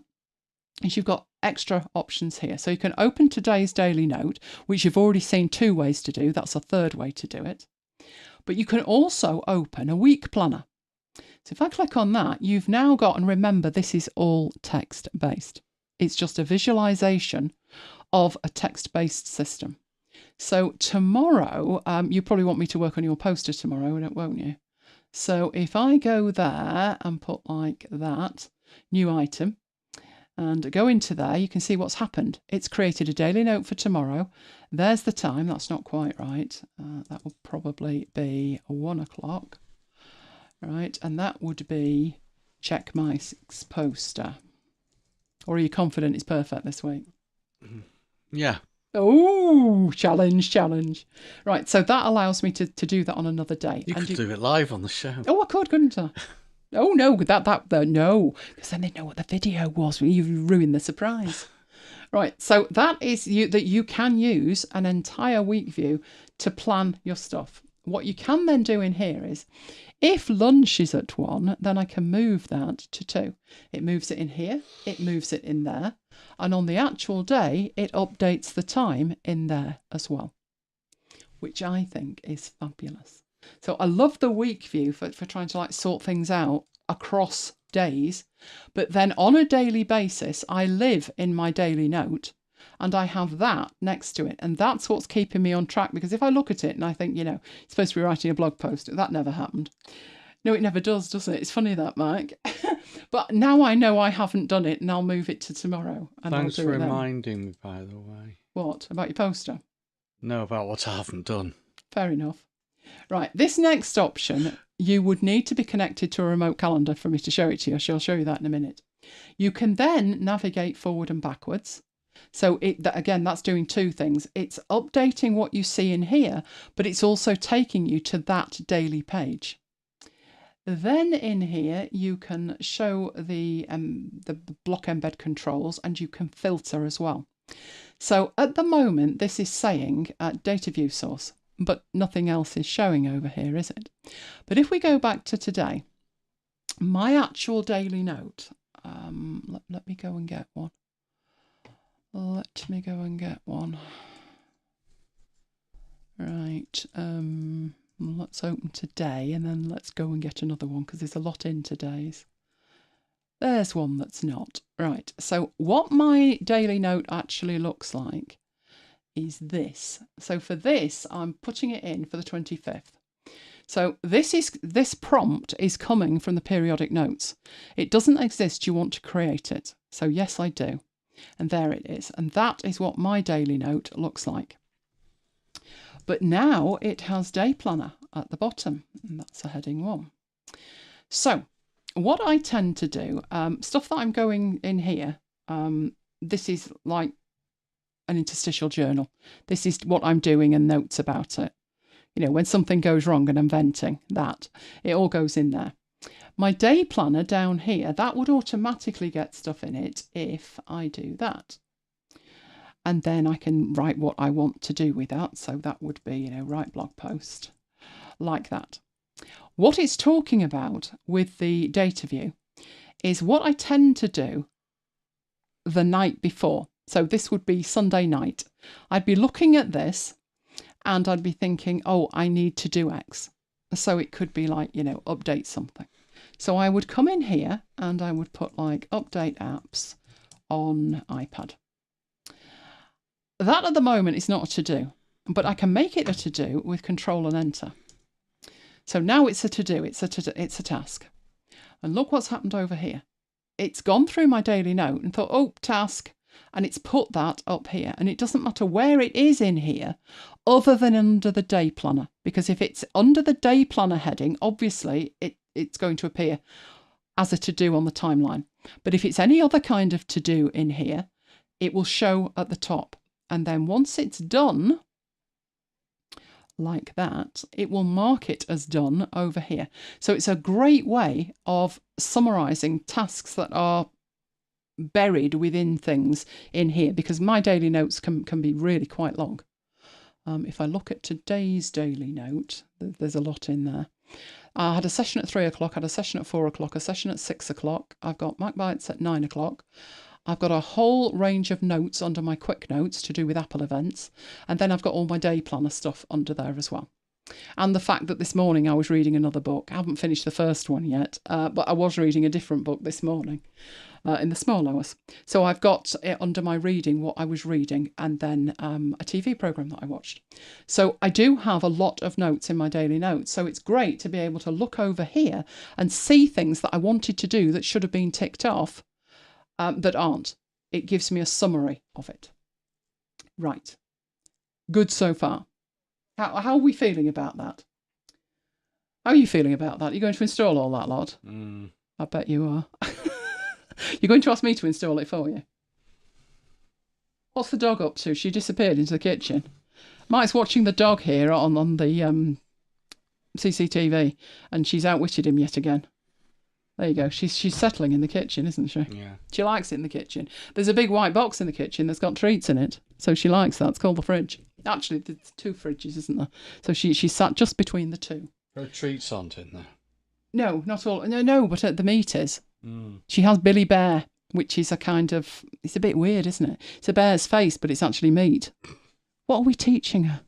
is you've got extra options here. So you can open today's daily note, which you've already seen 2 ways to do. That's a third way to do it. But you can also open a week planner. So if I click on that, you've now got, and remember, this is all text based. It's just a visualization of a text-based system. So tomorrow, you probably want me to work on your poster tomorrow, won't you? So if I go there and put like that, new item, and go into there, you can see what's happened. It's created a daily note for tomorrow. There's the time. That's not quite right. That will probably be 1 o'clock. Right, and that would be check my poster. Or are you confident it's perfect this week? Yeah. Oh, challenge. Right, so that allows me to do that on another day. You could do it live on the show. Oh, I could, couldn't I? Oh, no, no, because then they'd know what the video was. You've ruined the surprise. Right, so that is that you can use an entire week view to plan your stuff. What you can then do in here is, if lunch is at 1, then I can move that to 2. It moves it in here, it moves it in there, and on the actual day, it updates the time in there as well, which I think is fabulous. So I love the week view for trying to like sort things out across days, but then on a daily basis, I live in my daily note and I have that next to it. And that's what's keeping me on track, because if I look at it and I think, you're supposed to be writing a blog post, that never happened. No, it never does it? It's funny that, Mike. But now I know I haven't done it and I'll move it to tomorrow. And Thanks I'll do for it then. reminding me, by the way. What? About your poster? No, about what I haven't done. Fair enough. Right, this next option, you would need to be connected to a remote calendar for me to show it to you. I shall show you that in a minute. You can then navigate forward and backwards. So again, that's doing 2 things. It's updating what you see in here, but it's also taking you to that daily page. Then in here, you can show the block embed controls, and you can filter as well. So at the moment, this is saying data view source. but nothing else is showing over here, is it? But if we go back to today, my actual daily note, let me go and get one. Let me go and get one. Right, let's open today and then let's go and get another one because there's a lot in today's. There's one that's not. Right, so what my daily note actually looks like is this. So for this, I'm putting it in for the 25th. So this prompt is coming from the periodic notes. It doesn't exist. You want to create it. So yes, I do. And there it is. And that is what my daily note looks like. But now it has day planner at the bottom. And that's a heading 1. So what I tend to do, stuff that I'm going in here, this is like an interstitial journal. This is what I'm doing and notes about it. You know, when something goes wrong and I'm venting that, it all goes in there. My day planner down here, that would automatically get stuff in it if I do that. And then I can write what I want to do with that. So that would be, you know, write blog post like that. What it's talking about with the data view is what I tend to do the night before. So this would be Sunday night. I'd be looking at this and I'd be thinking, oh, I need to do X. So it could be like, you know, update something. So I would come in here and I would put like update apps on iPad. That at the moment is not a to-do, but I can make it a to-do with Control and Enter. So now it's a to-do, it's a task. And look what's happened over here. It's gone through my daily note and thought, oh, task, and it's put that up here. And it doesn't matter where it is in here other than under the day planner, because if it's under the day planner heading, obviously it's going to appear as a to-do on the timeline. But if it's any other kind of to-do in here, it will show at the top. And then once it's done, like that, it will mark it as done over here. So it's a great way of summarizing tasks that are buried within things in here, because my daily notes can be really quite long. If I look at today's daily note, there's a lot in there. I had a session at 3 o'clock, I had a session at 4 o'clock, a session at 6 o'clock. I've got MacBites at 9 o'clock. I've got a whole range of notes under my quick notes to do with Apple events. And then I've got all my day planner stuff under there as well. And the fact that this morning I was reading another book. I haven't finished the first one yet, but I was reading a different book this morning in the small hours. So I've got it under my reading what I was reading, and then a TV programme that I watched. So I do have a lot of notes in my daily notes. So it's great to be able to look over here and see things that I wanted to do that should have been ticked off that aren't. It gives me a summary of it. Right. Good so far. How are we feeling about that? How are you feeling about that? Are you going to install all that lot? I bet you are. You're going to ask me to install it for you? What's the dog up to? She disappeared into the kitchen. Mike's watching the dog here on the CCTV, and she's outwitted him yet again. There you go. She's settling in the kitchen, isn't she? Yeah. She likes it in the kitchen. There's a big white box in the kitchen that's got treats in it, so she likes that. It's called the fridge. Actually, there's 2 fridges, isn't there? So she sat just between the 2. Her treats aren't in there. No, not all. No, but at the meat is. She has Billy Bear, which is a kind of, it's a bit weird, isn't it? It's a bear's face, but it's actually meat. What are we teaching her?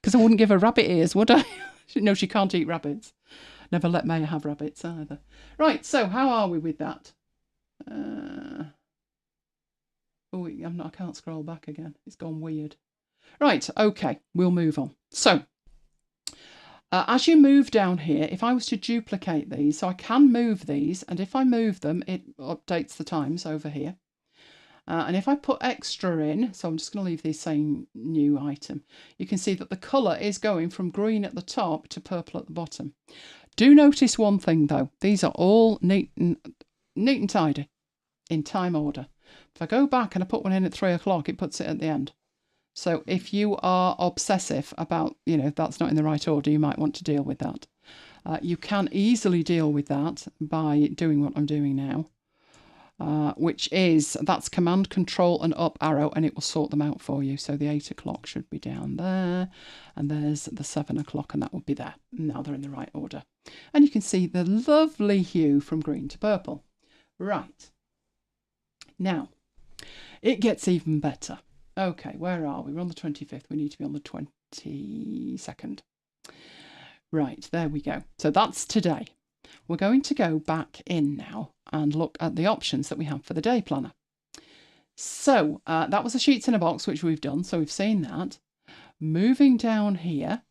Because I wouldn't give her rabbit ears, would I? No, she can't eat rabbits. Never let Maya have rabbits either. Right, so how are we with that? I can't scroll back again. It's gone weird. Right, okay, we'll move on. So, as you move down here, if I was to duplicate these, so I can move these, and if I move them, it updates the times over here. And if I put extra in, so I'm just going to leave these saying new item, you can see that the colour is going from green at the top to purple at the bottom. Do notice one thing though, these are all neat and tidy in time order. If I go back and I put one in at 3 o'clock, it puts it at the end. So if you are obsessive about, that's not in the right order, you might want to deal with that. You can easily deal with that by doing what I'm doing now. that's Command, Control and up arrow, and it will sort them out for you. So the 8 o'clock should be down there, and there's the 7 o'clock, and that will be there. Now they're in the right order. And you can see the lovely hue from green to purple. Right. Now, it gets even better. Okay, where are we? We're on the 25th. We need to be on the 22nd. Right, there we go. So that's today. We're going to go back in now and look at the options that we have for the day planner. So that was the sheets in a box, which we've done. So we've seen that. Moving down here,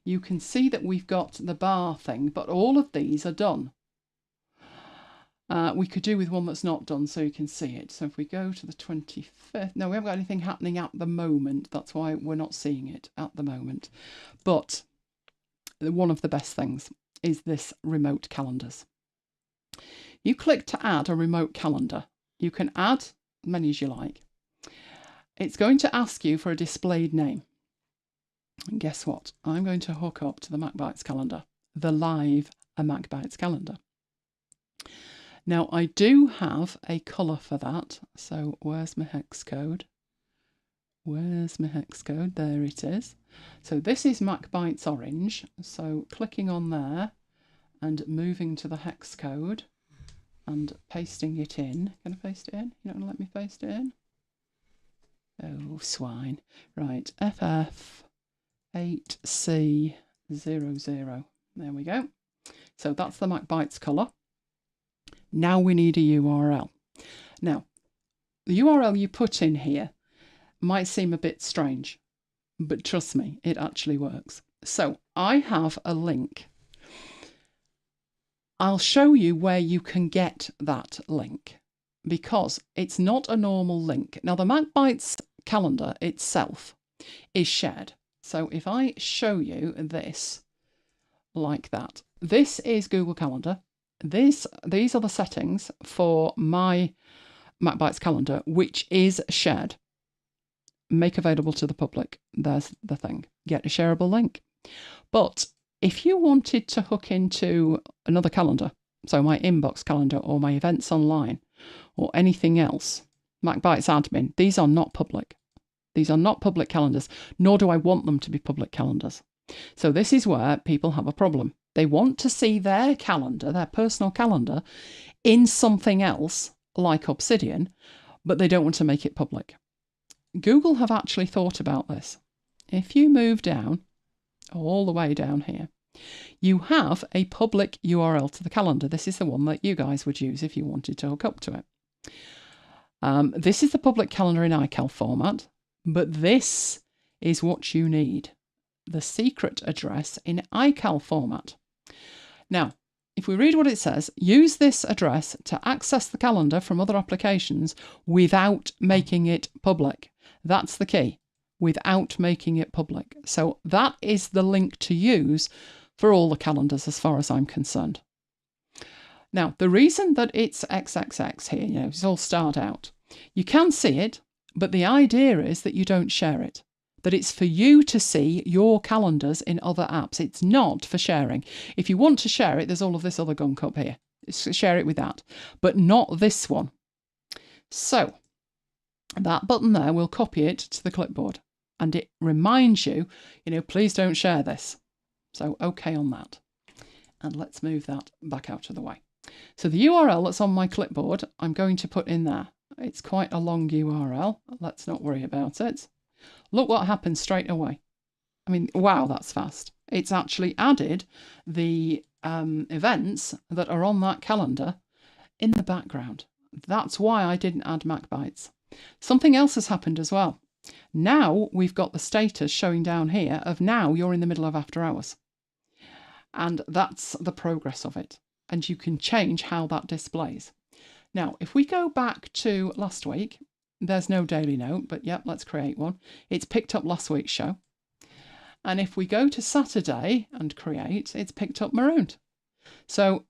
you can see that we've got the bar thing, but all of these are done. We could do with one that's not done so you can see it. So if we go to the 25th, no, we haven't got anything happening at the moment. That's why we're not seeing it at the moment. But one of the best things is this remote calendars. You click to add a remote calendar. You can add as many as you like. It's going to ask you for a displayed name. And guess what? I'm going to hook up to the MacBites calendar, the live MacBites calendar. Now I do have a colour for that. So where's my hex code? Where's my hex code? There it is. So this is MacBites orange. So clicking on there and moving to the hex code and pasting it in. Can I paste it in? You're not going to let me paste it in? Oh, swine. Right, FF8C00. There we go. So that's the MacBites colour. Now we need a URL. Now, the URL you put in here might seem a bit strange, but trust me, it actually works. So I have a link. I'll show you where you can get that link because it's not a normal link. Now, the MacBites calendar itself is shared. So if I show you this like that, this is Google Calendar. These are the settings for my MacBites calendar, which is shared. Make available to the public. There's the thing. Get a shareable link. But if you wanted to hook into another calendar, so my inbox calendar or my events online or anything else, MacBites admin, these are not public. These are not public calendars, nor do I want them to be public calendars. So this is where people have a problem. They want to see their calendar, their personal calendar, in something else like Obsidian, but they don't want to make it public. Google have actually thought about this. If you move down, all the way down here, you have a public URL to the calendar. This is the one that you guys would use if you wanted to hook up to it. This is the public calendar in iCal format, but this is what you need. The secret address in iCal format. Now, if we read what it says, use this address to access the calendar from other applications without making it public. That's the key, without making it public. So that is the link to use for all the calendars as far as I'm concerned. Now, the reason that it's XXX here, it's all starred out. You can see it, but the idea is that you don't share it. That it's for you to see your calendars in other apps. It's not for sharing. If you want to share it, there's all of this other gunk up here. Share it with that, but not this one. So that button there will copy it to the clipboard and it reminds you, please don't share this. So okay on that. And let's move that back out of the way. So the URL that's on my clipboard, I'm going to put in there. It's quite a long URL. Let's not worry about it. Look what happens straight away. I mean, wow, that's fast. It's actually added the events that are on that calendar in the background. That's why I didn't add MacBites. Something else has happened as well. Now we've got the status showing down here of now you're in the middle of after hours. And that's the progress of it. And you can change how that displays. Now, if we go back to last week, there's no daily note, but yep, let's create one. It's picked up last week's show. And if we go to Saturday and create, it's picked up marooned. So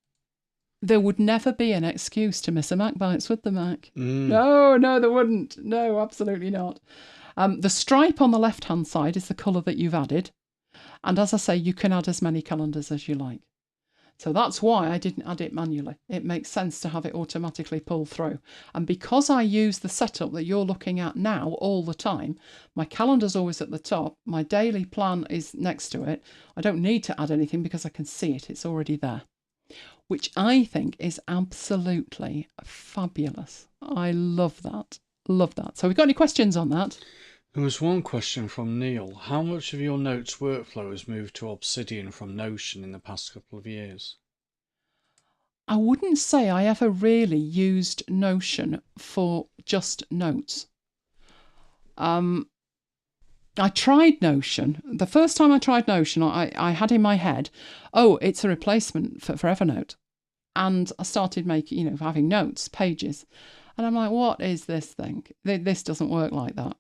there would never be an excuse to miss a MacBites, would there, Mac? No, there wouldn't. No, absolutely not. The stripe on the left-hand side is the colour that you've added. And as I say, you can add as many calendars as you like. So that's why I didn't add it manually. It makes sense to have it automatically pull through. And because I use the setup that you're looking at now all the time, my calendar's always at the top, my daily plan is next to it. I don't need to add anything because I can see it. It's already there, which I think is absolutely fabulous. I love that. Love that. So we've got any questions on that? There was one question from Neil. How much of your notes workflow has moved to Obsidian from Notion in the past couple of years? I wouldn't say I ever really used Notion for just notes. I tried Notion. The first time I tried Notion, I had in my head, oh, it's a replacement for Evernote. And I started making, having notes, pages. And I'm like, what is this thing? This doesn't work like that.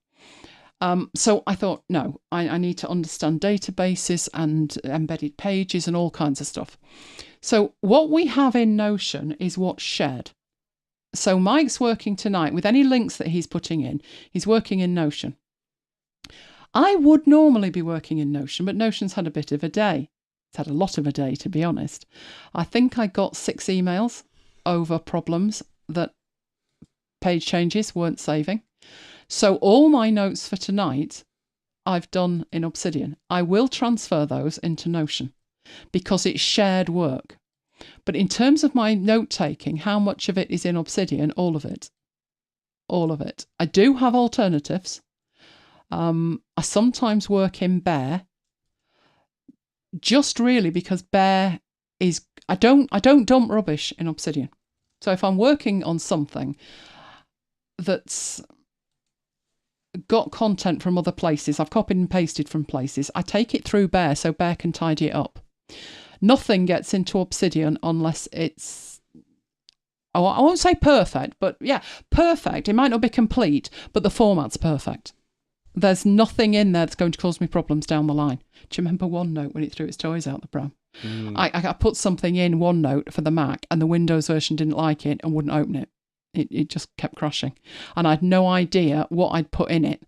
So I thought, no, I need to understand databases and embedded pages and all kinds of stuff. So what we have in Notion is what's shared. So Mike's working tonight with any links that he's putting in. He's working in Notion. I would normally be working in Notion, but Notion's had a bit of a day. It's had a lot of a day, to be honest. I think I got 6 emails over problems that page changes weren't saving. So all my notes for tonight, I've done in Obsidian. I will transfer those into Notion because it's shared work. But in terms of my note-taking, how much of it is in Obsidian? All of it. All of it. I do have alternatives. I sometimes work in Bear, just really because Bear is... I don't dump rubbish in Obsidian. So if I'm working on something that's got content from other places, I've copied and pasted from places, I take it through Bear so Bear can tidy it up. Nothing gets into Obsidian unless it's, I won't say perfect, but yeah, perfect. It might not be complete, but the format's perfect. There's nothing in there that's going to cause me problems down the line. Do you remember OneNote when it threw its toys out the pram? I put something in OneNote for the Mac and the Windows version didn't like it and wouldn't open it. It just kept crashing. And I had no idea what I'd put in it.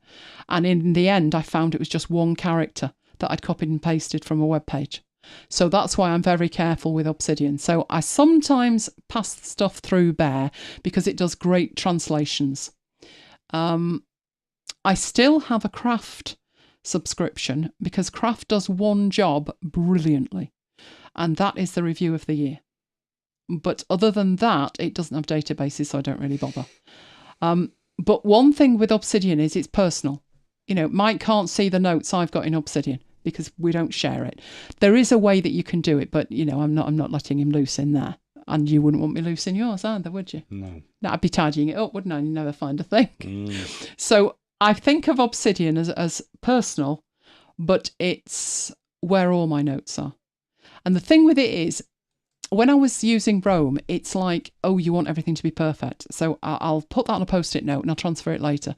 And in the end, I found it was just one character that I'd copied and pasted from a web page. So that's why I'm very careful with Obsidian. So I sometimes pass stuff through Bear because it does great translations. I still have a Craft subscription because Craft does one job brilliantly. And that is the review of the year. But other than that, it doesn't have databases, so I don't really bother. But one thing with Obsidian is it's personal. Mike can't see the notes I've got in Obsidian because we don't share it. There is a way that you can do it, but I'm not letting him loose in there. And you wouldn't want me loose in yours either, would you? No. I'd be tidying it up, wouldn't I? You never find a thing. So I think of Obsidian as personal, but it's where all my notes are. And the thing with it is, when I was using Roam, it's like, oh, you want everything to be perfect. So I'll put that on a Post-it note and I'll transfer it later.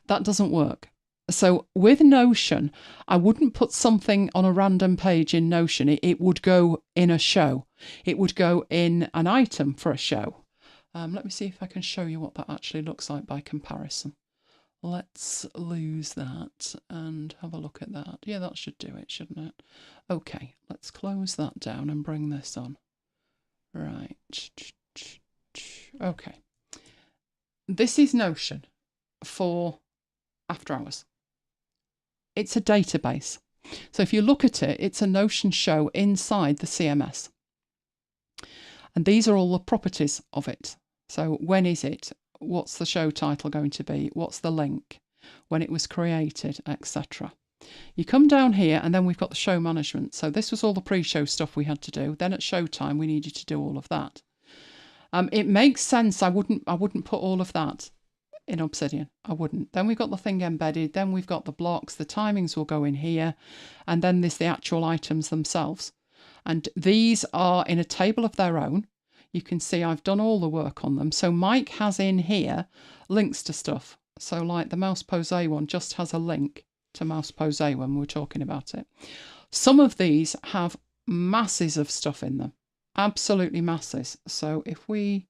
That doesn't work. So with Notion, I wouldn't put something on a random page in Notion. It would go in a show. It would go in an item for a show. Let me see if I can show you what that actually looks like by comparison. Let's lose that and have a look at that. Yeah, that should do it, shouldn't it? Okay, let's close that down and bring this on. Right. Okay. This is Notion for after hours. It's a database. So if you look at it, it's a Notion show inside the CMS. And these are all the properties of it. So when is it? What's the show title going to be? What's the link? When it was created, etc. You come down here and then we've got the show management. So this was all the pre-show stuff we had to do. Then at showtime, we needed to do all of that. It makes sense. I wouldn't put all of that in Obsidian. I wouldn't. Then we've got the thing embedded. Then we've got the blocks. The timings will go in here. And then there's the actual items themselves. And these are in a table of their own. You can see I've done all the work on them. So Mike has in here links to stuff. So like the Mouseposé one just has a link to Mouseposé when we're talking about it. Some of these have masses of stuff in them. Absolutely masses. So if we...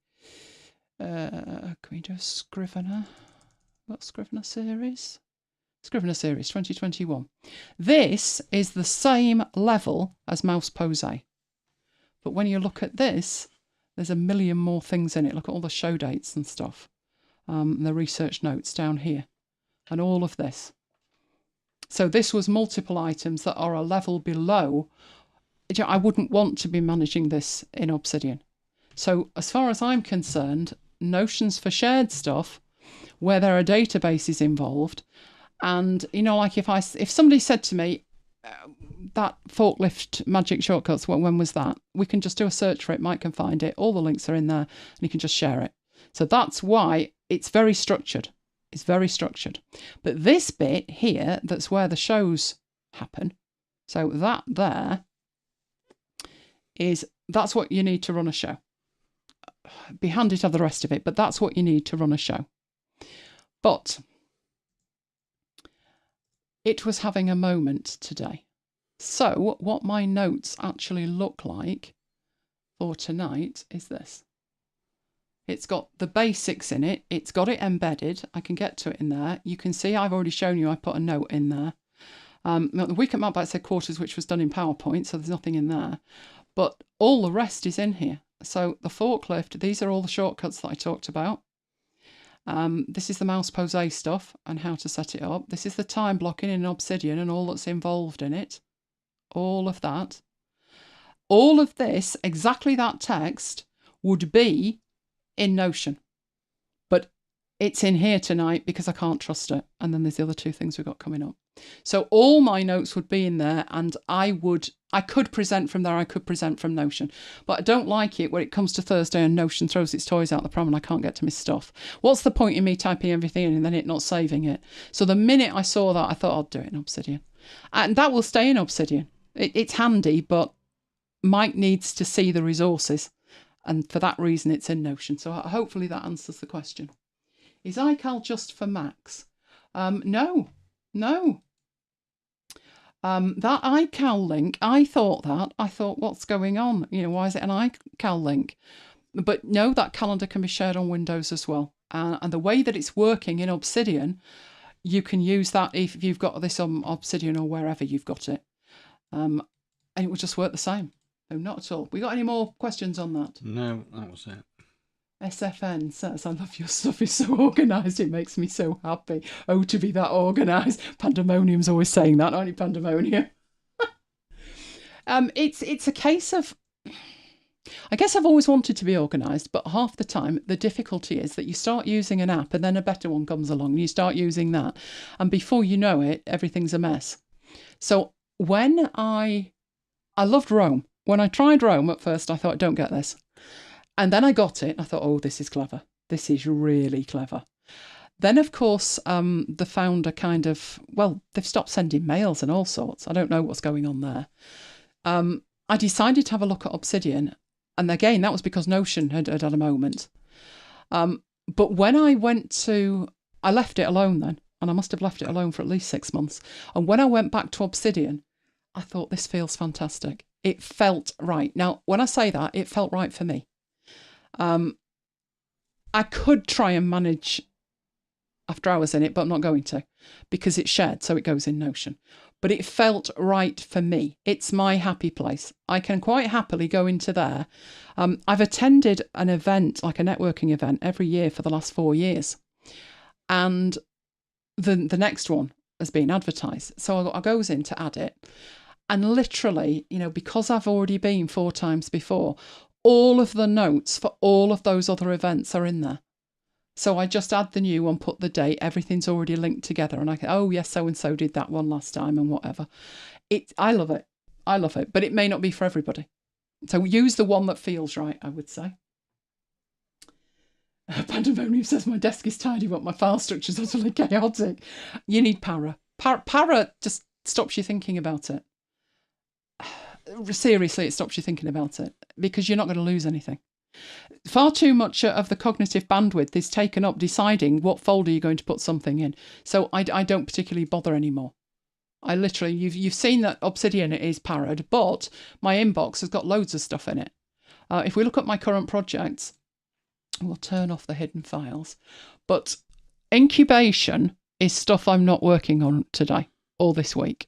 can we do a Scrivener? What Scrivener series? Scrivener series 2021. This is the same level as Mouseposé. But when you look at this, there's a million more things in it. Look at all the show dates and stuff. And the research notes down here. And all of this. So this was multiple items that are a level below. I wouldn't want to be managing this in Obsidian. So as far as I'm concerned, Notion's for shared stuff where there are databases involved. And, like if somebody said to me, that Forklift Magic shortcuts, when was that? We can just do a search for it. Mike can find it. All the links are in there and you can just share it. So that's why it's very structured. It's very structured. But this bit here, that's where the shows happen. So that there that's what you need to run a show. Be handy to have the rest of it, but that's what you need to run a show. But it was having a moment today. So what my notes actually look like for tonight is this. It's got the basics in it. It's got it embedded. I can get to it in there. You can see I've already shown you I put a note in there. The week at MacBites headquarters, which was done in PowerPoint, so there's nothing in there. But all the rest is in here. So the forklift, these are all the shortcuts that I talked about. This is the Mouseposé stuff and how to set it up. This is the time blocking in Obsidian and all that's involved in it. All of that. All of this, exactly that text, would be in Notion. But it's in here tonight because I can't trust it. And then there's the other two things we've got coming up. So all my notes would be in there, and I could present from there, I could present from Notion. But I don't like it when it comes to Thursday and Notion throws its toys out the pram and I can't get to my stuff. What's the point in me typing everything in and then it not saving it? So the minute I saw that, I thought I'll do it in Obsidian. And that will stay in Obsidian. It's handy, but Mike needs to see the resources. And for that reason, it's in Notion. So hopefully that answers the question. Is iCal just for Macs? No. That iCal link, I thought, what's going on? Why is it an iCal link? But no, that calendar can be shared on Windows as well. And the way that it's working in Obsidian, you can use that if you've got this on Obsidian or wherever you've got it. And it will just work the same. No, not at all. We got any more questions on that? No, that was it. SFN says, I love your stuff is so organised, it makes me so happy. Oh, to be that organised. Pandemonium's always saying that, aren't you, Pandemonium? It's a case of, I guess I've always wanted to be organised, but half the time the difficulty is that you start using an app and then a better one comes along and you start using that. And before you know it, everything's a mess. So when I loved Rome. When I tried Rome at first, I thought, don't get this. And then I got it. And I thought, oh, this is clever. This is really clever. Then, of course, the founder they've stopped sending mails and all sorts. I don't know what's going on there. I decided to have a look at Obsidian. And again, that was because Notion had a moment. But when I I left it alone then. And I must have left it alone for at least 6 months. And when I went back to Obsidian, I thought, this feels fantastic. It felt right. Now, when I say that, it felt right for me. I could try and manage after hours in it, but I'm not going to because it's shared, so it goes in Notion. But it felt right for me. It's my happy place. I can quite happily go into there. I've attended an event, like a networking event, every year for the last 4 years. And the next one has been advertised. So I goes in to add it. And literally, because I've already been 4 times before, all of the notes for all of those other events are in there. So I just add the new one, put the date, everything's already linked together. And I can, oh yes, so-and-so did that one last time and whatever. I love it. I love it. But it may not be for everybody. So use the one that feels right, I would say. Pandemonium says, my desk is tidy, but my file structure is utterly chaotic. You need Para. Para just stops you thinking about it. Seriously, it stops you thinking about it because you're not going to lose anything. Far too much of the cognitive bandwidth is taken up deciding what folder you're going to put something in. So I don't particularly bother anymore. I literally, you've seen that Obsidian is parrot, but my inbox has got loads of stuff in it. If we look at my current projects, we'll turn off the hidden files. But incubation is stuff I'm not working on today or this week.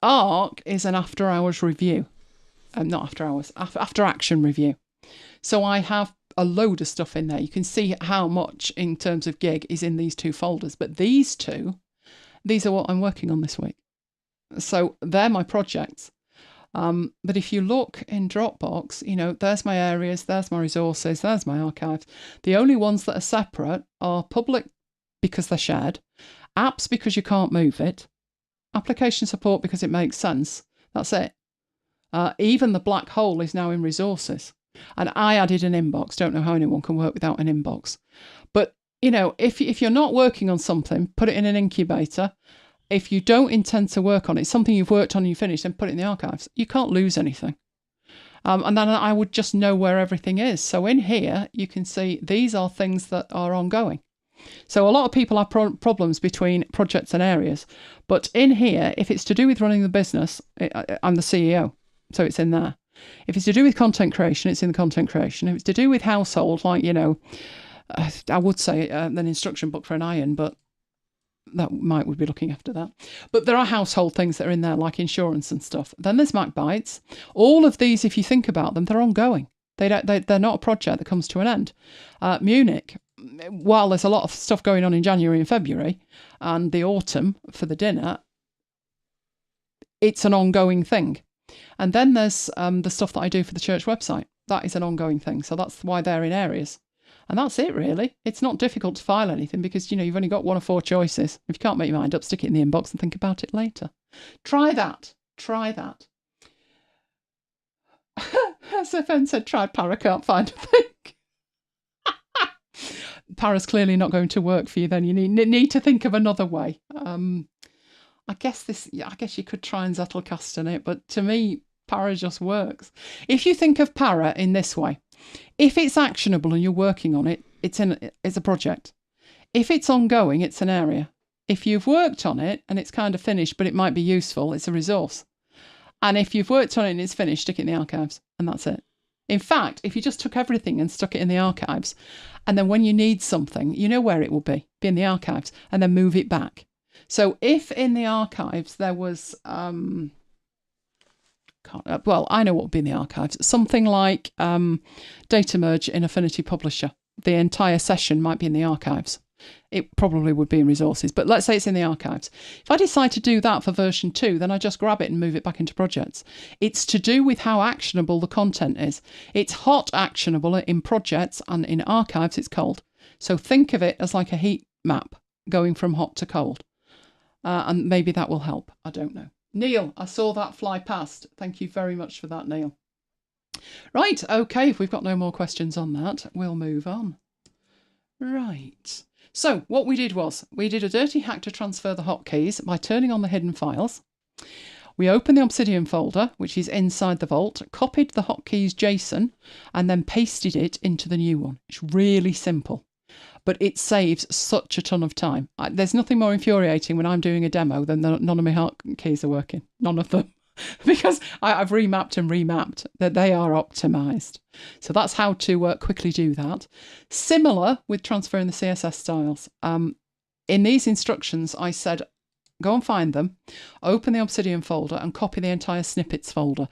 Arc is an after-hours review. not after hours, after action review. So I have a load of stuff in there. You can see how much in terms of gig is in these 2 folders. But these are what I'm working on this week. So they're my projects. But if you look in Dropbox, there's my areas, there's my resources, there's my archives. The only ones that are separate are public because they're shared, apps because you can't move it, application support because it makes sense. That's it. Even the black hole is now in resources. And I added an inbox. Don't know how anyone can work without an inbox. But, if you're not working on something, put it in an incubator. If you don't intend to work on it, something you've worked on and you finished, then put it in the archives. You can't lose anything. And then I would just know where everything is. So in here, you can see these are things that are ongoing. So a lot of people have problems between projects and areas. But in here, if it's to do with running the business, I'm the CEO, so it's in there. If it's to do with content creation, it's in the content creation. If it's to do with household, like, I would say an instruction book for an iron, but that would be looking after that. But there are household things that are in there, like insurance and stuff. Then there's MacBites. All of these, if you think about them, they're ongoing. They're not a project that comes to an end. Munich, while there's a lot of stuff going on in January and February and the autumn for the dinner, it's an ongoing thing. And then there's the stuff that I do for the church website. That is an ongoing thing. So that's why they're in areas. And that's it, really. It's not difficult to file anything because, you've only got 1 or 4 choices. If you can't make your mind up, stick it in the inbox and think about it later. Try that. SFN said, try Para, can't find a thing. Para's clearly not going to work for you then. You need to think of another way. I guess you could try and Zettelcast in it, but to me, Para just works. If you think of Para in this way, if it's actionable and you're working on it, it's a project. If it's ongoing, it's an area. If you've worked on it and it's kind of finished, but it might be useful, it's a resource. And if you've worked on it and it's finished, stick it in the archives, and that's it. In fact, if you just took everything and stuck it in the archives, and then when you need something, you know where it will be in the archives, and then move it back. So if in the archives there was, I know what would be in the archives. Something like data merge in Affinity Publisher. The entire session might be in the archives. It probably would be in resources, but let's say it's in the archives. If I decide to do that for version 2, then I just grab it and move it back into projects. It's to do with how actionable the content is. It's hot actionable in projects, and in archives it's cold. So think of it as like a heat map going from hot to cold. And maybe that will help. I don't know. Neil, I saw that fly past. Thank you very much for that, Neil. Right, okay, if we've got no more questions on that, we'll move on. Right. So what we did was, we did a dirty hack to transfer the hotkeys by turning on the hidden files. We opened the Obsidian folder, which is inside the vault, copied the hotkeys JSON, and then pasted it into the new one. It's really simple, but it saves such a ton of time. There's nothing more infuriating when I'm doing a demo than none of my hotkeys are working. None of them. Because I've remapped that they are optimized. So that's how to quickly do that. Similar with transferring the CSS styles. In these instructions, I said, go and find them, open the Obsidian folder and copy the entire snippets folder.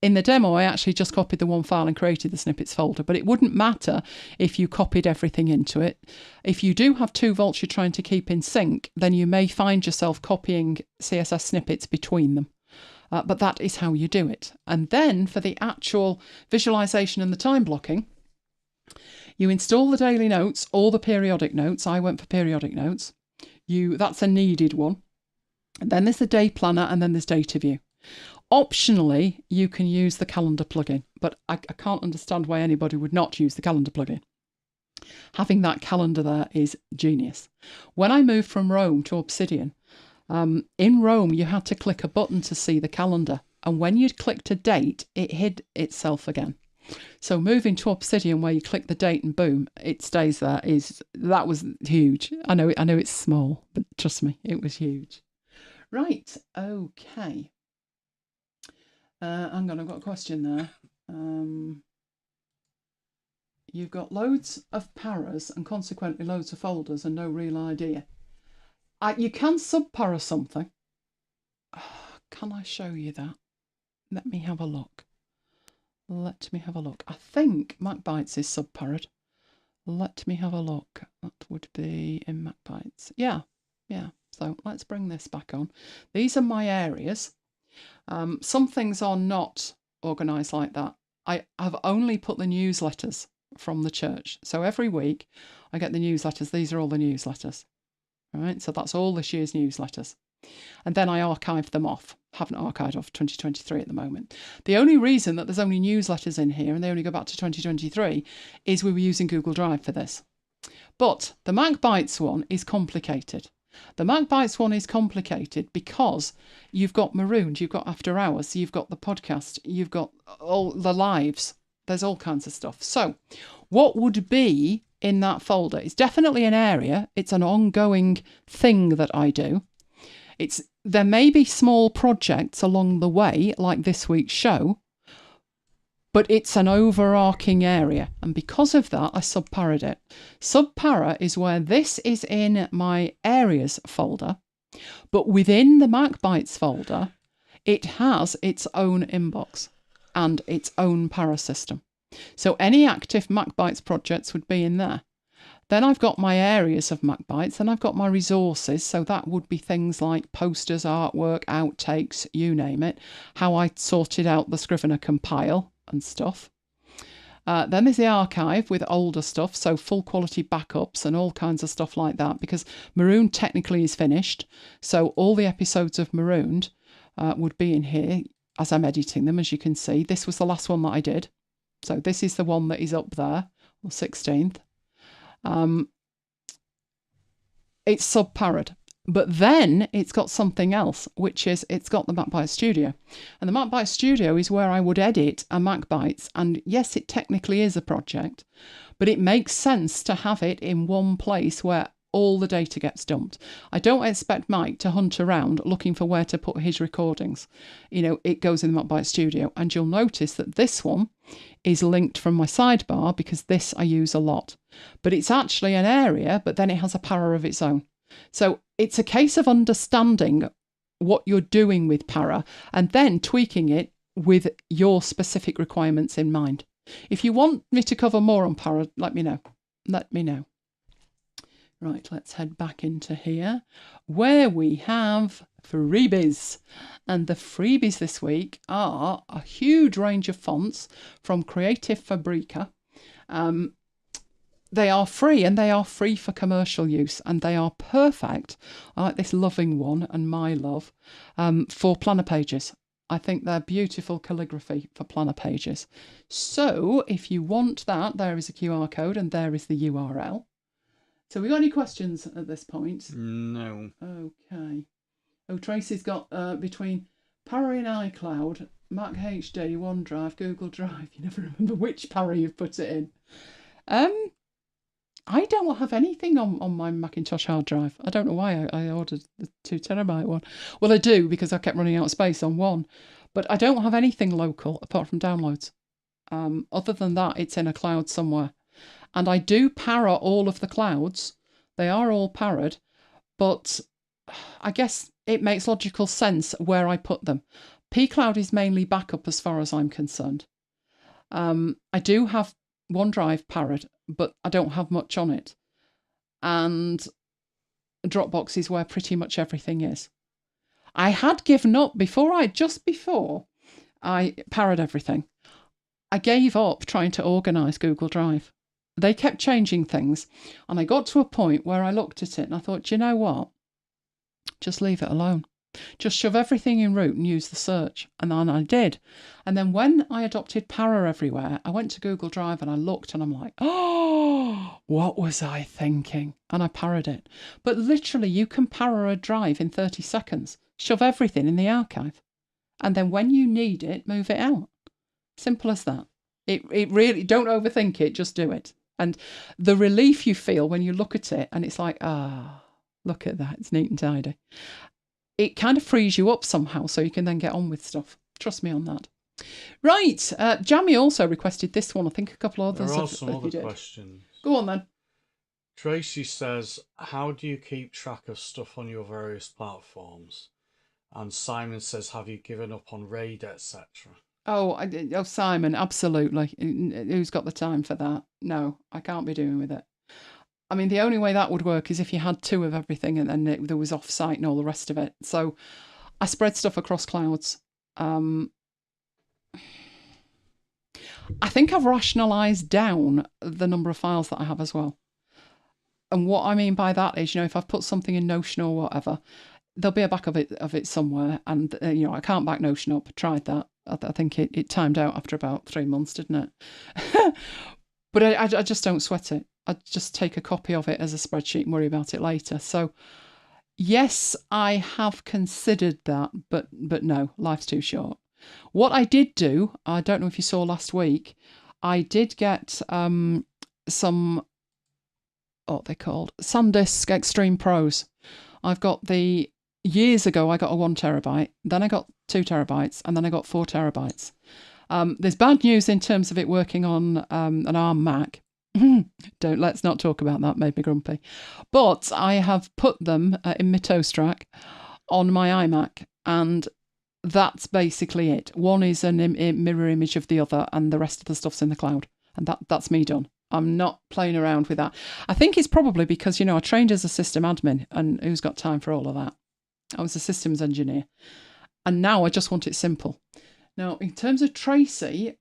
In the demo, I actually just copied the one file and created the snippets folder, but it wouldn't matter if you copied everything into it. If you do have 2 vaults you're trying to keep in sync, then you may find yourself copying CSS snippets between them. But that is how you do it. And then for the actual visualization and the time blocking, you install the daily notes or the periodic notes. I went for periodic notes. That's a needed one. And then there's the day planner, and then there's data view. Optionally, you can use the calendar plugin, but I can't understand why anybody would not use the calendar plugin. Having that calendar there is genius. When I moved from Rome to Obsidian, in Rome, you had to click a button to see the calendar. And when you clicked a date, it hid itself again. So moving to Obsidian, where you click the date and boom, it stays there, that was huge. I know it's small, but trust me, it was huge. Right, okay. Hang on, I've got a question there. You've got loads of paras and consequently loads of folders and no real idea. You can subpara something. Can I show you that? Let me have a look. Let me have a look. I think MacBites is subparad. Let me have a look. That would be in MacBites. Yeah. So let's bring this back on. These are my areas. Some things are not organised like that. I have only put the newsletters from the church. So every week I get the newsletters. These are all the newsletters. Right? So that's all this year's newsletters. And then I archive them off. Haven't archived off 2023 at the moment. The only reason that there's only newsletters in here and they only go back to 2023 is we were using Google Drive for this. But the MacBites one is complicated. The MacBites one is complicated because you've got Marooned, you've got After Hours, you've got the podcast, you've got all the lives. There's all kinds of stuff. So what would be in that folder? It's definitely an area. It's an ongoing thing that I do. There may be small projects along the way, like this week's show, but it's an overarching area. And because of that, I subparad it. Subpara is where this is in my areas folder, but within the MacBites folder, it has its own inbox and its own para system. So any active MacBites projects would be in there. Then I've got my areas of MacBites, and I've got my resources. So that would be things like posters, artwork, outtakes, you name it. How I sorted out the Scrivener compile and stuff. Then there's the archive with older stuff, so full quality backups and all kinds of stuff like that, because Marooned technically is finished. So all the episodes of Marooned would be in here as I'm editing them, as you can see. This was the last one that I did. So this is the one that is up there, on the 16th. It's subparad, but then it's got something else, which is it's got the MacBites Studio, and the MacBites Studio is where I would edit a MacBites. And yes, it technically is a project, but it makes sense to have it in one place where all the data gets dumped. I don't expect Mike to hunt around looking for where to put his recordings. It goes in the MacBites Studio, and you'll notice that this one is linked from my sidebar because this I use a lot. But it's actually an area, but then it has a para of its own. So it's a case of understanding what you're doing with para and then tweaking it with your specific requirements in mind. If you want me to cover more on para, let me know. Right, let's head back into here where we have freebies. And the freebies this week are a huge range of fonts from Creative Fabrica. They are free, and they are free for commercial use, and they are perfect. I like this loving one and my love for planner pages. I think they're beautiful calligraphy for planner pages. So if you want that, there is a QR code and there is the URL. So we got any questions at this point? No. Okay. Oh, Tracy's got between Para in iCloud, Mac HD, OneDrive, Google Drive. You never remember which Para you've put it in. I don't have anything on my Macintosh hard drive. I don't know why I ordered the 2 terabyte one. Well, I do, because I kept running out of space on one. But I don't have anything local apart from downloads. Other than that, it's in a cloud somewhere. And I do para all of the clouds. They are all parad, but I guess it makes logical sense where I put them. pCloud is mainly backup as far as I'm concerned. I do have OneDrive parad, but I don't have much on it. And Dropbox is where pretty much everything is. I had given up before I parad everything. I gave up trying to organise Google Drive. They kept changing things, and I got to a point where I looked at it and I thought, you know what? Just leave it alone. Just shove everything in root and use the search. And then I did. And then when I adopted Para everywhere, I went to Google Drive and I looked and I'm like, oh, what was I thinking? And I parad it. But literally, you can para a drive in 30 seconds. Shove everything in the archive. And then when you need it, move it out. Simple as that. It really, don't overthink it, just do it. And the relief you feel when you look at it and it's like, look at that, it's neat and tidy. It kind of frees you up somehow so you can then get on with stuff. Trust me on that. Right, Jamie also requested this one. I think a couple of others. There are some other questions. Go on then. Tracy says, how do you keep track of stuff on your various platforms? And Simon says, have you given up on RAID, etc.? Oh, Simon, absolutely. Who's got the time for that? No, I can't be doing with it. I mean, the only way that would work is if you had two of everything and then there was off-site and all the rest of it. So I spread stuff across clouds. I think I've rationalised down the number of files that I have as well. And what I mean by that is, if I've put something in Notion or whatever, there'll be a back of it somewhere. And, I can't back Notion up. I tried that. I think it timed out after about 3 months, didn't it? But I just don't sweat it. I just take a copy of it as a spreadsheet and worry about it later. So, yes, I have considered that, but no, life's too short. What I did do, I don't know if you saw last week, I did get some, what they're called, SanDisk Extreme Pros. I've got years ago, I got a 1 terabyte, then I got 2 terabytes, and then I got 4 terabytes. There's bad news in terms of it working on an ARM Mac. Let's not talk about that, made me grumpy. But I have put them in my toast rack on my iMac, and that's basically it. One is a mirror image of the other, and the rest of the stuff's in the cloud. And that's me done. I'm not playing around with that. I think it's probably because, I trained as a system admin, and who's got time for all of that? I was a systems engineer. And now I just want it simple. Now, in terms of Tracy,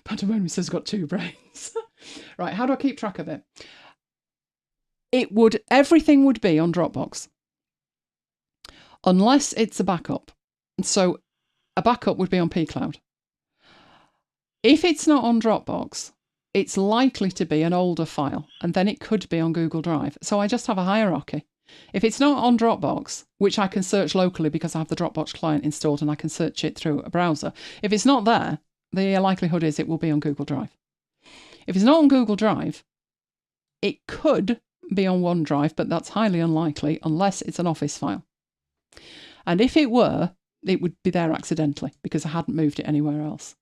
Pandemonium says got 2 brains. Right, how do I keep track of it? Everything would be on Dropbox. Unless it's a backup. So a backup would be on pCloud. If it's not on Dropbox, it's likely to be an older file, and then it could be on Google Drive. So I just have a hierarchy. If it's not on Dropbox, which I can search locally because I have the Dropbox client installed and I can search it through a browser, if it's not there, the likelihood is it will be on Google Drive. If it's not on Google Drive, it could be on OneDrive, but that's highly unlikely unless it's an Office file. And if it were, it would be there accidentally because I hadn't moved it anywhere else.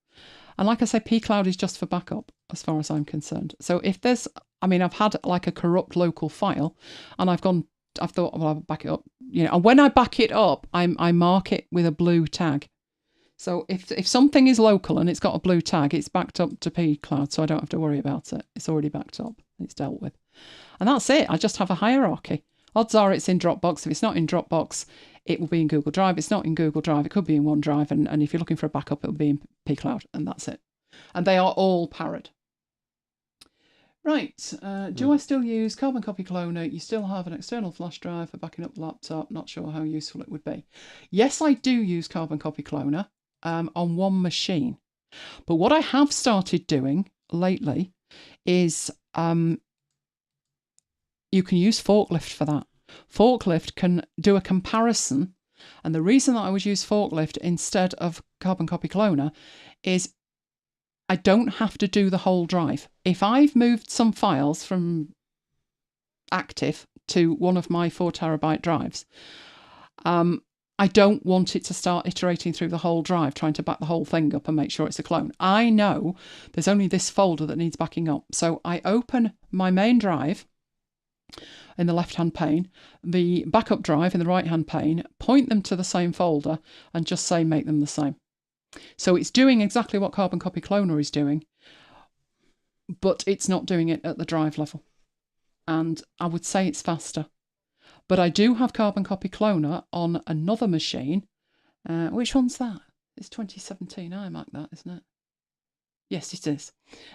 And like I say, pCloud is just for backup as far as I'm concerned. So if I've had like a corrupt local file and I've thought, well, I'll back it up. And when I back it up, I mark it with a blue tag. So if something is local and it's got a blue tag, it's backed up to pCloud, so I don't have to worry about it. It's already backed up. It's dealt with. And that's it. I just have a hierarchy. Odds are it's in Dropbox. If it's not in Dropbox, it will be in Google Drive. If it's not in Google Drive, it could be in OneDrive. And if you're looking for a backup, it will be in pCloud. And that's it. And they are all parrot. Right. Do I still use Carbon Copy Cloner? You still have an external flash drive for backing up the laptop. Not sure how useful it would be. Yes, I do use Carbon Copy Cloner on one machine. But what I have started doing lately is you can use Forklift for that. Forklift can do a comparison. And the reason that I would use Forklift instead of Carbon Copy Cloner is I don't have to do the whole drive. If I've moved some files from active to one of my 4 terabyte drives, I don't want it to start iterating through the whole drive, trying to back the whole thing up and make sure it's a clone. I know there's only this folder that needs backing up. So I open my main drive in the left-hand pane, the backup drive in the right-hand pane, point them to the same folder and just say make them the same. So it's doing exactly what Carbon Copy Cloner is doing, but it's not doing it at the drive level. And I would say it's faster. But I do have Carbon Copy Cloner on another machine. Which one's that? It's 2017 iMac, that, isn't it? Yes, it is.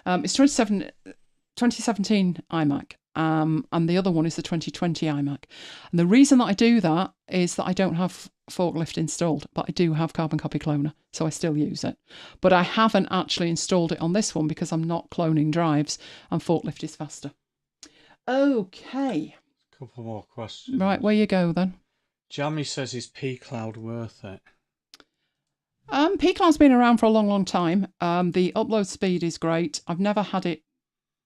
It's 2017 iMac. And the other one is the 2020 iMac. And the reason that I do that is that I don't have Forklift installed, but I do have Carbon Copy Cloner, so I still use it. But I haven't actually installed it on this one because I'm not cloning drives, and Forklift is faster. Okay. Couple more questions. Right, where you go then. Jamie says, is pCloud worth it? pCloud's been around for a long, long time. The upload speed is great. I've never had it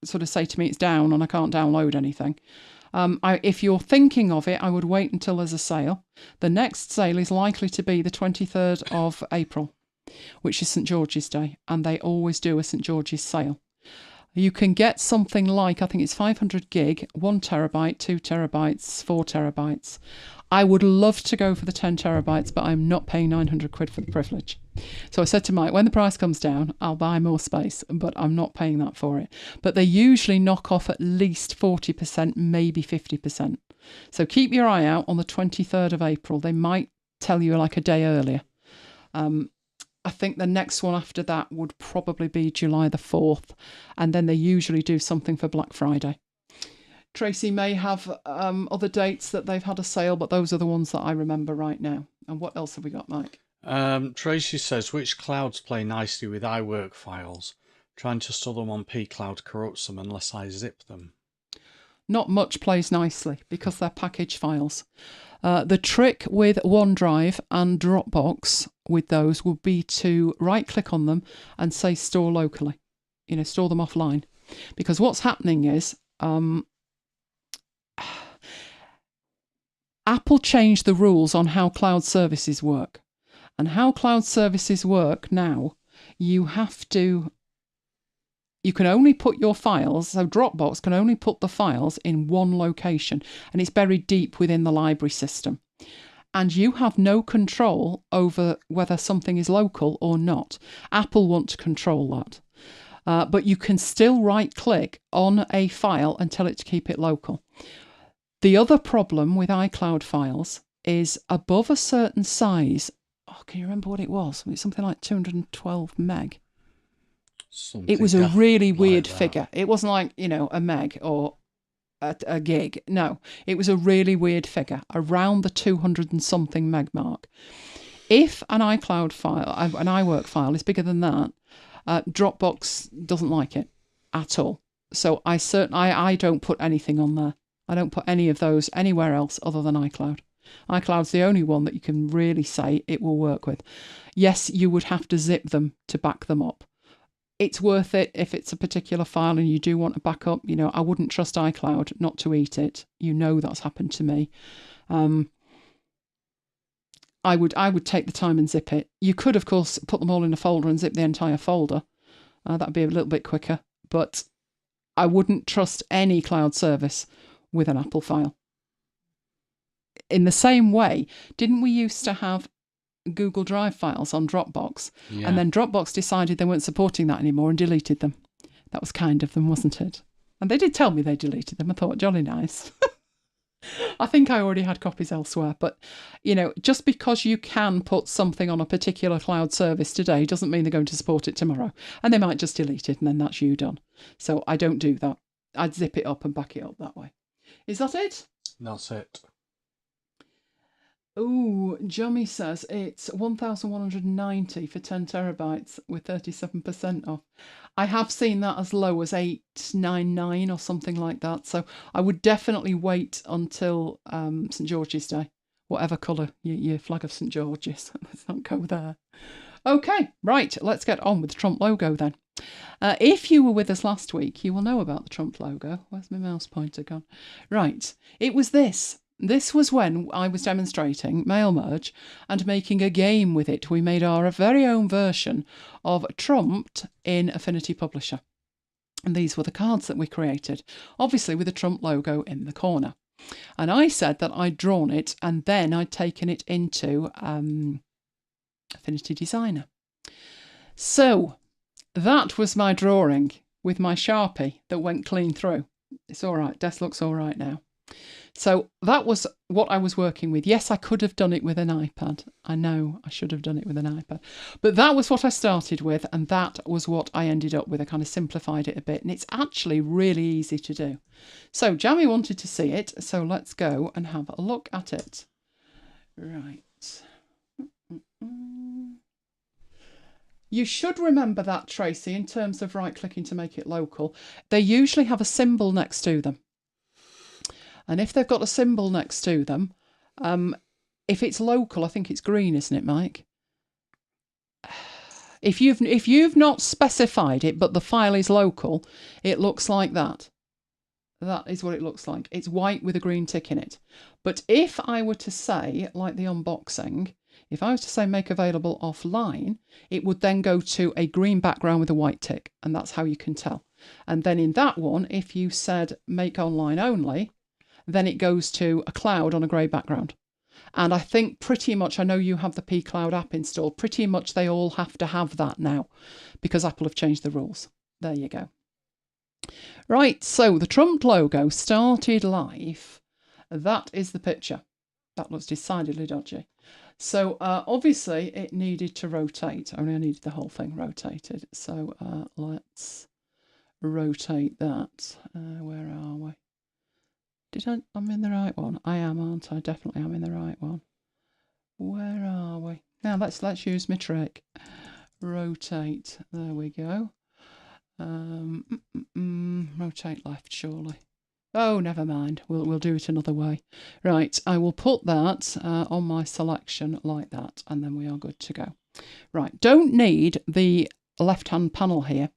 sort of say to me it's down and I can't download anything. If you're thinking of it, I would wait until there's a sale. The next sale is likely to be the 23rd of April, which is St. George's Day, and they always do a St. George's sale. You can get something like, I think it's 500 gig, 1 terabyte, 2 terabytes, 4 terabytes. I would love to go for the 10 terabytes, but I'm not paying 900 quid for the privilege. So I said to Mike, when the price comes down, I'll buy more space, but I'm not paying that for it. But they usually knock off at least 40%, maybe 50%. So keep your eye out on the 23rd of April. They might tell you like a day earlier. I think the next one after that would probably be July the 4th. And then they usually do something for Black Friday. Tracy may have other dates that they've had a sale, but those are the ones that I remember right now. And what else have we got, Mike? Tracy says, which clouds play nicely with iWork files? Trying to store them on pCloud corrupts them unless I zip them. Not much plays nicely because they're package files. The trick with OneDrive and Dropbox with those would be to right-click on them and say store locally. Store them offline. Because what's happening is Apple changed the rules on how cloud services work. And how cloud services work now, you can only put your files, so Dropbox can only put the files in one location, and it's buried deep within the library system. And you have no control over whether something is local or not. Apple want to control that. But you can still right-click on a file and tell it to keep it local. The other problem with iCloud files is above a certain size. Oh, can you remember what it was? It was something like 212 meg. It was a really weird figure. It wasn't like, a meg or a gig. No, it was a really weird figure, around the 200 and something meg mark. If an iCloud file, an iWork file is bigger than that, Dropbox doesn't like it at all. So I don't put anything on there. I don't put any of those anywhere else other than iCloud. iCloud's the only one that you can really say it will work with. Yes, you would have to zip them to back them up. It's worth it if it's a particular file and you do want a backup. I wouldn't trust iCloud not to eat it. That's happened to me. I would take the time and zip it. You could, of course, put them all in a folder and zip the entire folder. That'd be a little bit quicker. But I wouldn't trust any cloud service with an Apple file. In the same way, didn't we used to have Google Drive files on Dropbox? Yeah. And then Dropbox decided they weren't supporting that anymore and deleted them. That was kind of them, wasn't it? And they did tell me they deleted them. I thought, jolly nice. I think I already had copies elsewhere. But, just because you can put something on a particular cloud service today doesn't mean they're going to support it tomorrow. And they might just delete it and then that's you done. So I don't do that. I'd zip it up and back it up that way. Is that it? That's it. Oh, Jummy says it's 1,190 for 10 terabytes with 37% off. I have seen that as low as 899 or something like that. So I would definitely wait until St. George's Day, whatever colour your flag of St. George's. Let's not go there. Okay, right, let's get on with the Trump logo then. If you were with us last week, you will know about the Trump logo. Where's my mouse pointer gone? Right, it was this. This was when I was demonstrating mail merge and making a game with it. We made our very own version of Trumped in Affinity Publisher. And these were the cards that we created, obviously with the Trump logo in the corner. And I said that I'd drawn it and then I'd taken it into Affinity Designer. So that was my drawing with my Sharpie that went clean through. It's all right. Desk looks all right now. So that was what I was working with. Yes, I could have done it with an iPad. I know I should have done it with an iPad. But that was what I started with, and that was what I ended up with. I kind of simplified it a bit, and it's actually really easy to do. So Jamie wanted to see it, so let's go and have a look at it. Right. You should remember that, Tracy, in terms of right-clicking to make it local. They usually have a symbol next to them. And if they've got a symbol next to them, if it's local, I think it's green, isn't it, Mike? If you've not specified it, but the file is local, it looks like that. That is what it looks like. It's white with a green tick in it. But if I were to say, like the unboxing, if I was to say make available offline, it would then go to a green background with a white tick. And that's how you can tell. And then in that one, if you said make online only, then it goes to a cloud on a grey background. And I think pretty much, I know you have the pCloud app installed, pretty much they all have to have that now because Apple have changed the rules. There you go. Right, so the Trump logo started life. That is the picture. That looks decidedly dodgy. So obviously it needed to rotate. Only I needed the whole thing rotated. So let's rotate that. Where are we? I'm in the right one. I am, aren't I? Definitely am in the right one. Where are we? Now let's use my trick. Rotate. There we go. Rotate left, surely. Oh, never mind. We'll do it another way. Right, I will put that on my selection like that, and then we are good to go. Right, don't need the left-hand panel here.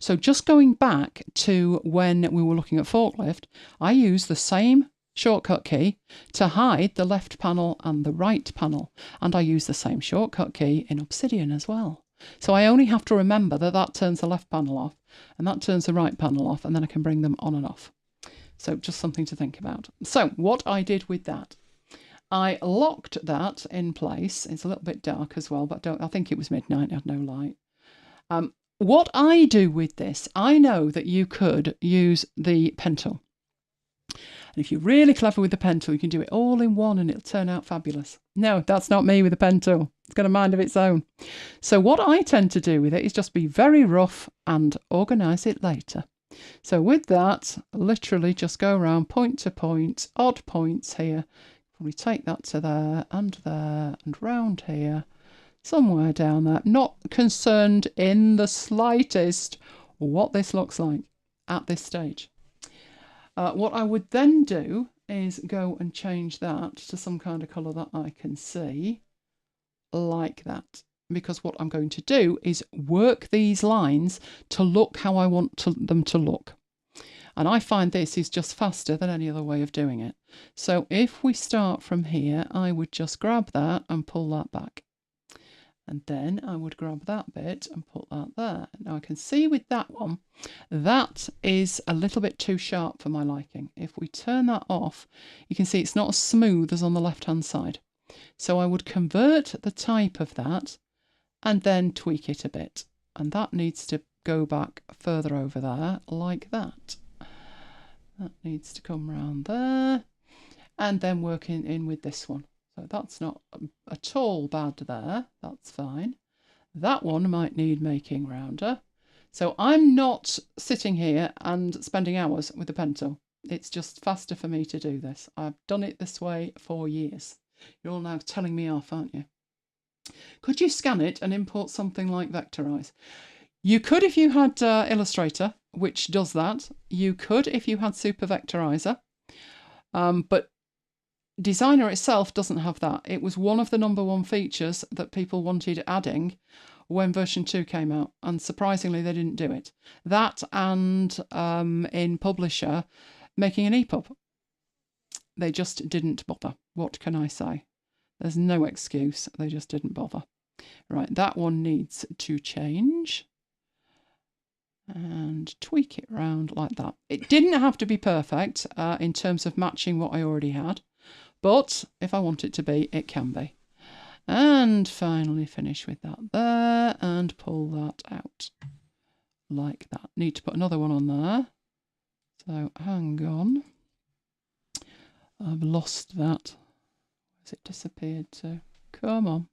So just going back to when we were looking at Forklift, I use the same shortcut key to hide the left panel and the right panel, and I use the same shortcut key in Obsidian as well. So I only have to remember that turns the left panel off and that turns the right panel off, and then I can bring them on and off. So just something to think about. So what I did with that, I locked that in place. It's a little bit dark as well, but I think it was midnight, I had no light. What I do with this, I know that you could use the pen tool. And if you're really clever with the pen tool, you can do it all in one and it'll turn out fabulous. No, that's not me with the pen tool. It's got a mind of its own. So what I tend to do with it is just be very rough and organise it later. So with that, literally just go around point to point, odd points here. Probably take that to there and round here. Somewhere down there. Not concerned in the slightest what this looks like at this stage. What I would then do is go and change that to some kind of colour that I can see, like that. Because what I'm going to do is work these lines to look how I want them to look. And I find this is just faster than any other way of doing it. So if we start from here, I would just grab that and pull that back. And then I would grab that bit and put that there. Now I can see with that one, that is a little bit too sharp for my liking. If we turn that off, you can see it's not as smooth as on the left-hand side. So I would convert the type of that and then tweak it a bit. And that needs to go back further over there, like that. That needs to come around there. And then work in with this one. So that's not at all bad there. That's fine. That one might need making rounder. So I'm not sitting here and spending hours with a pen tool. It's just faster for me to do this. I've done it this way for years. You're all now telling me off, aren't you? Could you scan it and import something like Vectorize? You could if you had Illustrator, which does that. You could if you had Super Vectorizer. But Designer itself doesn't have that. It was one of the #1 features that people wanted adding when version 2 came out, and surprisingly they didn't do it. That and in Publisher, making an EPUB. They just didn't bother. What can I say? There's no excuse. They just didn't bother. Right, that one needs to change. And tweak it round like that. It didn't have to be perfect in terms of matching what I already had. But if I want it to be, it can be. And finally finish with that there and pull that out like that. Need to put another one on there. So hang on. I've lost that. Where's it disappeared to? Come on.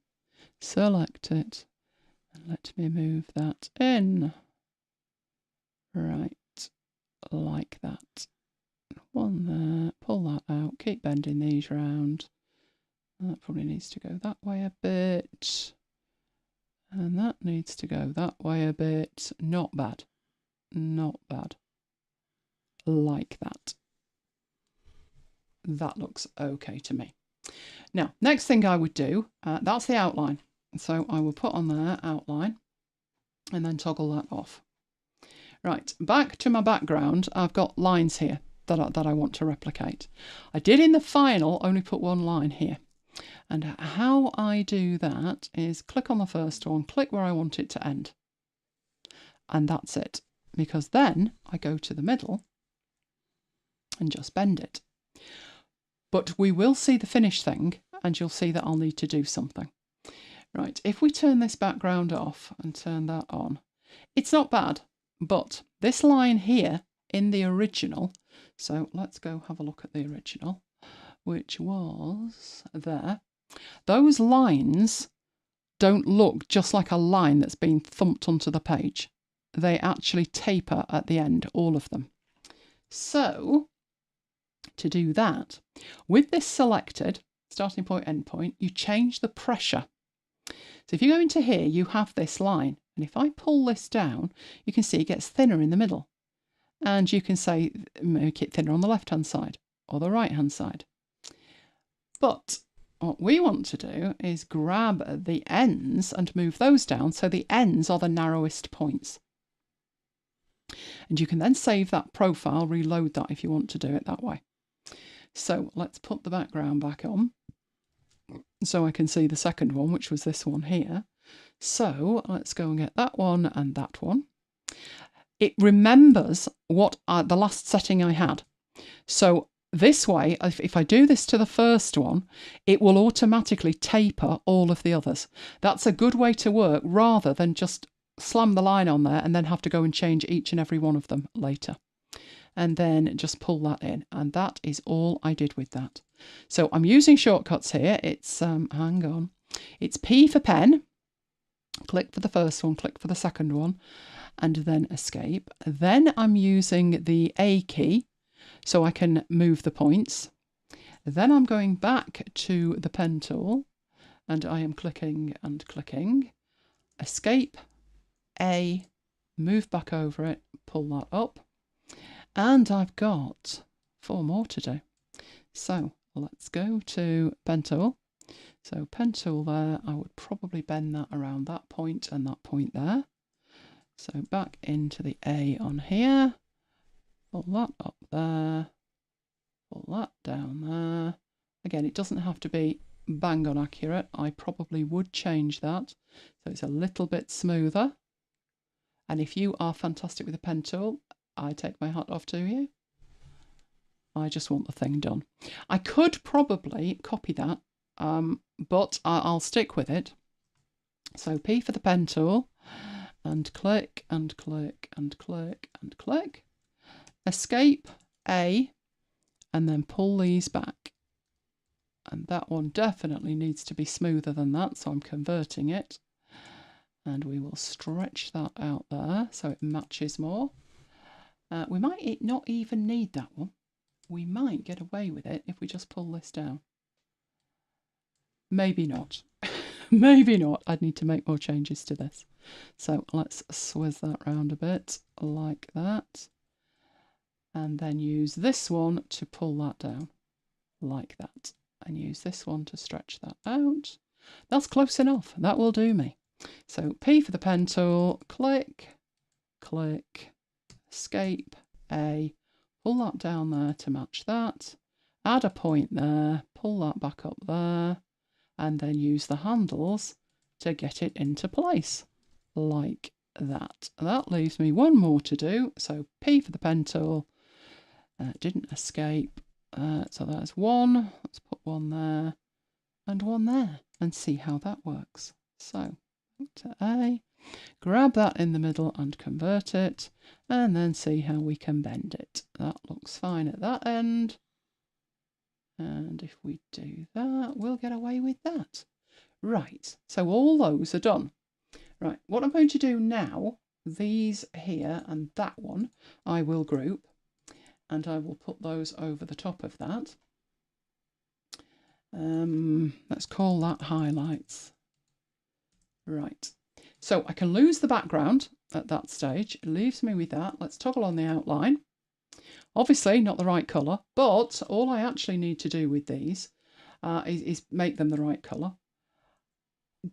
Select it. And let me move that in. Right. Like that. One there, pull that out, keep bending these round. That probably needs to go that way a bit. And that needs to go that way a bit. Not bad. Not bad. Like that. That looks okay to me. Now, next thing I would do, that's the outline. So I will put on there outline and then toggle that off. Right, back to my background, I've got lines here that I want to replicate. I did in the final only put one line here. And how I do that is click on the first one, click where I want it to end. And that's it. because then I go to the middle and just bend it. But we will see the finished thing, and you'll see that I'll need to do something. Right, if we turn this background off and turn that on, it's not bad, but this line here in the original, so let's go have a look at the original, which was there. Those lines don't look just like a line that's been thumped onto the page. They actually taper at the end, all of them. So, to do that, with this selected, starting point, end point, you change the pressure. So if you go into here, you have this line. And if I pull this down, you can see it gets thinner in the middle. And you can say, make it thinner on the left-hand side or the right-hand side. But what we want to do is grab the ends and move those down so the ends are the narrowest points. And you can then save that profile, reload that if you want to do it that way. So let's put the background back on so I can see the second one, which was this one here. So let's go and get that one and that one. It remembers what the last setting I had. So this way, if I do this to the first one, it will automatically taper all of the others. That's a good way to work rather than just slam the line on there and then have to go and change each and every one of them later. And then just pull that in. And that is all I did with that. So I'm using shortcuts here. It's, hang on. It's P for pen. Click for the first one, click for the second one, and then escape. Then I'm using the A key so I can move the points. Then I'm going back to the pen tool and I am clicking and clicking. Escape, A, move back over it, pull that up. And I've got 4 more to do. So let's go to pen tool. So pen tool there, I would probably bend that around that point and that point there. So back into the A on here, pull that up there, pull that down there. Again, it doesn't have to be bang on accurate. I probably would change that so it's a little bit smoother. And if you are fantastic with a pen tool, I take my hat off to you. I just want the thing done. I could probably copy that, but I'll stick with it. So P for the pen tool, and click, and click, and click, and click. Escape, A, and then pull these back. And that one definitely needs to be smoother than that, so I'm converting it. And we will stretch that out there so it matches more. We might not even need that one. We might get away with it if we just pull this down. Maybe not. Maybe not. I'd need to make more changes to this. So let's swizz that round a bit like that. And then use this one to pull that down like that. And use this one to stretch that out. That's close enough. That will do me. So P for the pen tool, click, click, escape, A, pull that down there to match that, add a point there, pull that back up there, and then use the handles to get it into place, like that. That leaves me one more to do, so P for the pen tool, didn't escape, so there's one, let's put one there, and see how that works. So, to A, grab that in the middle and convert it, and then see how we can bend it. That looks fine at that end. And if we do that, we'll get away with that. Right, so all those are done. Right, what I'm going to do now, these here and that one, I will group, and I will put those over the top of that. Let's call that highlights. Right, so I can lose the background at that stage. It leaves me with that. Let's toggle on the outline. Obviously not the right colour, but all I actually need to do with these is make them the right colour.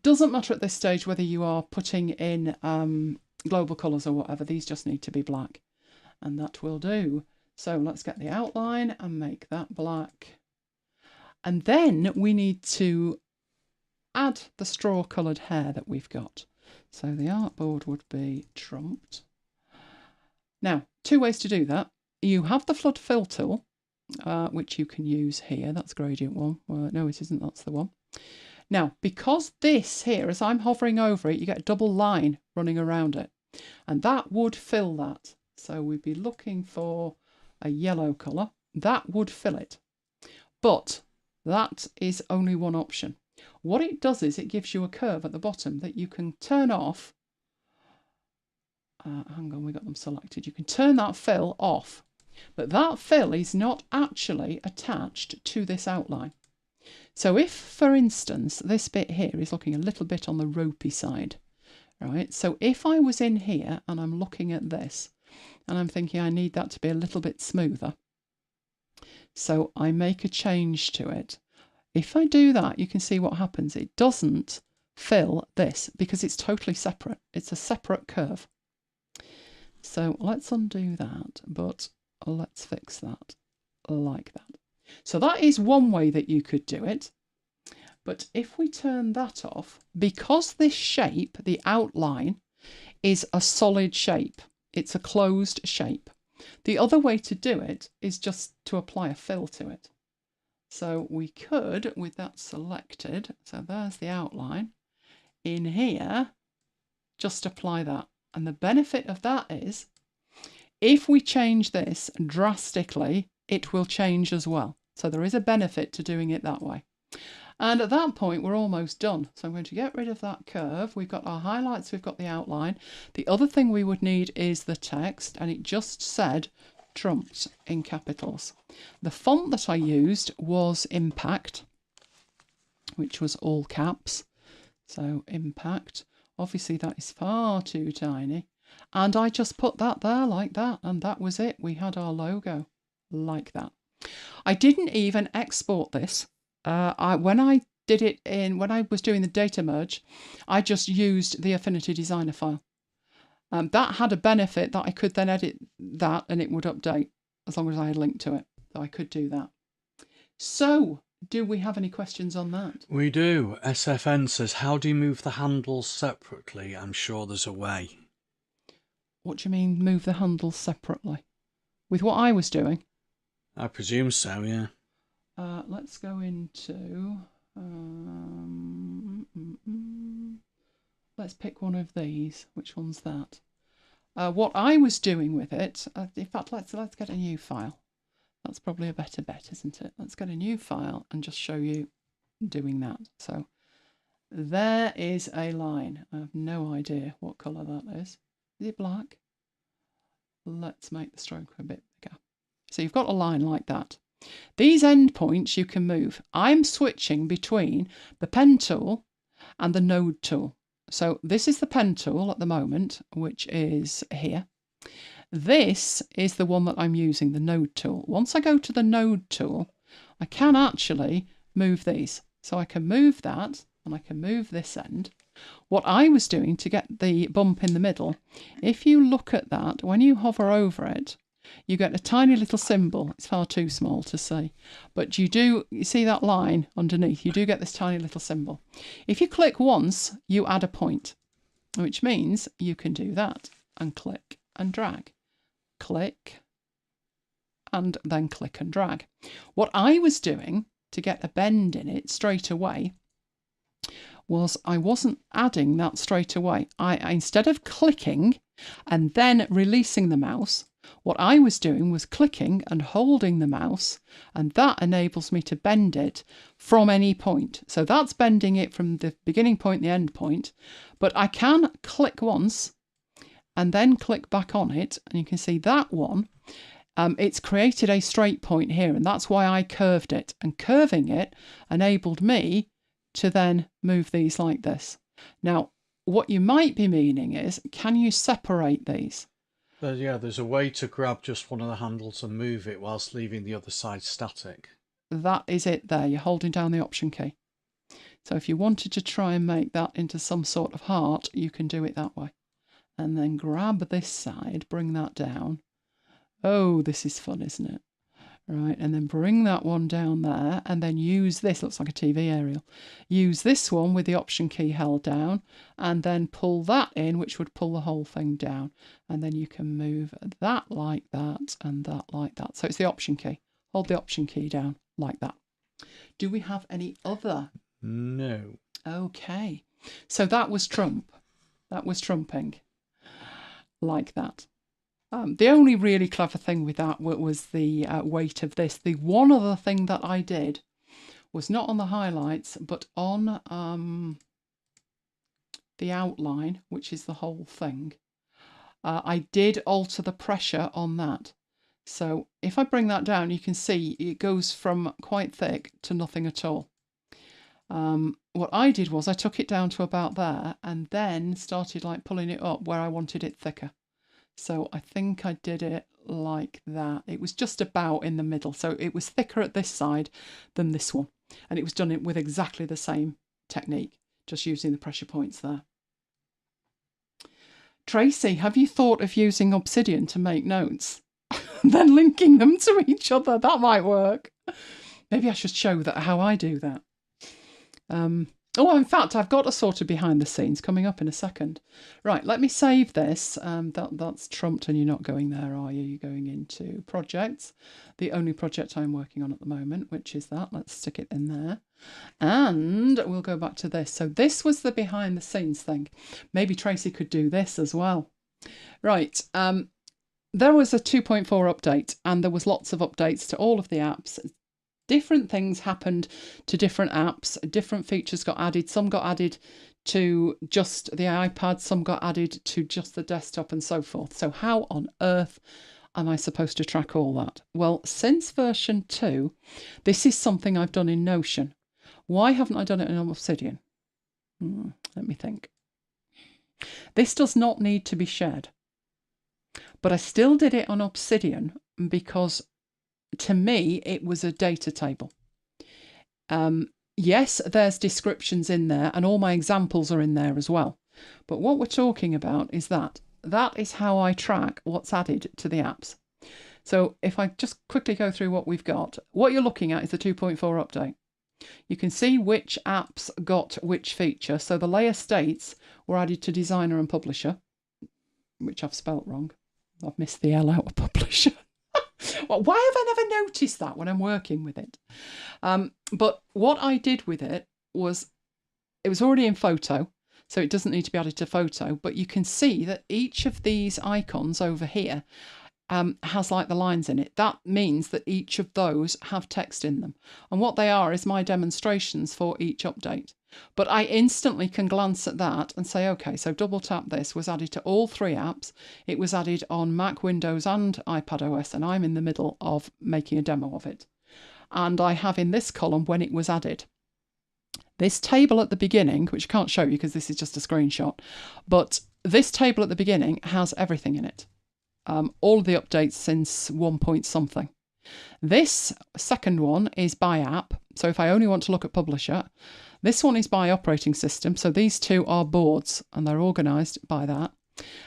Doesn't matter at this stage whether you are putting in global colours or whatever. These just need to be black, and that will do. So let's get the outline and make that black. And then we need to add the straw coloured hair that we've got. So the artboard would be trumped. Now, 2 ways to do that. You have the flood fill tool, which you can use here. That's gradient 1. Well, no, it isn't. That's the one. Now, because this here, as I'm hovering over it, you get a double line running around it. And that would fill that. So we'd be looking for a yellow colour. That would fill it. But that is only one option. What it does is it gives you a curve at the bottom that you can turn off. Hang on, we got them selected. You can turn that fill off. But that fill is not actually attached to this outline. So if, for instance, this bit here is looking a little bit on the ropey side, right? So if I was in here and I'm looking at this and I'm thinking I need that to be a little bit smoother, so I make a change to it. If I do that, you can see what happens. It doesn't fill this because it's totally separate. It's a separate curve. So let's undo that, but let's fix that like that. So that is one way that you could do it. But if we turn that off, because this shape, the outline, is a solid shape, it's a closed shape. The other way to do it is just to apply a fill to it. So we could, with that selected, so there's the outline, in here, just apply that. And the benefit of that is, if we change this drastically, it will change as well. So there is a benefit to doing it that way. And at that point, we're almost done. So I'm going to get rid of that curve. We've got our highlights, we've got the outline. The other thing we would need is the text, and it just said trumped in capitals. The font that I used was Impact, which was all caps. So Impact. Obviously, that is far too tiny. And I just put that there like that, and that was it. We had our logo like that. I didn't even export this. When I was doing the data merge, I just used the Affinity designer file. That had a benefit that I could then edit that and it would update as long as I had linked to it. So I could do that. So, do we have any questions on that? We do. SFN says, how do you move the handles separately? I'm sure there's a way. What do you mean, move the handles separately? With what I was doing? I presume so, yeah. Let's go into... let's pick one of these. Which one's that? What I was doing with it... in fact, let's get a new file. That's probably a better bet, isn't it? Let's get a new file and just show you doing that. So there is a line. I have no idea what colour that is. Is it black? Let's make the stroke a bit bigger. So you've got a line like that. These endpoints you can move. I'm switching between the pen tool and the node tool. So this is the pen tool at the moment, which is here. This is the one that I'm using, the node tool. Once I go to the node tool, I can actually move these. So I can move that and I can move this end. What I was doing to get the bump in the middle, if you look at that, when you hover over it, you get a tiny little symbol. It's far too small to see, but you see that line underneath, you do get this tiny little symbol. If you click once, you add a point, which means you can do that and click and drag. Click and then click and drag. What I was doing to get a bend in it straight away was I wasn't adding that straight away. I instead of clicking and then releasing the mouse, what I was doing was clicking and holding the mouse, and that enables me to bend it from any point. So that's bending it from the beginning point, the end point, but I can click once and then click back on it, and you can see that one, it's created a straight point here, and that's why I curved it, and curving it enabled me to then move these like this. Now, what you might be meaning is, can you separate these? Yeah, there's a way to grab just one of the handles and move it whilst leaving the other side static. That is it there. You're holding down the Option key. So if you wanted to try and make that into some sort of heart, you can do it that way. And then grab this side, bring that down. Oh, this is fun, isn't it? Right, and then bring that one down there, and then use this, looks like a TV aerial. Use this one with the Option key held down, and then pull that in, which would pull the whole thing down. And then you can move that like that, and that like that. So it's the Option key. Hold the Option key down like that. Do we have any other? No. Okay, so that was Trump. That was trumping like that. The only really clever thing with that was the weight of this. The one other thing that I did was not on the highlights, but on the outline, which is the whole thing. I did alter the pressure on that. So if I bring that down, you can see it goes from quite thick to nothing at all. What I did was I took it down to about there and then started like pulling it up where I wanted it thicker. So I think I did it like that. It was just about in the middle. So it was thicker at this side than this one. And it was done with exactly the same technique, just using the pressure points there. Tracy, have you thought of using Obsidian to make notes? Then linking them to each other? That might work. Maybe I should show that how I do that. Oh, in fact, I've got a sort of behind the scenes coming up in a second. Right, let me save this. That's trumped and you're not going there, are you? You're going into projects. The only project I'm working on at the moment, which is that. Let's stick it in there. And we'll go back to this. So this was the behind the scenes thing. Maybe Tracy could do this as well. Right, there was a 2.4 update and there was lots of updates to all of the apps. Different things happened to different apps, different features got added. Some got added to just the iPad, some got added to just the desktop and so forth. So how on earth am I supposed to track all that? Well, since version 2, this is something I've done in Notion. Why haven't I done it in Obsidian? Let me think. This does not need to be shared, but I still did it on Obsidian because to me, it was a data table. Yes, there's descriptions in there and all my examples are in there as well. But what we're talking about is that is how I track what's added to the apps. So if I just quickly go through what we've got, what you're looking at is the 2.4 update. You can see which apps got which feature. So the layer states were added to designer and publisher, which I've spelt wrong. I've missed the L out of publisher. Well, why have I never noticed that when I'm working with it? But what I did with it was already in photo, so it doesn't need to be added to photo, but you can see that each of these icons over here has like the lines in it. That means that each of those have text in them. And what they are is my demonstrations for each update. But I instantly can glance at that and say, okay, so double tap this was added to all 3 apps. It was added on Mac, Windows and iPad OS, and I'm in the middle of making a demo of it. And I have in this column when it was added. This table at the beginning, which I can't show you because this is just a screenshot, but this table at the beginning has everything in it. All of the updates since 1 point something. This second one is by app. So if I only want to look at publisher, this one is by operating system. So these two are boards and they're organised by that.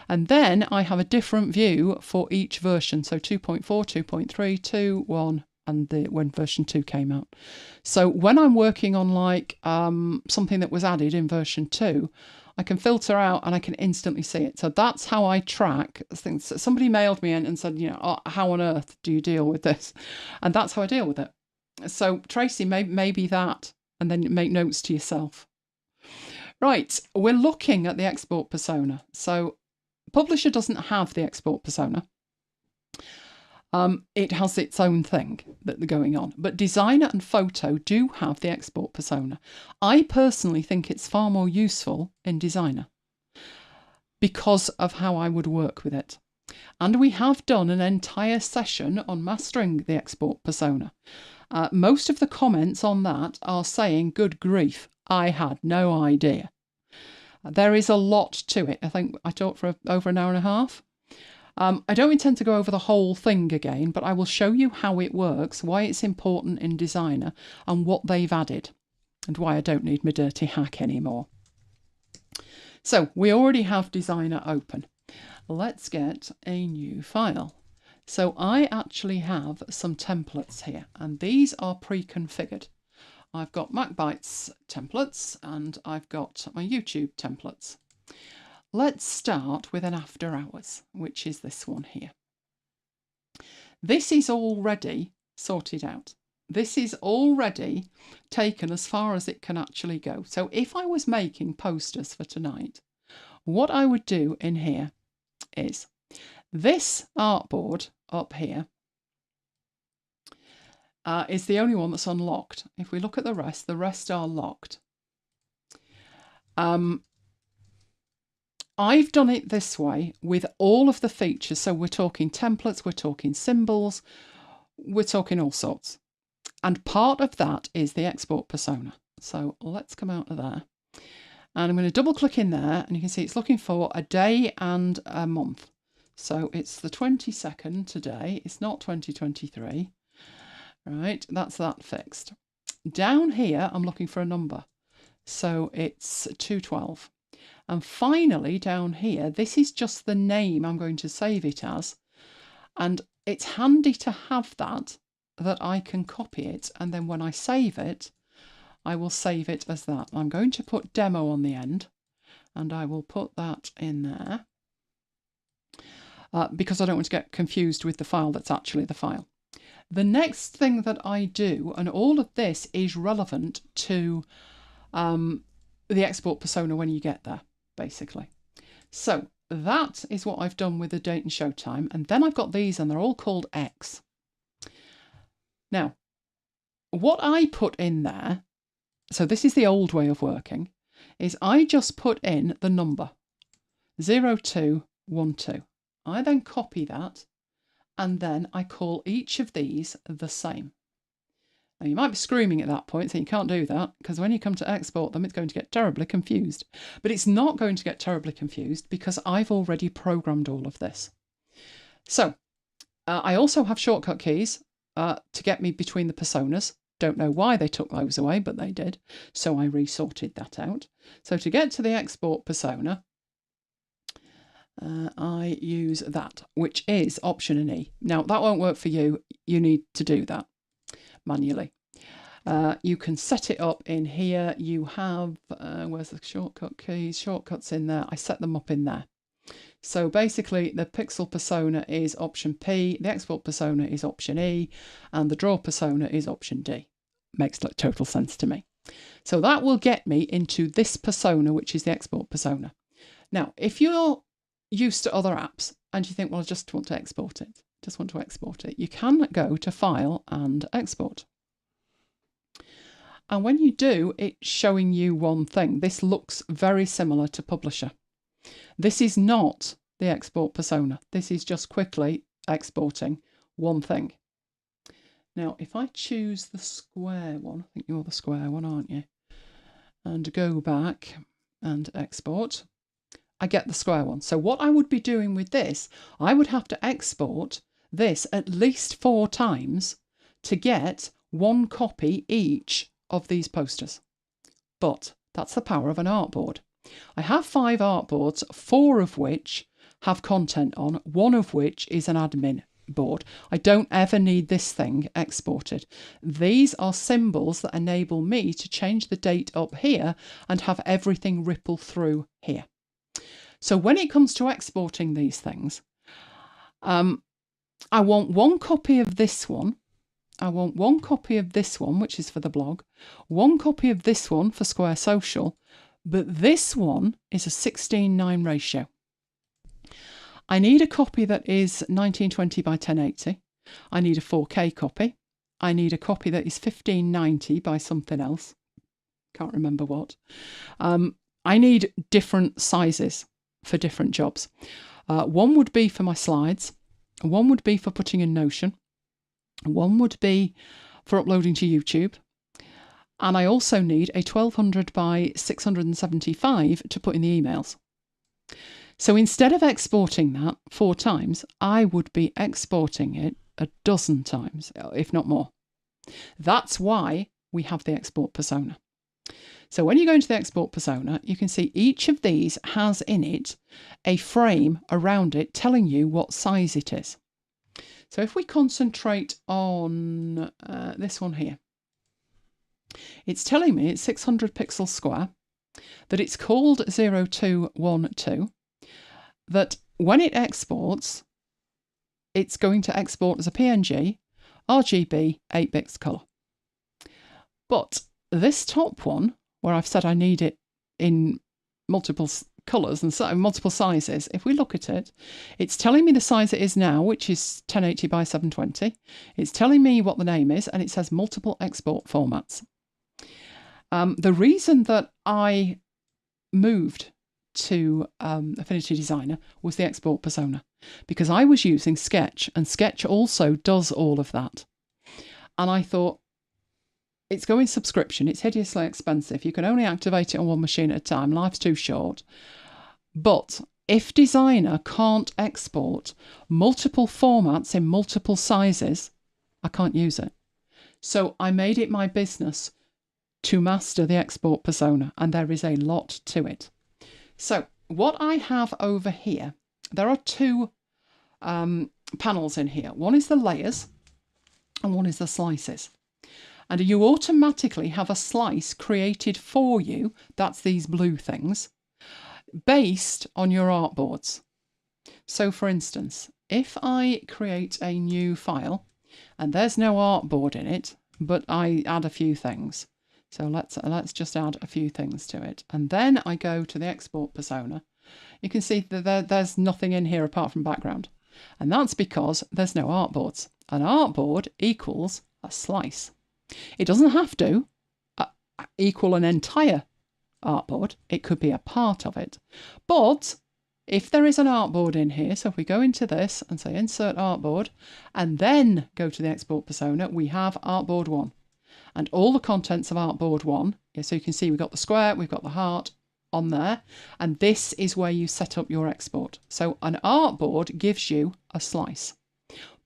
And then I have a different view for each version. So 2.4, 2.3, 2, 1, and when version 2 came out. So when I'm working on like something that was added in version 2, I can filter out and I can instantly see it. So that's how I track things. Somebody mailed me in and said, you know, oh, how on earth do you deal with this? And that's how I deal with it. So Tracy, maybe that, and then make notes to yourself. Right, we're looking at the export persona. So publisher doesn't have the export persona. It has its own thing that's going on. But designer and photo do have the export persona. I personally think it's far more useful in designer because of how I would work with it. And we have done an entire session on mastering the export persona. Most of the comments on that are saying, good grief, I had no idea. There is a lot to it. I think I talked for over an hour and a half. I don't intend to go over the whole thing again, but I will show you how it works, why it's important in designer, and what they've added, and why I don't need my dirty hack anymore. So we already have designer open. Let's get a new file. So I actually have some templates here, and these are pre-configured. I've got MacBites templates and I've got my YouTube templates. Let's start with an after hours, which is this one here. This is already sorted out. This is already taken as far as it can actually go. So if I was making posters for tonight, what I would do in here is this artboard up here is the only one that's unlocked. If we look at the rest are locked. I've done it this way with all of the features. So we're talking templates, we're talking symbols, we're talking all sorts. And part of that is the export persona. So let's come out of there. And I'm going to double click in there and you can see it's looking for a day and a month. So it's the 22nd today. It's not 2023. Right, that's that fixed. Down here, I'm looking for a number. So it's 212. And finally, down here, this is just the name I'm going to save it as. And it's handy to have that I can copy it. And then when I save it, I will save it as that. I'm going to put demo on the end. And I will put that in there. Because I don't want to get confused with the file that's actually the file. The next thing that I do, and all of this is relevant to the export persona when you get there, basically. So that is what I've done with the date and show time. And then I've got these and they're all called X. Now, what I put in there, so this is the old way of working, is I just put in the number 0212. I then copy that. And then I call each of these the same. Now you might be screaming at that point, saying you can't do that, because when you come to export them, it's going to get terribly confused. But it's not going to get terribly confused because I've already programmed all of this. So I also have shortcut keys to get me between the personas. Don't know why they took those away, but they did. So I resorted that out. So to get to the export persona, I use that, which is Option and E. Now, that won't work for you. You need to do that manually. You can set it up in here. You have, where's the shortcut keys? Shortcuts in there. I set them up in there. So basically, the pixel persona is Option P, the export persona is Option E, and the draw persona is Option D. Makes total sense to me. So that will get me into this persona, which is the export persona. Now, if you're used to other apps and you think, well, I just want to export it, you can go to File and Export. And when you do, it's showing you one thing. This looks very similar to Publisher. This is not the export persona. This is just quickly exporting one thing. Now, if I choose the square one, I think you're the square one, aren't you? And go back and export, I get the square one. So what I would be doing with this, I would have to export this at least 4 times to get one copy each of these posters. But that's the power of an artboard. I have 5 artboards, 4 of which have content on, 1 of which is an admin board. I don't ever need this thing exported. These are symbols that enable me to change the date up here and have everything ripple through here. So when it comes to exporting these things, I want one copy of this one. I want one copy of this one, which is for the blog, one copy of this one for Square Social, but this one is a 16:9 ratio. I need a copy that is 1920 by 1080. I need a 4K copy. I need a copy that is 1590 by something else. Can't remember what. I need different sizes for different jobs. One would be for my slides. One would be for putting in Notion. One would be for uploading to YouTube. And I also need a 1200 by 675 to put in the emails. So instead of exporting that 4 times, I would be exporting it a dozen times, if not more. That's why we have the export persona. So when you go into the export persona, you can see each of these has in it a frame around it telling you what size it is. So if we concentrate on this one here, it's telling me it's 600 pixels square, that it's called 0212, that when it exports, it's going to export as a PNG, RGB, 8 bits colour. But this top one, where I've said I need it in multiple colours and multiple sizes, if we look at it, it's telling me the size it is now, which is 1080 by 720. It's telling me what the name is, and it says multiple export formats. The reason that I moved to Affinity Designer was the export persona, because I was using Sketch, and Sketch also does all of that. And I thought, it's going subscription, it's hideously expensive, you can only activate it on one machine at a time, life's too short. But if Designer can't export multiple formats in multiple sizes, I can't use it. So I made it my business to master the export persona, and there is a lot to it. So what I have over here, there are two panels in here. One is the layers and one is the slices. And you automatically have a slice created for you, that's these blue things, based on your artboards. So for instance, if I create a new file, and there's no artboard in it, but I add a few things. So let's just add a few things to it. And then I go to the export persona. You can see that there's nothing in here apart from background. And that's because there's no artboards. An artboard equals a slice. It doesn't have to equal an entire artboard. It could be a part of it. But if there is an artboard in here, so if we go into this and say insert artboard and then go to the export persona, we have artboard 1 and all the contents of artboard 1. Yeah, so you can see we've got the square, we've got the heart on there, and this is where you set up your export. So an artboard gives you a slice,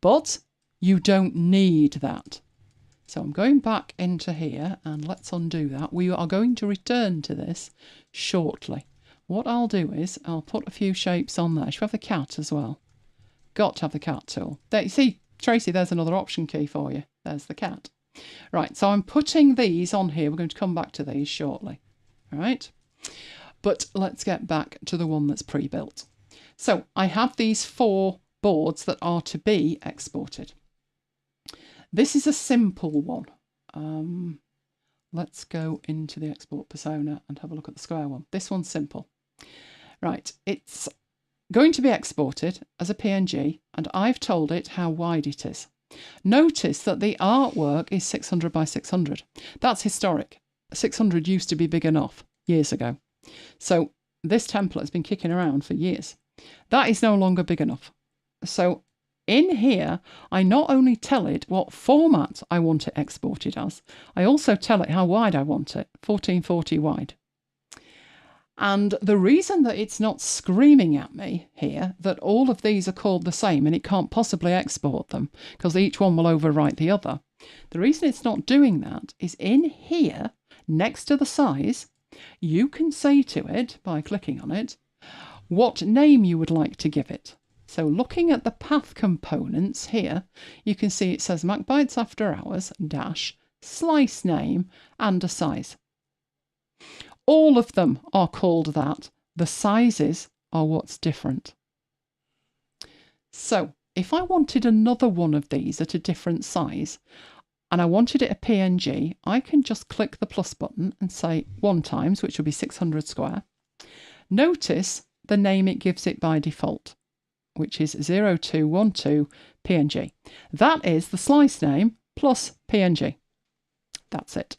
but you don't need that. So I'm going back into here and let's undo that. We are going to return to this shortly. What I'll do is I'll put a few shapes on there. Should we have the cat as well? Got to have the cat tool. There, you see, Tracy, there's another option key for you. There's the cat. Right, so I'm putting these on here. We're going to come back to these shortly. All right. But let's get back to the one that's pre-built. So I have these 4 boards that are to be exported. This is a simple one. Let's go into the export persona and have a look at the square one. This one's simple. Right, it's going to be exported as a PNG and I've told it how wide it is. Notice that the artwork is 600 by 600. That's historic. 600 used to be big enough years ago. So this template has been kicking around for years. That is no longer big enough. So in here, I not only tell it what format I want it exported as, I also tell it how wide I want it, 1440 wide. And the reason that it's not screaming at me here that all of these are called the same and it can't possibly export them because each one will overwrite the other, the reason it's not doing that is in here, next to the size, you can say to it, by clicking on it, what name you would like to give it. So looking at the path components here, you can see it says MacBites After Hours dash slice name and a size. All of them are called that. The sizes are what's different. So if I wanted another one of these at a different size and I wanted it a PNG, I can just click the plus button and say 1 times, which will be 600 square. Notice the name it gives it by default, which is 0212 PNG. That is the slice name plus PNG. That's it.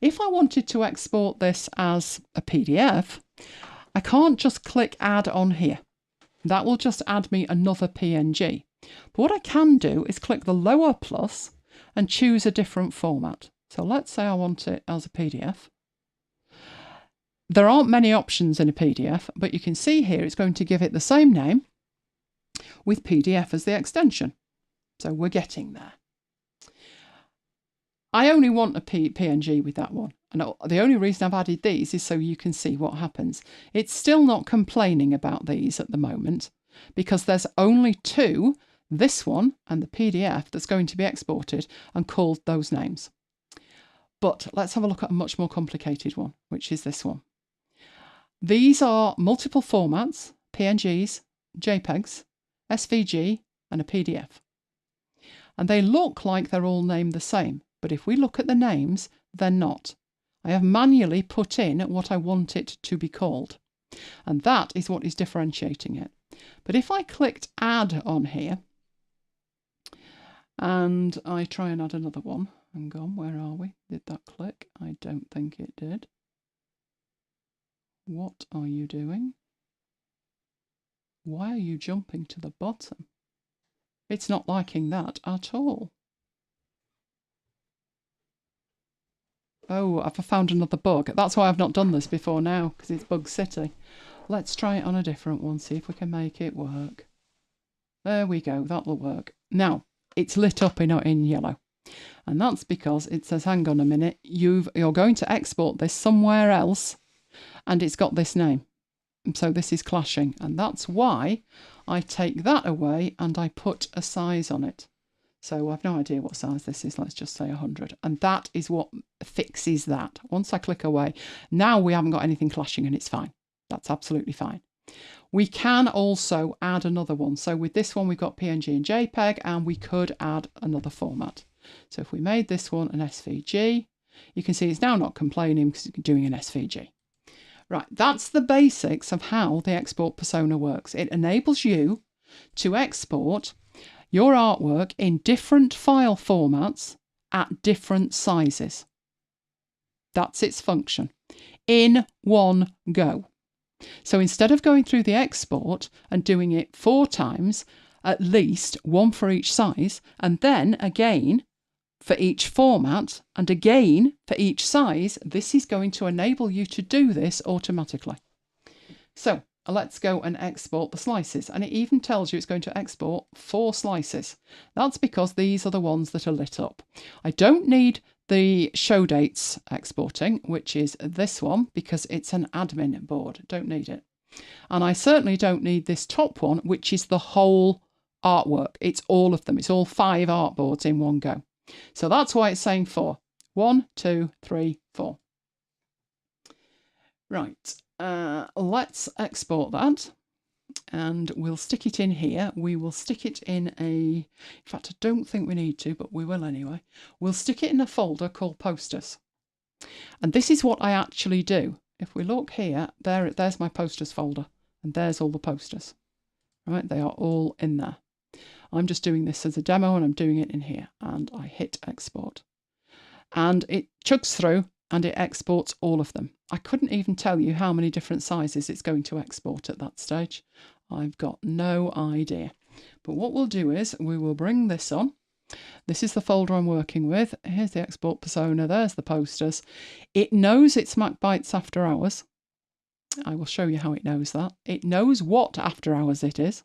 If I wanted to export this as a PDF, I can't just click add on here. That will just add me another PNG. But what I can do is click the lower plus and choose a different format. So let's say I want it as a PDF. There aren't many options in a PDF, but you can see here it's going to give it the same name with PDF as the extension. So we're getting there. I only want a PNG with that one. And the only reason I've added these is so you can see what happens. It's still not complaining about these at the moment because there's only 2 this one and the PDF that's going to be exported and called those names. But let's have a look at a much more complicated one, which is this one. These are multiple formats, PNGs, JPEGs, SVG, and a PDF. And they look like they're all named the same, but if we look at the names, they're not. I have manually put in what I want it to be called, and that is what is differentiating it. But if I clicked add on here, and I try and add another one, hang on, where are we? Did that click? I don't think it did. What are you doing? Why are you jumping to the bottom? It's not liking that at all. Oh, I've found another bug. That's why I've not done this before now, because it's Bug City. Let's try it on a different one, see if we can make it work. There we go, that'll work. Now, it's lit up in yellow. And that's because it says, hang on a minute, you're going to export this somewhere else, and it's got this name. And so this is clashing, and that's why I take that away and I put a size on it. So I've no idea what size this is. Let's just say 100. And that is what fixes that. Once I click away, now we haven't got anything clashing and it's fine. That's absolutely fine. We can also add another one. So with this one, we've got PNG and JPEG, and we could add another format. So if we made this one an SVG, you can see it's now not complaining because it's doing an SVG. Right, that's the basics of how the export persona works. It enables you to export your artwork in different file formats at different sizes. That's its function, in one go. So instead of going through the export and doing it 4 times, at least one for each size, and then again for each format, and again for each size, this is going to enable you to do this automatically. So let's go and export the slices, and it even tells you it's going to export 4 slices. That's because these are the ones that are lit up. I don't need the show dates exporting, which is this one, because it's an admin board. Don't need it. And I certainly don't need this top one, which is the whole artwork. It's all of them. It's all 5 artboards in one go. So that's why it's saying 4. 1, 2, 3, 4. Right. Let's export that, and we'll stick it in here. We will stick it in in fact, I don't think we need to, but we will anyway. We'll stick it in a folder called posters. And this is what I actually do. If we look here, there's my posters folder, and there's all the posters. Right, they are all in there. I'm just doing this as a demo, and I'm doing it in here, and I hit export. And it chugs through, and it exports all of them. I couldn't even tell you how many different sizes it's going to export at that stage. I've got no idea. But what we'll do is we will bring this on. This is the folder I'm working with. Here's the export persona. There's the posters. It knows it's MacBites After Hours. I will show you how it knows that. It knows what after hours it is.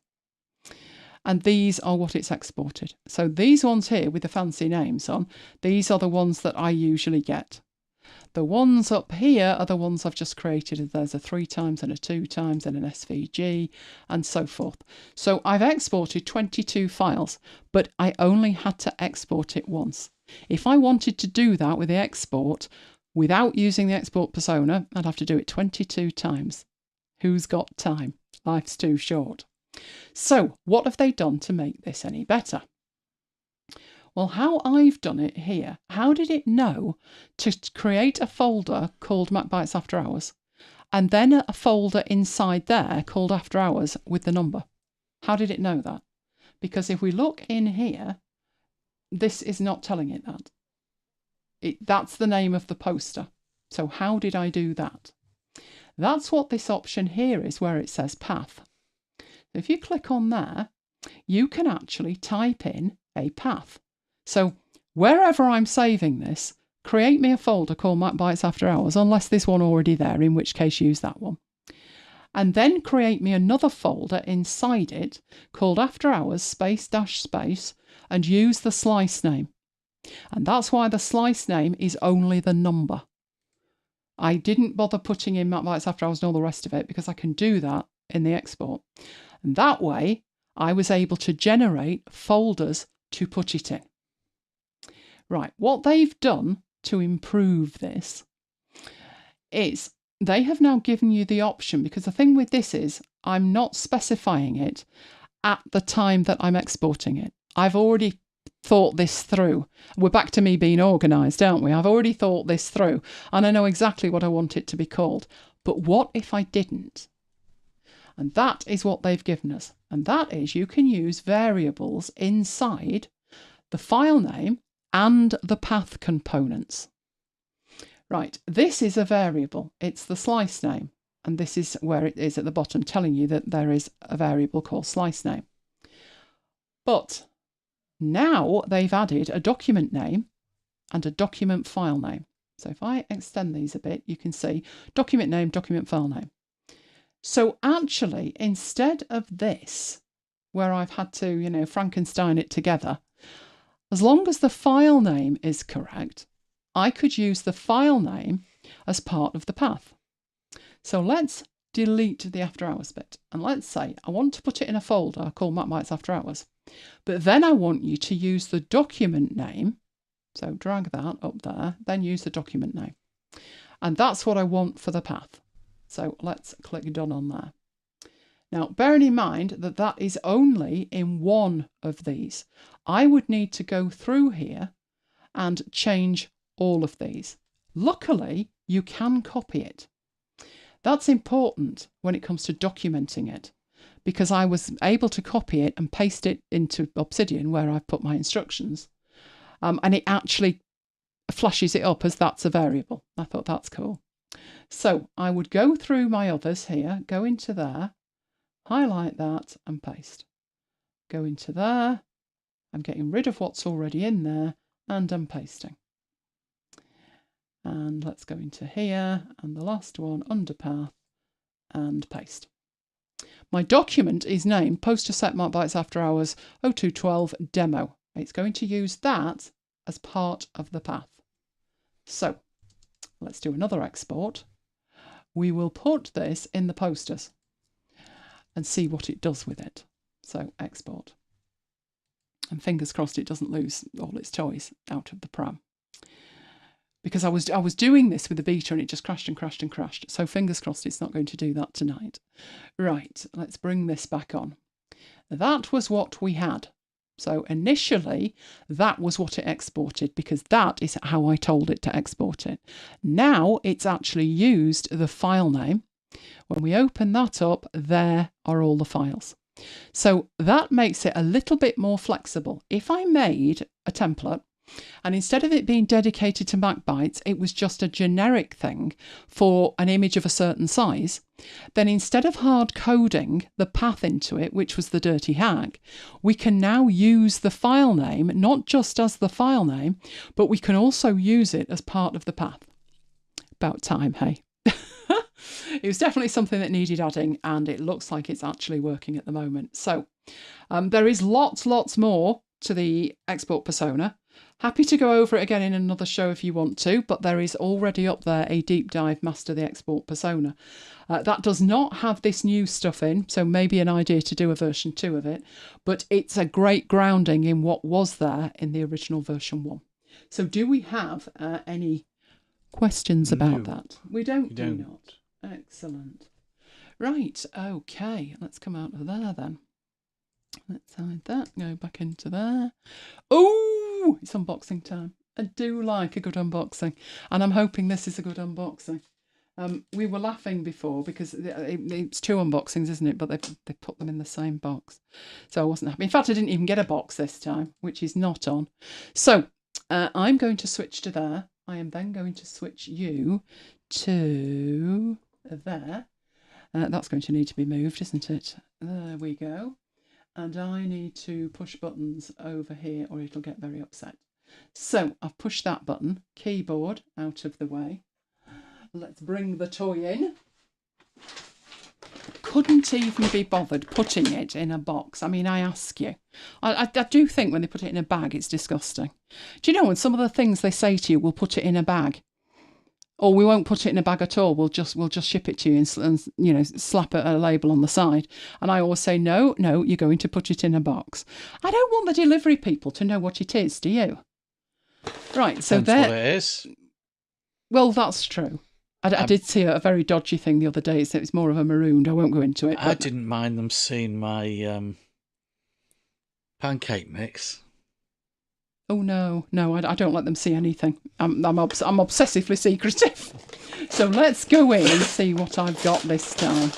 And these are what it's exported. So these ones here with the fancy names on, these are the ones that I usually get. The ones up here are the ones I've just created. There's a 3 times and a 2 times and an SVG and so forth. So I've exported 22 files, but I only had to export it once. If I wanted to do that with the export without using the export persona, I'd have to do it 22 times. Who's got time? Life's too short. So what have they done to make this any better? Well, how I've done it here, how did it know to create a folder called MacBites After Hours and then a folder inside there called After Hours with the number? How did it know that? Because if we look in here, this is not telling it that. That's the name of the poster. So how did I do that? That's what this option here is, where it says path. If you click on there, you can actually type in a path. So wherever I'm saving this, create me a folder called MacBites After Hours, unless there's one already there, in which case use that one. And then create me another folder inside it called After Hours space dash space and use the slice name. And that's why the slice name is only the number. I didn't bother putting in MacBites After Hours and all the rest of it because I can do that in the export. And that way I was able to generate folders to put it in. Right, what they've done to improve this is they have now given you the option, because the thing with this is I'm not specifying it at the time that I'm exporting it. I've already thought this through. We're back to me being organised, aren't we? I've already thought this through and I know exactly what I want it to be called. But what if I didn't? And that is what they've given us. And that is you can use variables inside the file name and the path components. Right, this is a variable. It's the slice name. And this is where it is at the bottom, telling you that there is a variable called slice name. But now they've added a document name and a document file name. So if I extend these a bit, you can see document name, document file name. So actually, instead of this, where I've had to, Frankenstein it together, as long as the file name is correct, I could use the file name as part of the path. So let's delete the after hours bit. And let's say I want to put it in a folder called MacBites After Hours. But then I want you to use the document name. So drag that up there, then use the document name. And that's what I want for the path. So let's click done on there. Now, bearing in mind that that is only in one of these, I would need to go through here and change all of these. Luckily, you can copy it. That's important when it comes to documenting it, because I was able to copy it and paste it into Obsidian where I've put my instructions. And it actually flashes it up as that's a variable. I thought that's cool. So I would go through my others here, go into there, highlight that and paste. Go into there. I'm getting rid of what's already in there and I'm pasting. And let's go into here and the last one, under path, and paste. My document is named Poster Set MacBites After Hours 0212 Demo. It's going to use that as part of the path. So let's do another export. We will put this in the posters and see what it does with it. So export. And fingers crossed it doesn't lose all its toys out of the pram. Because I was doing this with the beta and it just crashed and crashed and crashed. So fingers crossed it's not going to do that tonight. Right, let's bring this back on. That was what we had. So initially, that was what it exported because that is how I told it to export it. Now it's actually used the file name. When we open that up, there are all the files. So that makes it a little bit more flexible. If I made a template and instead of it being dedicated to MacBites, it was just a generic thing for an image of a certain size, then instead of hard coding the path into it, which was the dirty hack, we can now use the file name, not just as the file name, but we can also use it as part of the path. About time, hey? It was definitely something that needed adding, and it looks like it's actually working at the moment. So there is lots more to the export persona. Happy to go over it again in another show if you want to, but there is already up there a deep dive Master the Export Persona. That does not have this new stuff in, so maybe an idea to do a version 2 of it, but it's a great grounding in what was there in the original version 1. So do we have any questions about that? We don't. Do not. Excellent. Right, okay, let's come out of there then. Let's hide that, go back into there. Oh, it's unboxing time. I do like a good unboxing, and I'm hoping this is a good unboxing. We were laughing before because it's 2 unboxings, isn't it? But they put them in the same box. So I wasn't happy. In fact, I didn't even get a box this time, which is not on. So I'm going to switch to there. I am then going to switch you to there. That's going to need to be moved, isn't it? There we go. And I need to push buttons over here or it'll get very upset. So I've pushed that button, keyboard out of the way. Let's bring the toy in. Couldn't even be bothered putting it in a box. I mean, I ask you. I do think when they put it in a bag, it's disgusting. Do you know when some of the things they say to you will put it in a bag? or we won't put it in a bag at all. We'll just ship it to you and slap a label on the side. And I always say, no, you're going to put it in a box. I don't want the delivery people to know what it is, do you? Right, so that's what it is. Well, that's true. I did see a very dodgy thing the other day. It's more of a marooned. I won't go into it. I didn't mind them seeing my pancake mix. Oh, no, I don't let them see anything. I'm obsessively secretive. So let's go in and see what I've got this time.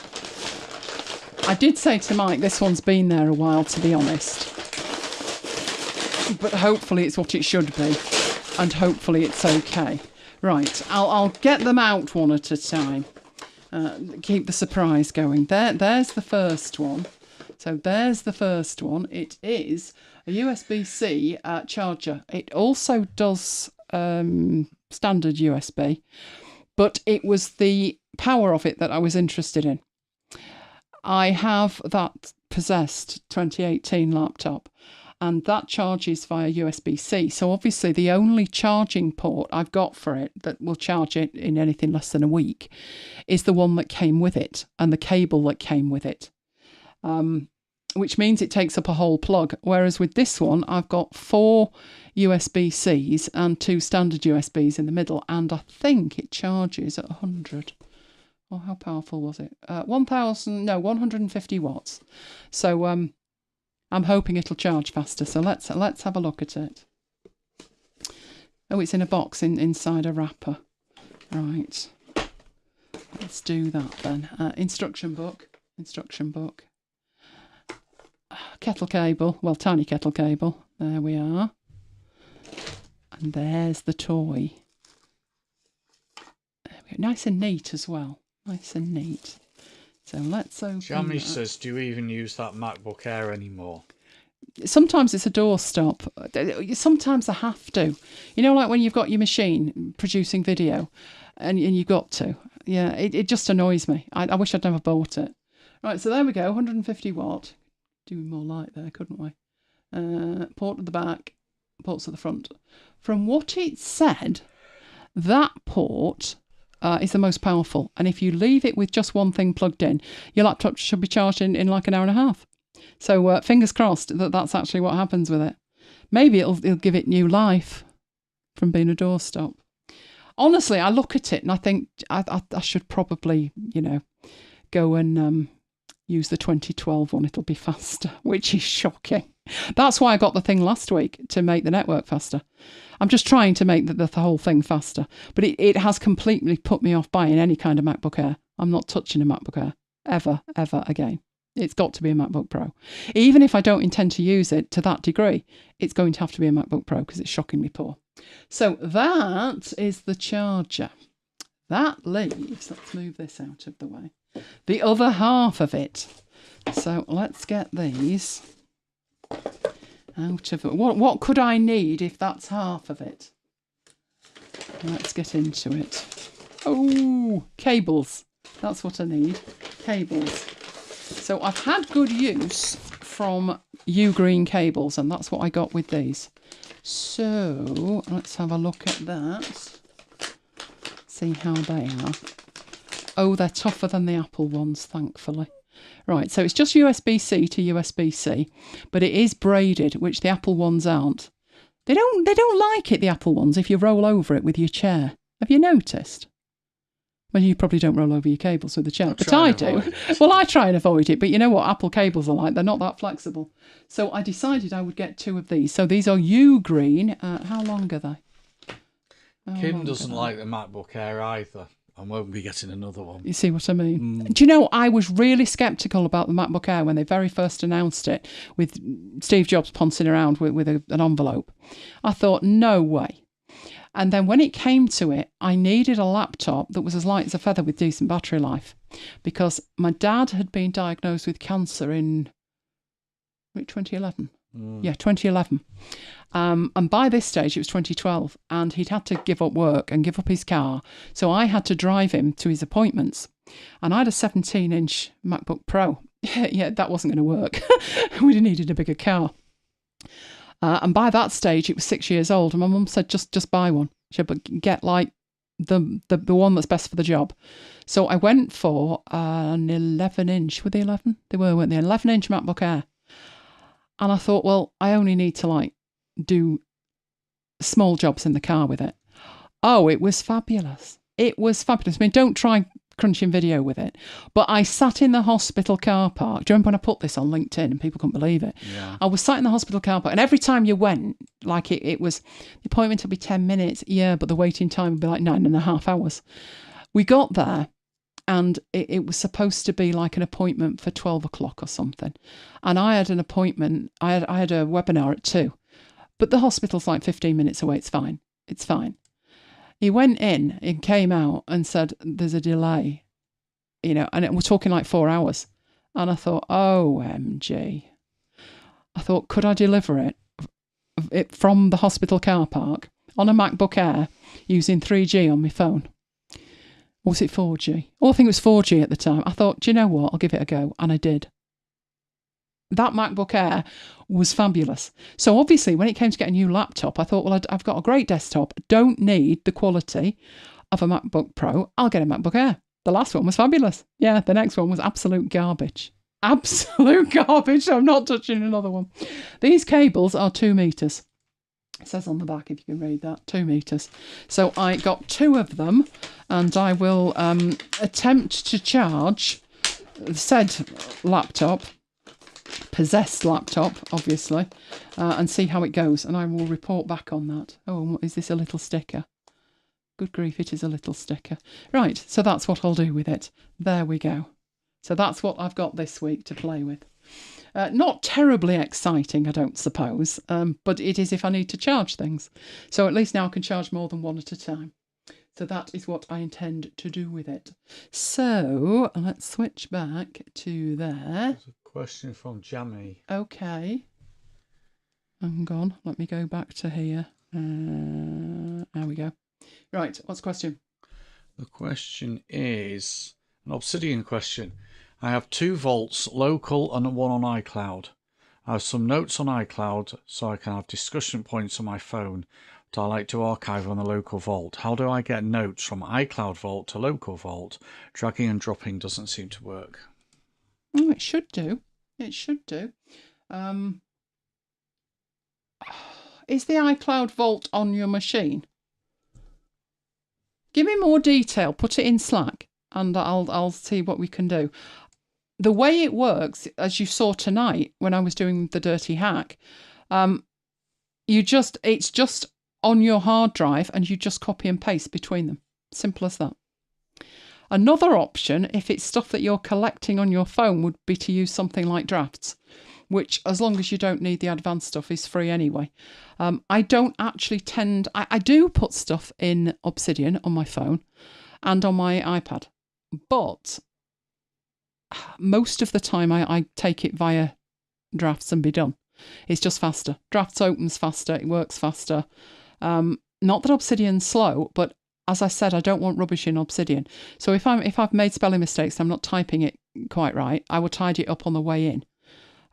I did say to Mike, this one's been there a while, to be honest. But hopefully it's what it should be. And hopefully it's okay. Right, I'll get them out one at a time. Keep the surprise going. There's the first one. So there's the first one. It is a USB-C charger. It also does standard USB, but it was the power of it that I was interested in. I have that possessed 2018 laptop, and that charges via USB-C. So obviously the only charging port I've got for it that will charge it in anything less than a week is the one that came with it and the cable that came with it, which means it takes up a whole plug. Whereas with this one, I've got 4 USB-Cs and 2 standard USBs in the middle, and I think it charges at 100. Oh, how powerful was it? 150 watts. So I'm hoping it'll charge faster. So let's have a look at it. Oh, it's in a box inside a wrapper. Right. Let's do that then. Instruction book. Kettle cable. Well, tiny kettle cable. There we are. And there's the toy. There we go. Nice and neat as well. Nice and neat. So let's open Jamie says, do you even use that MacBook Air anymore? Sometimes it's a doorstop. Sometimes I have to. You know, like when you've got your machine producing video and you've got to. Yeah, it just annoys me. I wish I'd never bought it. Right, so there we go, 150 watt. Do more light there, couldn't we? Port at the back, ports at the front. From what it said, that port is the most powerful. And if you leave it with just one thing plugged in, your laptop should be charged in like an hour and a half. So fingers crossed that's actually what happens with it. Maybe it'll give it new life from being a doorstop. Honestly, I look at it and I think I should probably, go and use the 2012 one. It'll be faster, which is shocking. That's why I got the thing last week, to make the network faster. I'm just trying to make the whole thing faster. But it has completely put me off buying any kind of MacBook Air. I'm not touching a MacBook Air ever again. It's got to be a MacBook Pro. Even if I don't intend to use it to that degree, it's going to have to be a MacBook Pro because it's shockingly poor. So that is the charger. That leaves, let's move this out of the way, the other half of it. So let's get these out of it. What could I need if that's half of it? Let's get into it. Oh, cables. That's what I need. Cables. So I've had good use from Ugreen cables, and that's what I got with these. So let's have a look at that. See how they are. Oh, they're tougher than the Apple ones, thankfully. Right, so it's just USB-C to USB-C, but it is braided, which the Apple ones aren't. They don't like it, the Apple ones, if you roll over it with your chair. Have you noticed? Well, you probably don't roll over your cables with the chair, but I do. Well, I try and avoid it, but you know what Apple cables are like? They're not that flexible. So I decided I would get 2 of these. So these are Ugreen. How long are they? Kim doesn't like the MacBook Air either, and won't be getting another one. You see what I mean? Do you know, I was really sceptical about the MacBook Air when they very first announced it, with Steve Jobs pouncing around with an envelope. I thought, no way. And then when it came to it, I needed a laptop that was as light as a feather with decent battery life, because my dad had been diagnosed with cancer in 2011. Yeah, 2011. And by this stage, it was 2012, and he'd had to give up work and give up his car. So I had to drive him to his appointments. And I had a 17-inch MacBook Pro. Yeah, that wasn't going to work. We'd have needed a bigger car. And by that stage, it was 6 years old. And my mum said, just buy one. She said, but get like the one that's best for the job. So I went for an 11-inch. Were they 11? They were, weren't they? An 11-inch MacBook Air. And I thought, well, I only need to like do small jobs in the car with it. Oh, it was fabulous. It was fabulous. I mean, don't try crunching video with it. But I sat in the hospital car park. Do you remember when I put this on LinkedIn and people couldn't believe it? Yeah. I was sat in the hospital car park, and every time you went, like it was, the appointment would be 10 minutes. Yeah, but the waiting time would be like 9.5 hours. We got there, and it was supposed to be like an appointment for 12 o'clock or something. And I had an appointment, I had a webinar at 2. But the hospital's like 15 minutes away. It's fine. It's fine. He went in and came out and said, there's a delay, and we're talking like 4 hours. And I thought, OMG. I thought, could I deliver it from the hospital car park on a MacBook Air using 3G on my phone? Or was it 4G? Oh, I think it was 4G at the time. I thought, do you know what? I'll give it a go. And I did. That MacBook Air was fabulous. So obviously, when it came to get a new laptop, I thought, well, I've got a great desktop. Don't need the quality of a MacBook Pro. I'll get a MacBook Air. The last one was fabulous. Yeah, the next one was absolute garbage. Absolute garbage. I'm not touching another one. These cables are 2 meters. It says on the back, if you can read that, 2 meters. So I got 2 of them, and I will attempt to charge said laptop, possessed laptop, obviously, and see how it goes. And I will report back on that. Oh, is this a little sticker? Good grief, it is a little sticker. Right, so that's what I'll do with it. There we go. So that's what I've got this week to play with. Not terribly exciting, I don't suppose, but it is if I need to charge things. So at least now I can charge more than one at a time. So that is what I intend to do with it. So let's switch back to there. There's a question from Jamie. Okay. Hang on, let me go back to here. There we go. Right, what's the question? The question is an Obsidian question. I have 2 vaults, local and one on iCloud. I have some notes on iCloud so I can have discussion points on my phone, but I like to archive on the local vault. How do I get notes from iCloud vault to local vault? Dragging and dropping doesn't seem to work. Oh, it should do. It should do. Is the iCloud vault on your machine? Give me more detail. Put it in Slack, and I'll see what we can do. The way it works, as you saw tonight when I was doing the dirty hack, it's just on your hard drive, and you just copy and paste between them. Simple as that. Another option, if it's stuff that you're collecting on your phone, would be to use something like Drafts, which, as long as you don't need the advanced stuff, is free anyway. I don't actually I do put stuff in Obsidian on my phone and on my iPad, but most of the time I take it via Drafts and be done. It's just faster. Drafts opens faster, it works faster. Not that Obsidian's slow, but as I said, I don't want rubbish in Obsidian. So if I've made spelling mistakes, I'm not typing it quite right, I will tidy it up on the way in.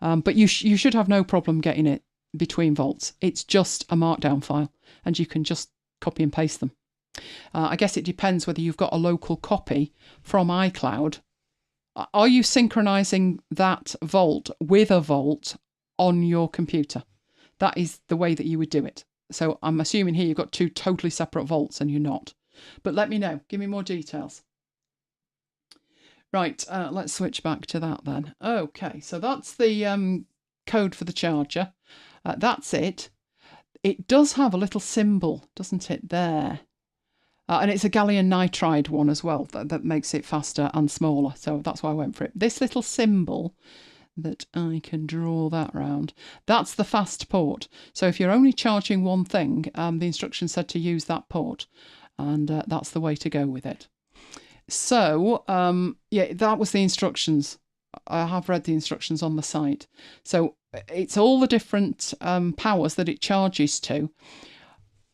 But you should have no problem getting it between vaults. It's just a markdown file, and you can just copy and paste them. I guess it depends whether you've got a local copy from iCloud. Are you synchronizing that vault with a vault on your computer? That is the way that you would do it. So I'm assuming here you've got 2 totally separate vaults, and you're not. But let me know. Give me more details. Right, let's switch back to that then. Okay, so that's the code for the charger. That's it. It does have a little symbol, doesn't it, there? And it's a gallium nitride one as well that makes it faster and smaller. So that's why I went for it. This little symbol that I can draw that round, that's the fast port. So if you're only charging one thing, the instructions said to use that port. And that's the way to go with it. So, yeah, that was the instructions. I have read the instructions on the site. So it's all the different powers that it charges to,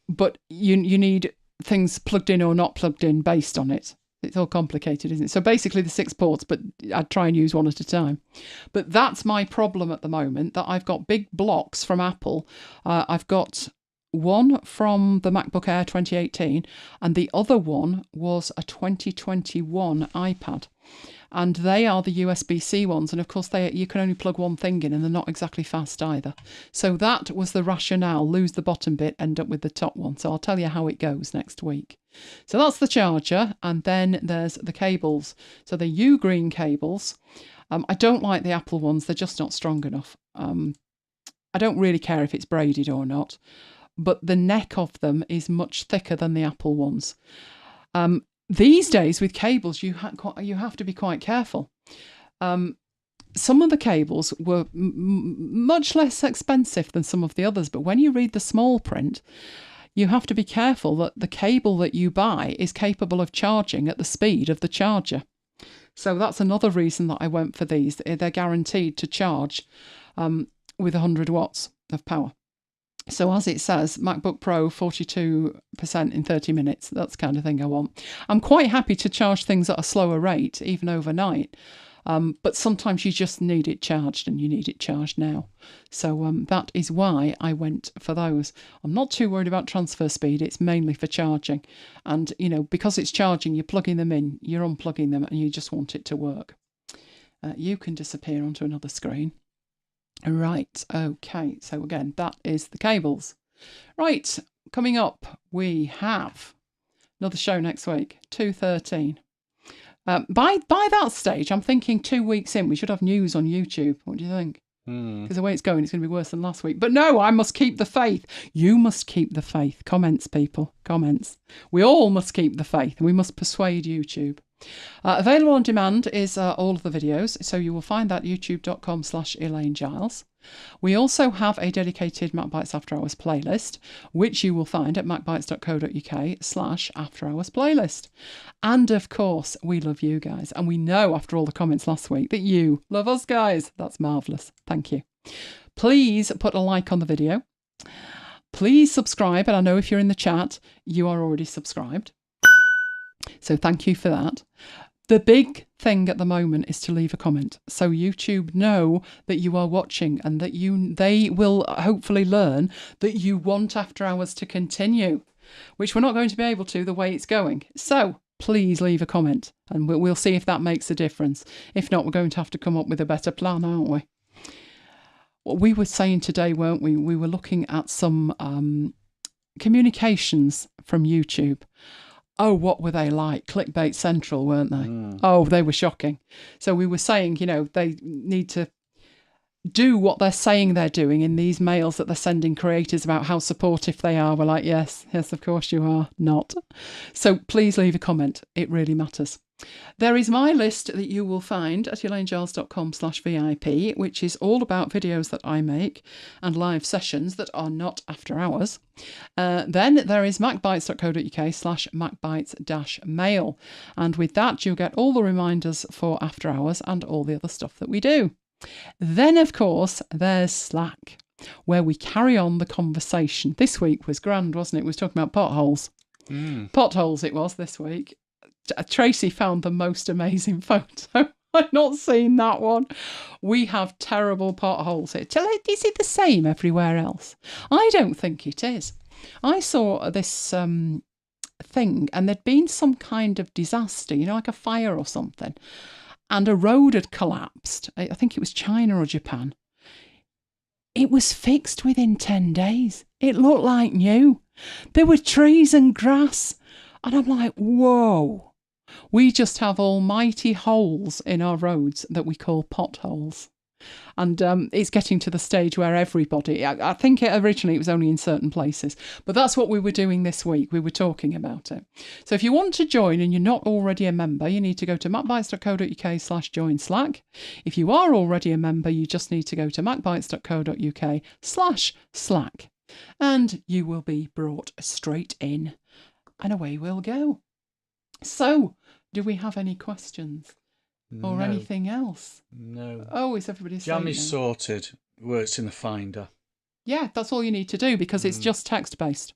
but you need things plugged in or not plugged in based on it. It's all complicated, isn't it? So basically the 6 ports, but I'd try and use one at a time. But that's my problem at the moment, that I've got big blocks from Apple. I've got one from the MacBook Air 2018, and the other one was a 2021 iPad. And they are the USB-C ones, and of course you can only plug one thing in, and they're not exactly fast either. So that was the rationale: lose the bottom bit, end up with the top one. So I'll tell you how it goes next week. So that's the charger, and then there's the cables. So the U-green cables. I don't like the Apple ones; they're just not strong enough. I don't really care if it's braided or not, but the neck of them is much thicker than the Apple ones. These days with cables, you have to be quite careful. Some of the cables were much less expensive than some of the others, but when you read the small print, you have to be careful that the cable that you buy is capable of charging at the speed of the charger. So that's another reason that I went for these. They're guaranteed to charge with 100 watts of power. So as it says, MacBook Pro 42% in 30 minutes. That's the kind of thing I want. I'm quite happy to charge things at a slower rate, even overnight. But sometimes you just need it charged, and you need it charged now. So that is why I went for those. I'm not too worried about transfer speed. It's mainly for charging. And, because it's charging, you're plugging them in, you're unplugging them, and you just want it to work. You can disappear onto another screen. Right, okay, so again, that is the cables. Right, coming up, we have another show next week, 2:13. By that stage, I'm thinking 2 weeks in, we should have news on YouTube. What do you think? Because the way it's going, it's going to be worse than last week. But no, I must keep the faith. You must keep the faith. Comments, people, comments. We all must keep the faith, and we must persuade YouTube. Available on demand is all of the videos, so you will find that youtube.com/Elaine Giles. We also have a dedicated MacBites After Hours playlist, which you will find at macbites.co.uk/After Hours playlist. And of course, we love you guys, and we know after all the comments last week that you love us guys. That's marvellous. Thank you. Please put a like on the video. Please subscribe, and I know if you're in the chat, you are already subscribed. So thank you for that. The big thing at the moment is to leave a comment, so YouTube know that you are watching, and that they will hopefully learn that you want After Hours to continue, which we're not going to be able to the way it's going. So please leave a comment, and we'll see if that makes a difference. If not, we're going to have to come up with a better plan, aren't we? What we were saying today, weren't we? We were looking at some communications from YouTube. Oh, what were they like? Clickbait central, weren't they? Oh, they were shocking. So we were saying, they need to do what they're saying they're doing in these mails that they're sending creators about how supportive they are. We're like, yes, of course you are. Not. So please leave a comment. It really matters. There is my list that you will find at elainegiles.com/VIP, which is all about videos that I make and live sessions that are not after hours. Then there is macbites.co.uk/macbites-mail. And with that, you'll get all the reminders for after hours and all the other stuff that we do. Then, of course, there's Slack, where we carry on the conversation. This week was grand, wasn't it? We was talking about potholes. Potholes it was this week. Tracy found the most amazing photo. I've not seen that one. We have terrible potholes here. Is it the same everywhere else? I don't think it is. I saw this thing, and there'd been some kind of disaster, like a fire or something, and a road had collapsed. I think it was China or Japan. It was fixed within 10 days. It looked like new. There were trees and grass. And I'm like, whoa. We just have almighty holes in our roads that we call potholes. And it's getting to the stage where everybody, I think originally it was only in certain places, but that's what we were doing this week. We were talking about it. So if you want to join and you're not already a member, you need to go to macbites.co.uk/join Slack. If you are already a member, you just need to go to macbites.co.uk/Slack, and you will be brought straight in, and away we'll go. So, do we have any questions? Or anything else? No. Oh, is everybody saying Jam is sorted. Works in the Finder. Yeah, that's all you need to do, because it's just text-based.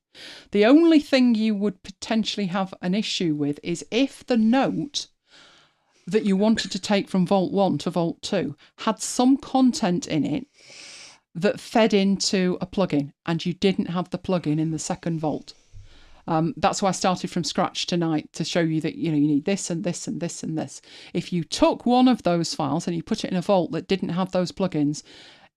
The only thing you would potentially have an issue with is if the note that you wanted to take from Vault 1 to Vault 2 had some content in it that fed into a plugin, and you didn't have the plugin in the second vault. That's why I started from scratch tonight, to show you that, you need this and this and this and this. If you took one of those files and you put it in a vault that didn't have those plugins,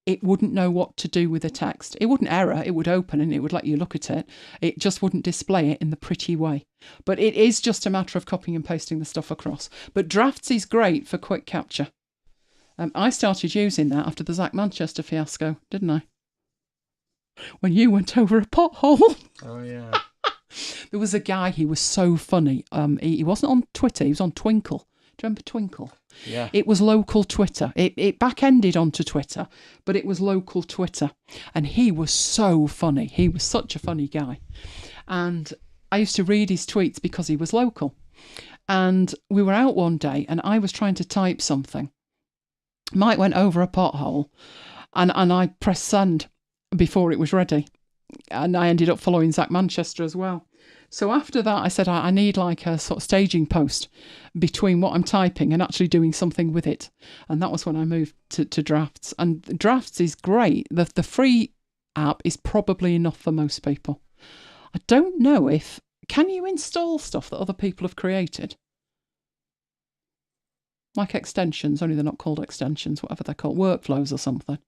it wouldn't know what to do with the text. It wouldn't error, it would open and it would let you look at it. It just wouldn't display it in the pretty way. But it is just a matter of copying and pasting the stuff across. But Drafts is great for quick capture. I started using that after the Zach Manchester fiasco, didn't I? When you went over a pothole. Oh, yeah. There was a guy, he was so funny. He wasn't on Twitter, he was on Twinkle. Do you remember Twinkle? Yeah. It was local Twitter. It back-ended onto Twitter, but it was local Twitter. And he was so funny. He was such a funny guy. And I used to read his tweets because he was local. And we were out one day and I was trying to type something. Mike went over a pothole and I pressed send before it was ready. And I ended up following Zach Manchester as well. So after that, I said, I need like a sort of staging post between what I'm typing and actually doing something with it. And that was when I moved to Drafts. And Drafts is great. The free app is probably enough for most people. I don't know if, can you install stuff that other people have created? Like extensions, only they're not called extensions, whatever they're called, workflows or something.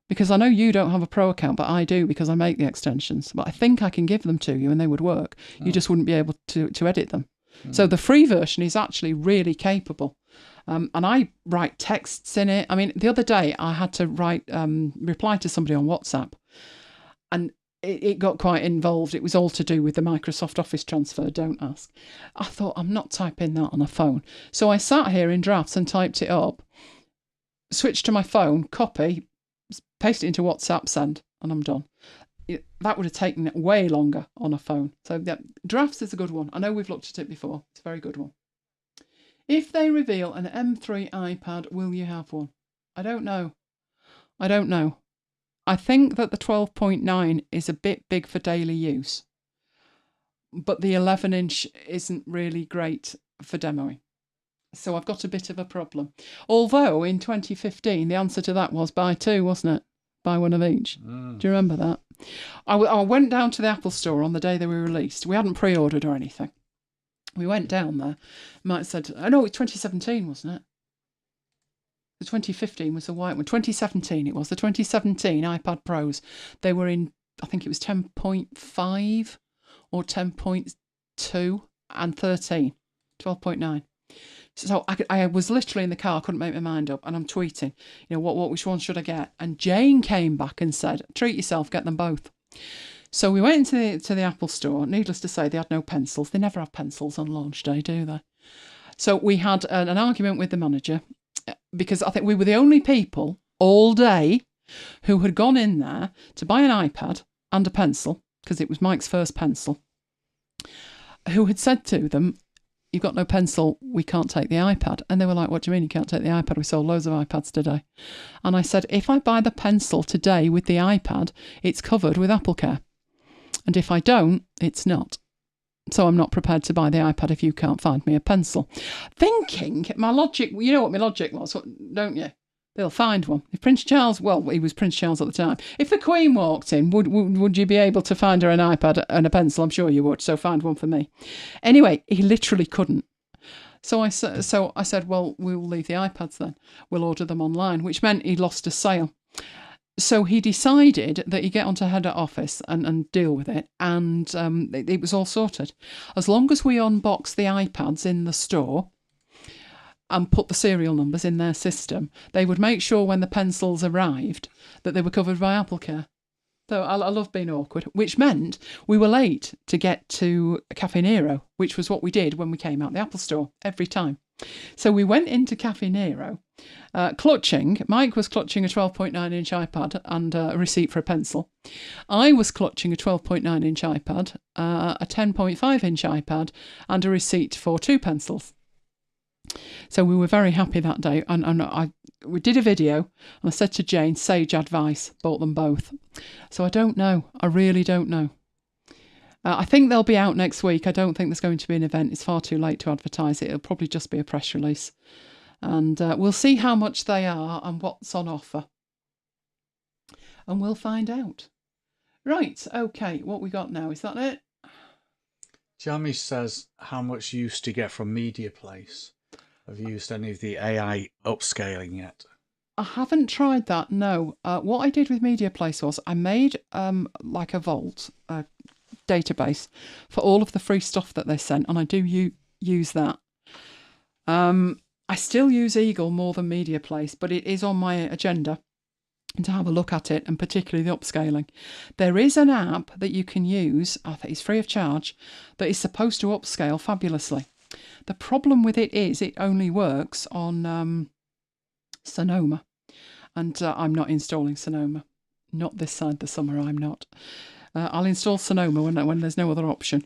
Because I know you don't have a pro account, but I do because I make the extensions. But I think I can give them to you and they would work. Oh. You just wouldn't be able to edit them. Mm. So the free version is actually really capable. And I write texts in it. I mean, the other day I had to reply to somebody on WhatsApp. And it got quite involved. It was all to do with the Microsoft Office transfer, don't ask. I thought, I'm not typing that on a phone. So I sat here in Drafts and typed it up, switched to my phone, copy, paste it into WhatsApp, send, and I'm done. That would have taken way longer on a phone. So yeah, Drafts is a good one. I know we've looked at it before. It's a very good one. If they reveal an M3 iPad, will you have one? I don't know. I think that the 12.9 is a bit big for daily use, but the 11-inch isn't really great for demoing. So I've got a bit of a problem. Although in 2015, the answer to that was buy two, wasn't it? Buy one of each. Do you remember that? I went down to the Apple store on the day they were released. We hadn't pre-ordered or anything. We went down there. Mike said, oh no, it was 2017, wasn't it? The 2015 was the white one. 2017 it was. The 2017 iPad Pros. They were in, I think it was 10.5 or 10.2 and 13. 12.9. So I was literally in the car, couldn't make my mind up, and I'm tweeting, which one should I get? And Jane came back and said, treat yourself, get them both. So we went into the Apple store. Needless to say, they had no pencils. They never have pencils on launch day, do they? So we had an argument with the manager, because I think we were the only people all day who had gone in there to buy an iPad and a pencil, because it was Mike's first pencil, who had said to them, you've got no pencil, we can't take the iPad. And they were like, what do you mean you can't take the iPad? We sold loads of iPads today. And I said, if I buy the pencil today with the iPad, it's covered with AppleCare. And if I don't, it's not. So I'm not prepared to buy the iPad if you can't find me a pencil. Thinking, my logic, you know what my logic was, don't you? They'll find one. If Prince Charles, well, he was Prince Charles at the time. If the Queen walked in, would you be able to find her an iPad and a pencil? I'm sure you would. So find one for me. Anyway, he literally couldn't. So I said, well, we'll leave the iPads then. We'll order them online, which meant he lost a sale. So he decided that he'd get onto head office and deal with it. And it was all sorted. As long as we unboxed the iPads in the store and put the serial numbers in their system, they would make sure when the pencils arrived that they were covered by AppleCare. So I love being awkward, which meant we were late to get to Caffè Nero, which was what we did when we came out the Apple store every time. So we went into Caffè Nero, Mike was clutching a 12.9-inch iPad and a receipt for a pencil. I was clutching a 12.9-inch iPad, a 10.5-inch iPad, and a receipt for 2 pencils. So we were very happy that day, and we did a video, and I said to Jane, sage advice, bought them both. So I don't know, I really don't know. I think they'll be out next week. I don't think there's going to be an event. It's far too late to advertise it. It'll probably just be a press release. And we'll see how much they are and what's on offer. and we'll find out. Right, okay, what we got now? Is that it? Jamie says, how much use do you get from MediaPlace? Have you used any of the AI upscaling yet? I haven't tried that, no. What I did with MediaPlace was I made like a vault database for all of the free stuff that they sent, and I do use that. I still use Eagle more than MediaPlace, but it is on my agenda to have a look at it, and particularly the upscaling. There is an app that you can use, I think it's free of charge, that is supposed to upscale fabulously. The problem with it is it only works on Sonoma, and I'm not installing Sonoma. Not this side of the summer, I'm not. I'll install Sonoma when there's no other option.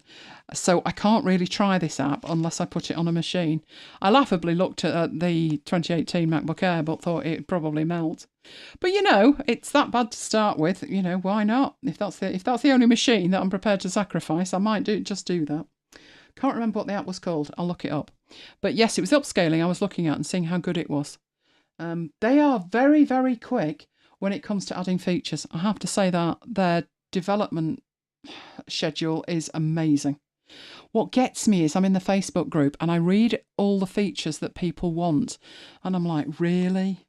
So I can't really try this app unless I put it on a machine. I laughably looked at the 2018 MacBook Air, but thought it'd probably melt. But it's that bad to start with. Why not? If that's the only machine that I'm prepared to sacrifice, I might just do that. Can't remember what the app was called. I'll look it up. But yes, it was upscaling I was looking at and seeing how good it was. They are very, very quick when it comes to adding features. I have to say that their development schedule is amazing. What gets me is I'm in the Facebook group and I read all the features that people want. And I'm like, really?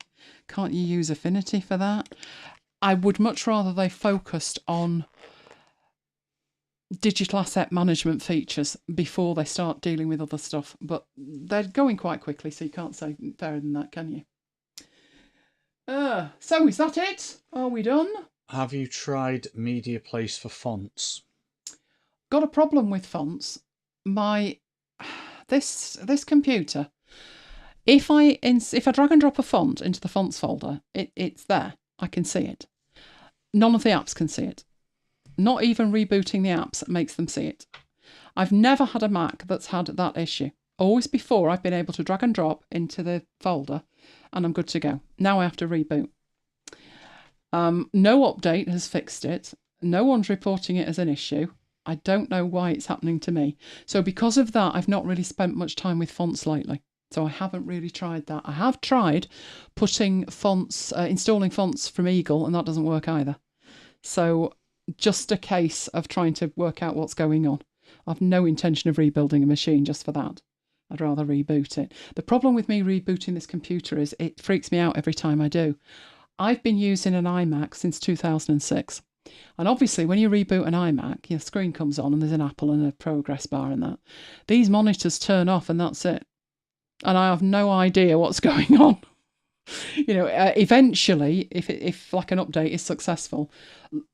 Can't you use Affinity for that? I would much rather they focused on digital asset management features before they start dealing with other stuff. But they're going quite quickly, so you can't say fairer than that, can you? So is that it? Are we done? Have you tried MediaPlace for fonts? Got a problem with fonts. This computer, if I drag and drop a font into the fonts folder, it's there. I can see it. None of the apps can see it. Not even rebooting the apps makes them see it. I've never had a Mac that's had that issue. Always before I've been able to drag and drop into the folder and I'm good to go. Now I have to reboot. No update has fixed it. No one's reporting it as an issue. I don't know why it's happening to me. So because of that, I've not really spent much time with fonts lately. So I haven't really tried that. I have tried putting fonts, installing fonts from Eagle, and that doesn't work either. So just a case of trying to work out what's going on. I've no intention of rebuilding a machine just for that. I'd rather reboot it. The problem with me rebooting this computer is it freaks me out every time I do. I've been using an iMac since 2006. And obviously when you reboot an iMac, your screen comes on and there's an Apple and a progress bar and that. These monitors turn off and that's it. And I have no idea what's going on. Eventually, if like an update is successful,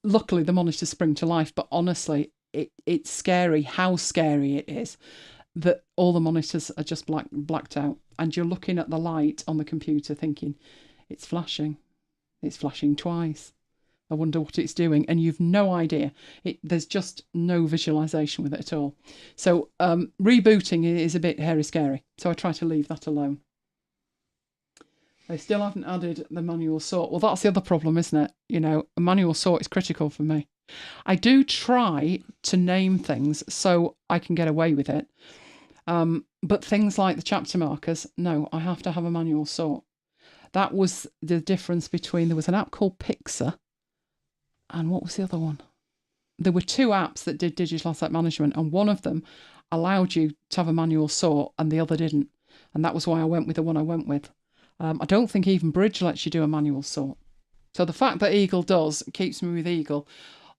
luckily the monitors spring to life. But honestly, it's scary how scary it is that all the monitors are just blacked out. And you're looking at the light on the computer thinking, it's flashing. It's flashing twice. I wonder what it's doing. And you've no idea. There's just no visualization with it at all. So rebooting is a bit hairy scary. So I try to leave that alone. They still haven't added the manual sort. Well, that's the other problem, isn't it? A manual sort is critical for me. I do try to name things so I can get away with it. But things like the chapter markers, no, I have to have a manual sort. That was the difference between, there was an app called Pixar, and what was the other one? There were two apps that did digital asset management, and one of them allowed you to have a manual sort and the other didn't. And that was why I went with the one I went with. I don't think even Bridge lets you do a manual sort. So the fact that Eagle does keeps me with Eagle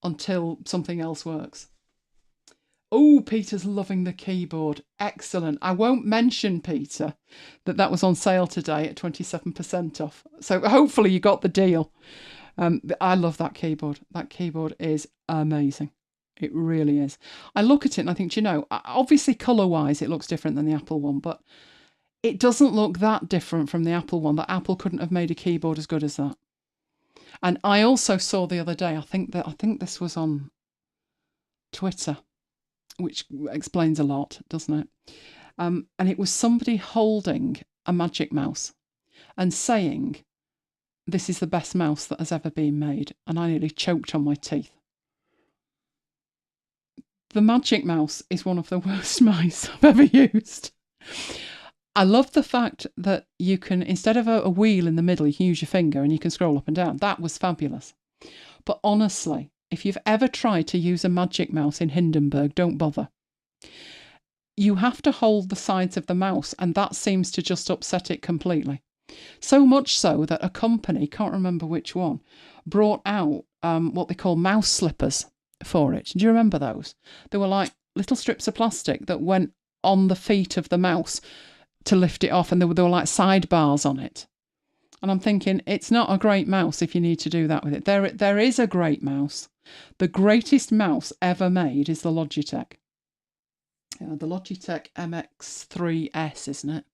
until something else works. Oh, Peter's loving the keyboard. Excellent. I won't mention, Peter, that was on sale today at 27% off. So hopefully you got the deal. I love that keyboard. That keyboard is amazing. It really is. I look at it and I think, obviously colour-wise it looks different than the Apple one, but it doesn't look that different from the Apple one. That Apple couldn't have made a keyboard as good as that. And I also saw the other day, I think this was on Twitter, which explains a lot, doesn't it? And it was somebody holding a Magic Mouse and saying, "This is the best mouse that has ever been made." And I nearly choked on my teeth. The Magic Mouse is one of the worst mice I've ever used. I love the fact that you can, instead of a wheel in the middle, you can use your finger and you can scroll up and down. That was fabulous. But honestly, if you've ever tried to use a Magic Mouse in Hindenburg, don't bother. You have to hold the sides of the mouse, and that seems to just upset it completely. So much so that a company, can't remember which one, brought out what they call mouse slippers for it. Do you remember those? They were like little strips of plastic that went on the feet of the mouse to lift it off, and there were like sidebars on it. And I'm thinking, it's not a great mouse if you need to do that with it. There is a great mouse. The greatest mouse ever made is the Logitech. The Logitech MX3S, isn't it?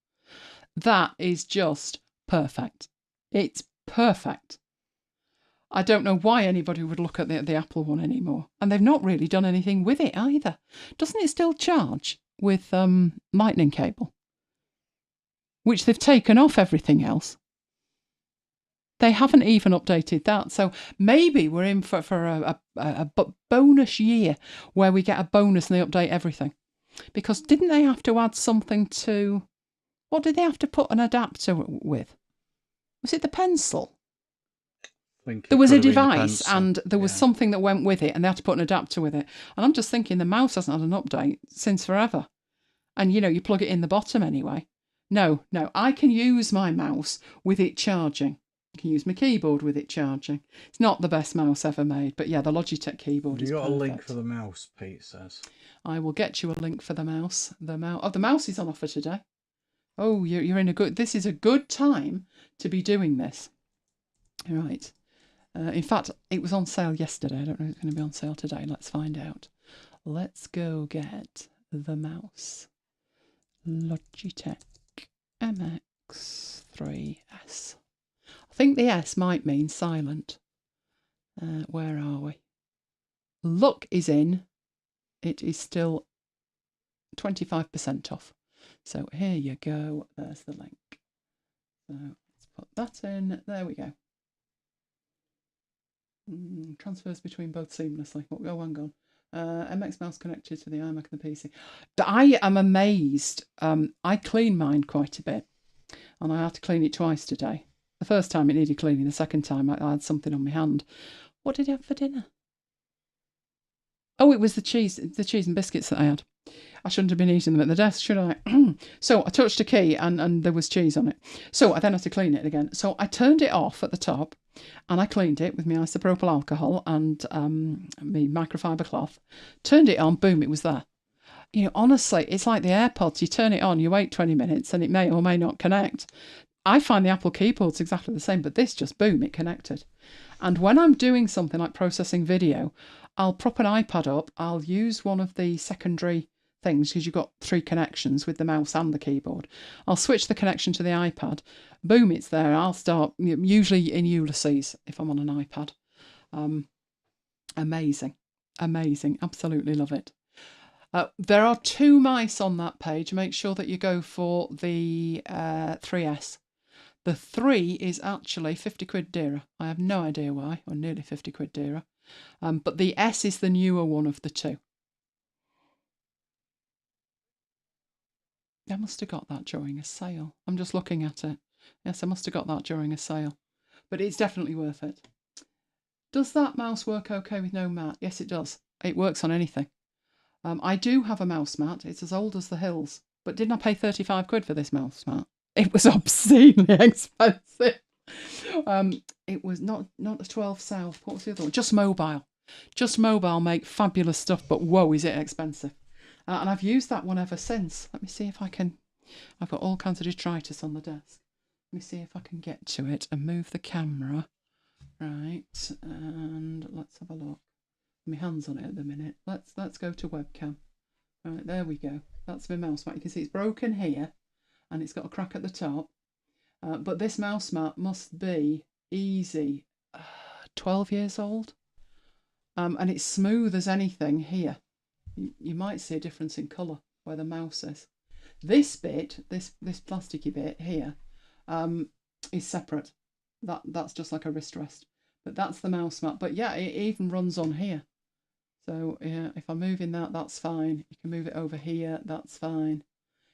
That is just perfect. It's perfect. I don't know why anybody would look at the Apple one anymore. And they've not really done anything with it either. Doesn't it still charge with lightning cable? Which they've taken off everything else. They haven't even updated that. So maybe we're in for a bonus year where we get a bonus and they update everything. Because didn't they have to add something to... What did they have to put an adapter with? Was it the pencil? There was a device and there was something that went with it and they had to put an adapter with it. And I'm just thinking the mouse hasn't had an update since forever. And, you know, you plug it in the bottom anyway. No, I can use my mouse with it charging. I can use my keyboard with it charging. It's not the best mouse ever made, but yeah, the Logitech keyboard is perfect. You got a link for the mouse, Pete says. I will get you a link for the mouse. The mouse is on offer today. Oh, you're in a good... This is a good time to be doing this. Right. In fact, it was on sale yesterday. I don't know if it's going to be on sale today. Let's find out. Let's go get the mouse. Logitech MX3S. I think the S might mean silent. Where are we? Luck is in. It is still 25% off. So here you go. There's the link. So let's put that in. There we go. Transfers between both seamlessly. Oh, hang on. MX mouse connected to the iMac and the PC. I am amazed. I clean mine quite a bit. And I had to clean it twice today. The first time it needed cleaning. The second time I had something on my hand. What did I have for dinner? Oh, it was the cheese and biscuits that I had. I shouldn't have been eating them at the desk, should I? So I touched a key and there was cheese on it. So I then had to clean it again. So I turned it off at the top and I cleaned it with my isopropyl alcohol and my microfiber cloth. Turned it on, boom, it was there. You know, honestly, it's like the AirPods. You turn it on, you wait 20 minutes and it may or may not connect. I find the Apple keyboard's exactly the same, but this just, boom, it connected. And when I'm doing something like processing video, I'll prop an iPad up. I'll use one of the secondary things because you've got 3 connections with the mouse and the keyboard. I'll switch the connection to the iPad. Boom, it's there. I'll start, usually in Ulysses if I'm on an iPad. Amazing. Absolutely love it. There are 2 mice on that page. Make sure that you go for the 3S. The 3 is actually 50 quid dearer. I have no idea why, or nearly 50 quid dearer. But the S is the newer one of the 2. I must have got that during a sale. I'm just looking at it. Yes, I must have got that during a sale. But it's definitely worth it. Does that mouse work okay with no mat? Yes, it does. It works on anything. I do have a mouse mat. It's as old as the hills. But didn't I pay 35 quid for this mouse mat? It was obscenely expensive. It was not a 12 South. What was the other one? Just Mobile. Just Mobile make fabulous stuff, but whoa, is it expensive. And I've used that one ever since. Let me see if I can... I've got all kinds of detritus on the desk. Let me see if I can get to it and move the camera. Right, and let's have a look. My hand's on it at the minute. Let's go to webcam. Right, there we go. That's my mouse mat. You can see it's broken here and it's got a crack at the top. But this mouse mat must be easy 12 years old. And it's smooth as anything here. You might see a difference in colour where the mouse is. This bit, this plasticky bit here, is separate. That's just like a wrist rest. But that's the mouse mat. But yeah, it even runs on here. So yeah, if I'm moving that, that's fine. You can move it over here, that's fine.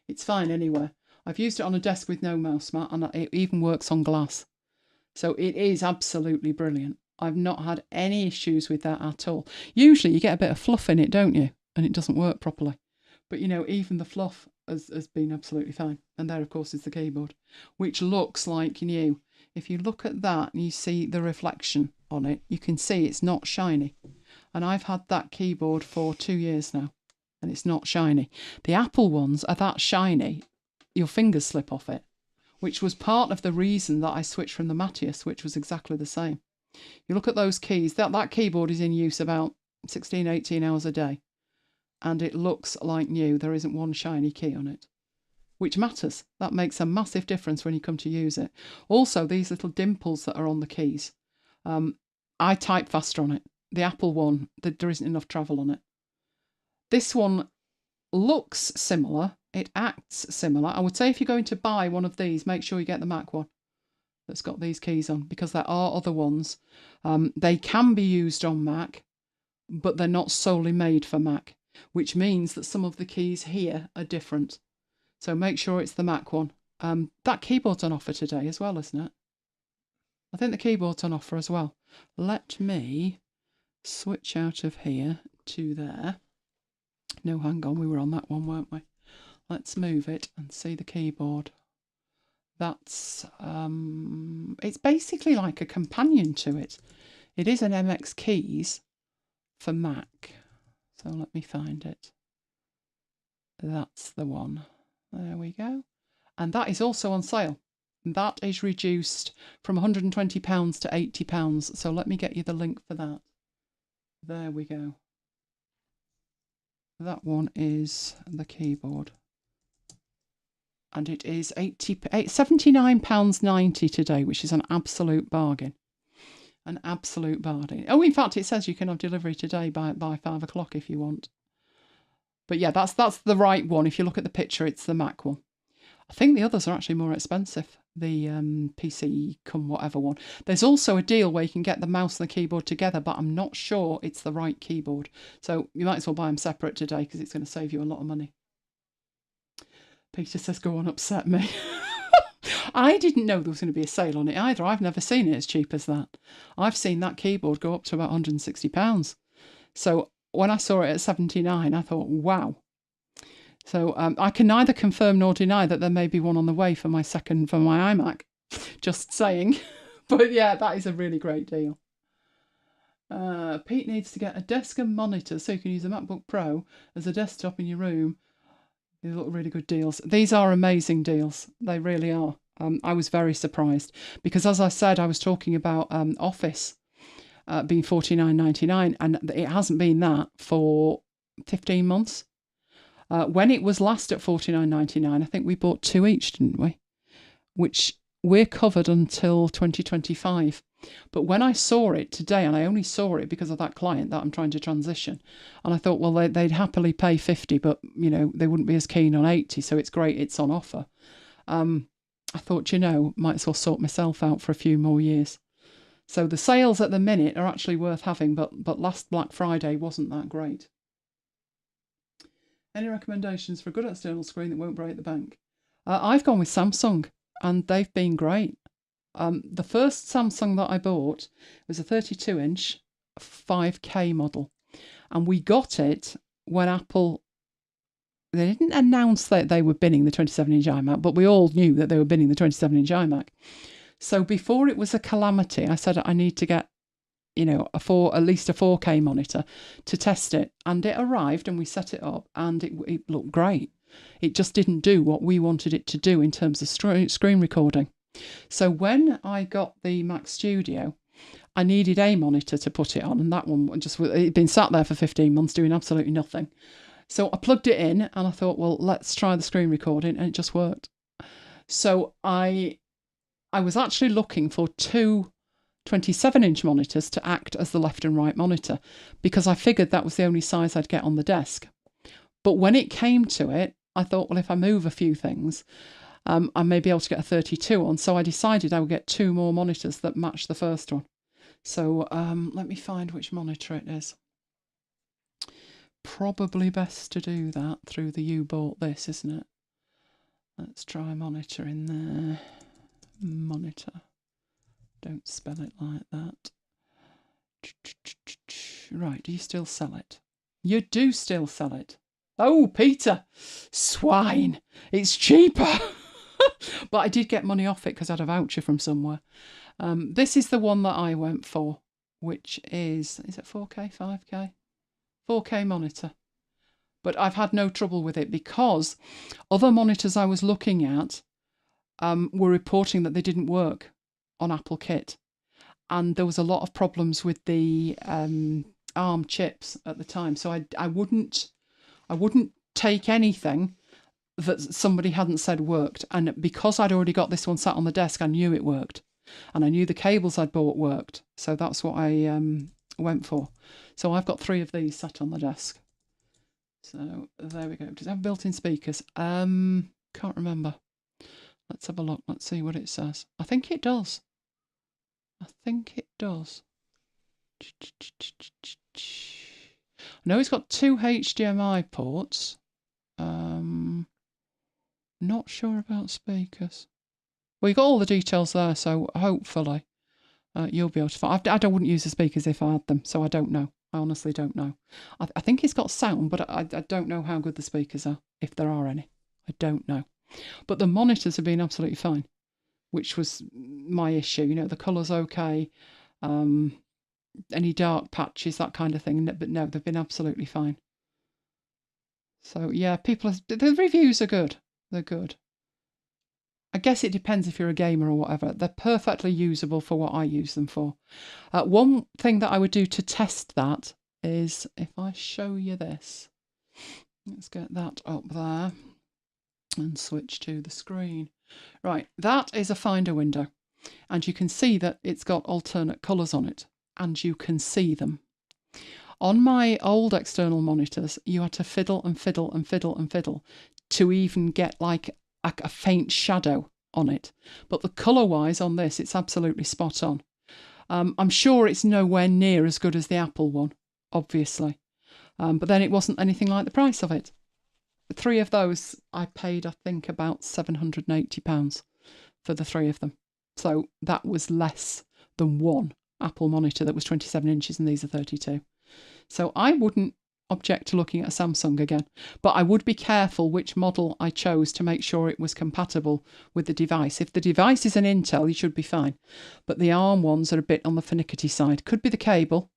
It's fine anywhere. I've used it on a desk with no mouse mat, and it even works on glass. So it is absolutely brilliant. I've not had any issues with that at all. Usually you get a bit of fluff in it, don't you? And it doesn't work properly. But, you know, even the fluff has been absolutely fine. And there, of course, is the keyboard, which looks like new. If you look at that and you see the reflection on it, you can see it's not shiny. And I've had that keyboard for 2 years now, and it's not shiny. The Apple ones are that shiny, your fingers slip off it, which was part of the reason that I switched from the Matius, which was exactly the same. You look at those keys, that keyboard is in use about 16, 18 hours a day, and it looks like new. There isn't one shiny key on it, which matters. That makes a massive difference when you come to use it. Also, these little dimples that are on the keys, I type faster on it. The Apple one, there isn't enough travel on it. This one looks similar. It acts similar. I would say if you're going to buy one of these, make sure you get the Mac one that's got these keys on, because there are other ones. They can be used on Mac, but they're not solely made for Mac, which means that some of the keys here are different. So make sure it's the Mac one. That keyboard's on offer today as well, isn't it? I think the keyboard's on offer as well. Let me switch out of here to there. No, hang on, we were on that one, weren't we? Let's move it and see the keyboard. That's, it's basically like a companion to it. It is an MX Keys for Mac. So let me find it. That's the one. There we go. And that is also on sale. That is reduced from £120 to £80. So let me get you the link for that. There we go. That one is the keyboard. And it is £79.90 today, which is an absolute bargain. An absolute bargain. Oh, in fact, it says you can have delivery today by 5 o'clock if you want. But yeah, that's the right one. If you look at the picture, it's the Mac one. I think the others are actually more expensive. The PC come whatever one. There's also a deal where you can get the mouse and the keyboard together, but I'm not sure it's the right keyboard. So you might as well buy them separate today because it's going to save you a lot of money. Peter says, go on, upset me. I didn't know there was going to be a sale on it either. I've never seen it as cheap as that. I've seen that keyboard go up to about £160. So when I saw it at 79, I thought, wow. So I can neither confirm nor deny that there may be one on the way for my iMac. Just saying. But yeah, that is a really great deal. Pete needs to get a desk and monitor so you can use a MacBook Pro as a desktop in your room. These look really good deals. These are amazing deals. They really are. I was very surprised because, as I said, I was talking about Office being $49.99, and it hasn't been that for 15 months. When it was last at $49.99, I think we bought 2 each, didn't we? Which we're covered until 2025. But when I saw it today, and I only saw it because of that client that I'm trying to transition, and I thought, well, they'd happily pay 50, but, you know, they wouldn't be as keen on 80, so it's great it's on offer. I thought, you know, might as well sort myself out for a few more years. So the sales at the minute are actually worth having, but last Black Friday wasn't that great. Any recommendations for a good external screen that won't break the bank? I've gone with Samsung, and they've been great. The first Samsung that I bought was a 32-inch 5K model, and we got it when Apple, they didn't announce that they were binning the 27-inch iMac, but we all knew that they were binning the 27-inch iMac. So before it was a calamity, I said I need to get, you know, at least a 4K monitor to test it, and it arrived and we set it up and it looked great. It just didn't do what we wanted it to do in terms of screen recording. So when I got the Mac Studio, I needed a monitor to put it on, and that one it'd been sat there for 15 months doing absolutely nothing. So I plugged it in and I thought, well, let's try the screen recording, and it just worked. So I was actually looking for 2 27-inch monitors to act as the left and right monitor, because I figured that was the only size I'd get on the desk. But when it came to it, I thought, well, if I move a few things, I may be able to get a 32 on. So I decided I would get 2 more monitors that match the first one. So let me find which monitor it is. Probably best to do that through the You Bought This, isn't it? Let's try monitor in there. Monitor. Don't spell it like that. Right, do you still sell it? You do still sell it. Oh, Peter, swine, it's cheaper. But I did get money off it because I had a voucher from somewhere. This is the one that I went for, which is it 4K, 5K? 4K monitor. But I've had no trouble with it because other monitors I was looking at were reporting that they didn't work on Apple Kit. And there was a lot of problems with the ARM chips at the time. So I wouldn't take anything that somebody hadn't said worked. And because I'd already got this one sat on the desk, I knew it worked. And I knew the cables I'd bought worked. So that's what I went for. So I've got 3 of these sat on the desk. So there we go. Does it have built-in speakers? Can't remember. Let's have a look. Let's see what it says. I think it does. I know it's got 2 HDMI ports. Not sure about speakers. Well, you've got all the details there, so hopefully you'll be able to find. I wouldn't use the speakers if I had them, so I don't know. I honestly don't know. I think it's got sound, but I don't know how good the speakers are, if there are any. I don't know. But the monitors have been absolutely fine, which was my issue. You know, the colour's okay, any dark patches, that kind of thing. But no, they've been absolutely fine. So yeah, the reviews are good. They're good. I guess it depends if you're a gamer or whatever. They're perfectly usable for what I use them for. One thing that I would do to test that is if I show you this. Let's get that up there and switch to the screen. Right, that is a Finder window. And you can see that it's got alternate colours on it. And you can see them. On my old external monitors, you had to fiddle and fiddle and fiddle and fiddle to even get like a faint shadow on it. But the colour-wise on this, it's absolutely spot on. I'm sure it's nowhere near as good as the Apple one, obviously. But then it wasn't anything like the price of it. The 3 of those, I paid, I think, about £780 for the 3 of them. So that was less than one Apple monitor that was 27 inches and these are 32. So I wouldn't object to looking at a Samsung again, but I would be careful which model I chose to make sure it was compatible with the device. If the device is an Intel, you should be fine, but the ARM ones are a bit on the finicky side. Could be the cable.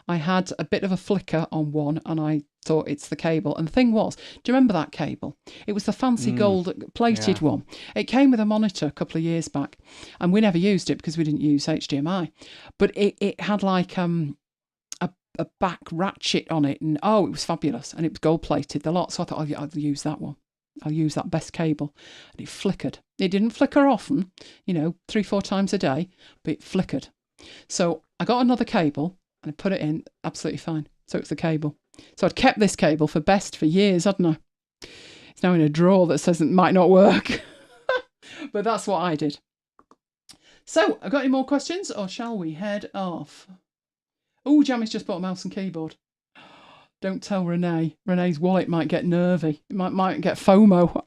I had a bit of a flicker on one and I thought it's the cable. And the thing was, do you remember that cable? It was the fancy gold plated one. It came with a monitor a couple of years back and we never used it because we didn't use HDMI, but it had like a back ratchet on it, and it was fabulous, and it was gold plated, the lot. So I thought, I'll use that one. I'll use that best cable. And it flickered. It didn't flicker often, 3-4 times a day, but it flickered. So I got another cable and I put it in, absolutely fine. So it's the cable. So I'd kept this cable for best for years, hadn't I? It's now in a drawer that says it might not work. But that's what I did. So, I've got any more questions, or shall we head off? Oh, Jammy's just bought a mouse and keyboard. Don't tell Renee. Renee's wallet might get nervy. It might get FOMO.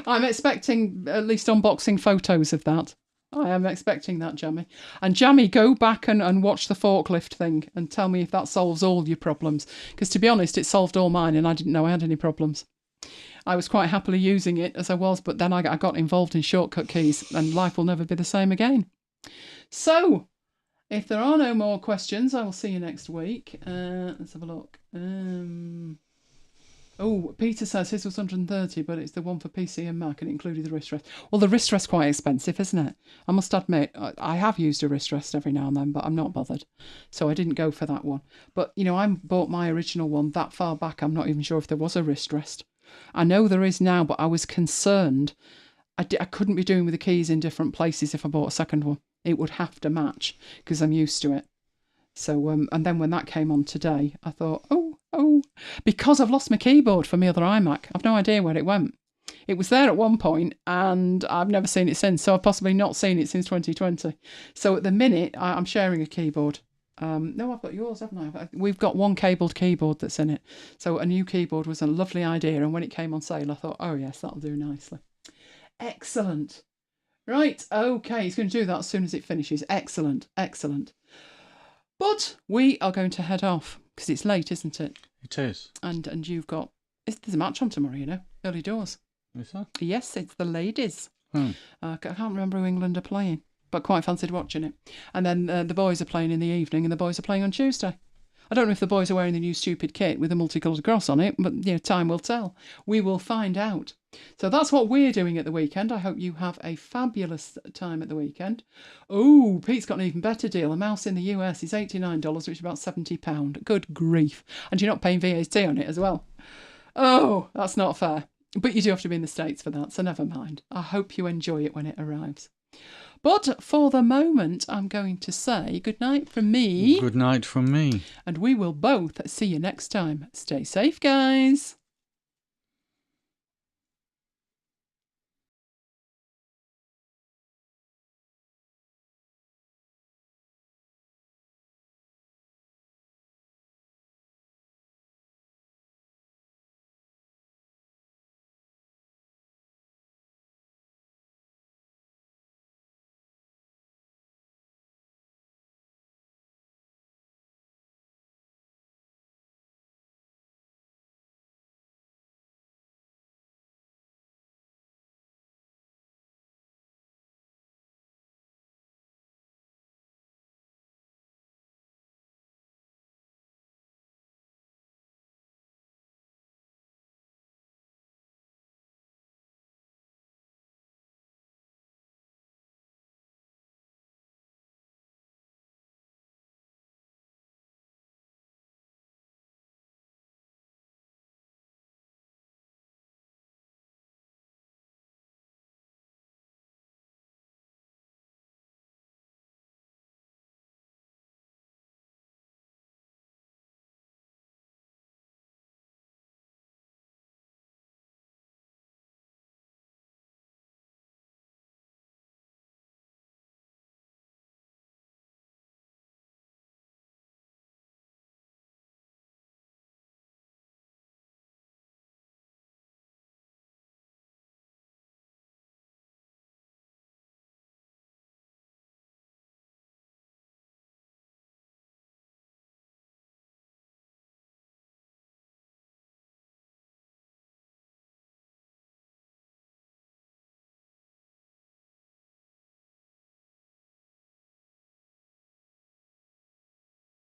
I'm expecting at least unboxing photos of that. I am expecting that, Jammy. And Jammy, go back and watch the forklift thing and tell me if that solves all your problems. Because to be honest, it solved all mine and I didn't know I had any problems. I was quite happily using it as I was, but then I got involved in shortcut keys and life will never be the same again. So, if there are no more questions, I will see you next week. Let's have a look. Peter says his was 130, but it's the one for PC and Mac and it included the wrist rest. Well, the wrist rest's quite expensive, isn't it? I must admit, I have used a wrist rest every now and then, but I'm not bothered. So I didn't go for that one. But, I bought my original one that far back. I'm not even sure if there was a wrist rest. I know there is now, but I was concerned. I couldn't be doing with the keys in different places if I bought a second one. It would have to match because I'm used to it. So, and then when that came on today, I thought, because I've lost my keyboard for my other iMac. I've no idea where it went. It was there at one point and I've never seen it since. So I've possibly not seen it since 2020. So at the minute, I'm sharing a keyboard. No, I've got yours, haven't I? We've got one cabled keyboard that's in it. So a new keyboard was a lovely idea. And when it came on sale, I thought, oh yes, that'll do nicely. Excellent. Right, okay, he's going to do that as soon as it finishes. Excellent. But we are going to head off because it's late, isn't it? It is. And you've got... There's a match on tomorrow, you know. Early doors. Is that? Yes, it's the ladies. I can't remember who England are playing, but quite fancied watching it. And then the boys are playing in the evening, and the boys are playing on Tuesday. I don't know if the boys are wearing the new stupid kit with a multicoloured cross on it, but time will tell. We will find out. So that's what we're doing at the weekend. I hope you have a fabulous time at the weekend. Oh, Pete's got an even better deal. A mouse in the US is $89, which is about £70. Good grief. And you're not paying VAT on it as well. Oh, that's not fair. But you do have to be in the States for that, so never mind. I hope you enjoy it when it arrives. But for the moment, I'm going to say good night from me. Good night from me. And we will both see you next time. Stay safe, guys.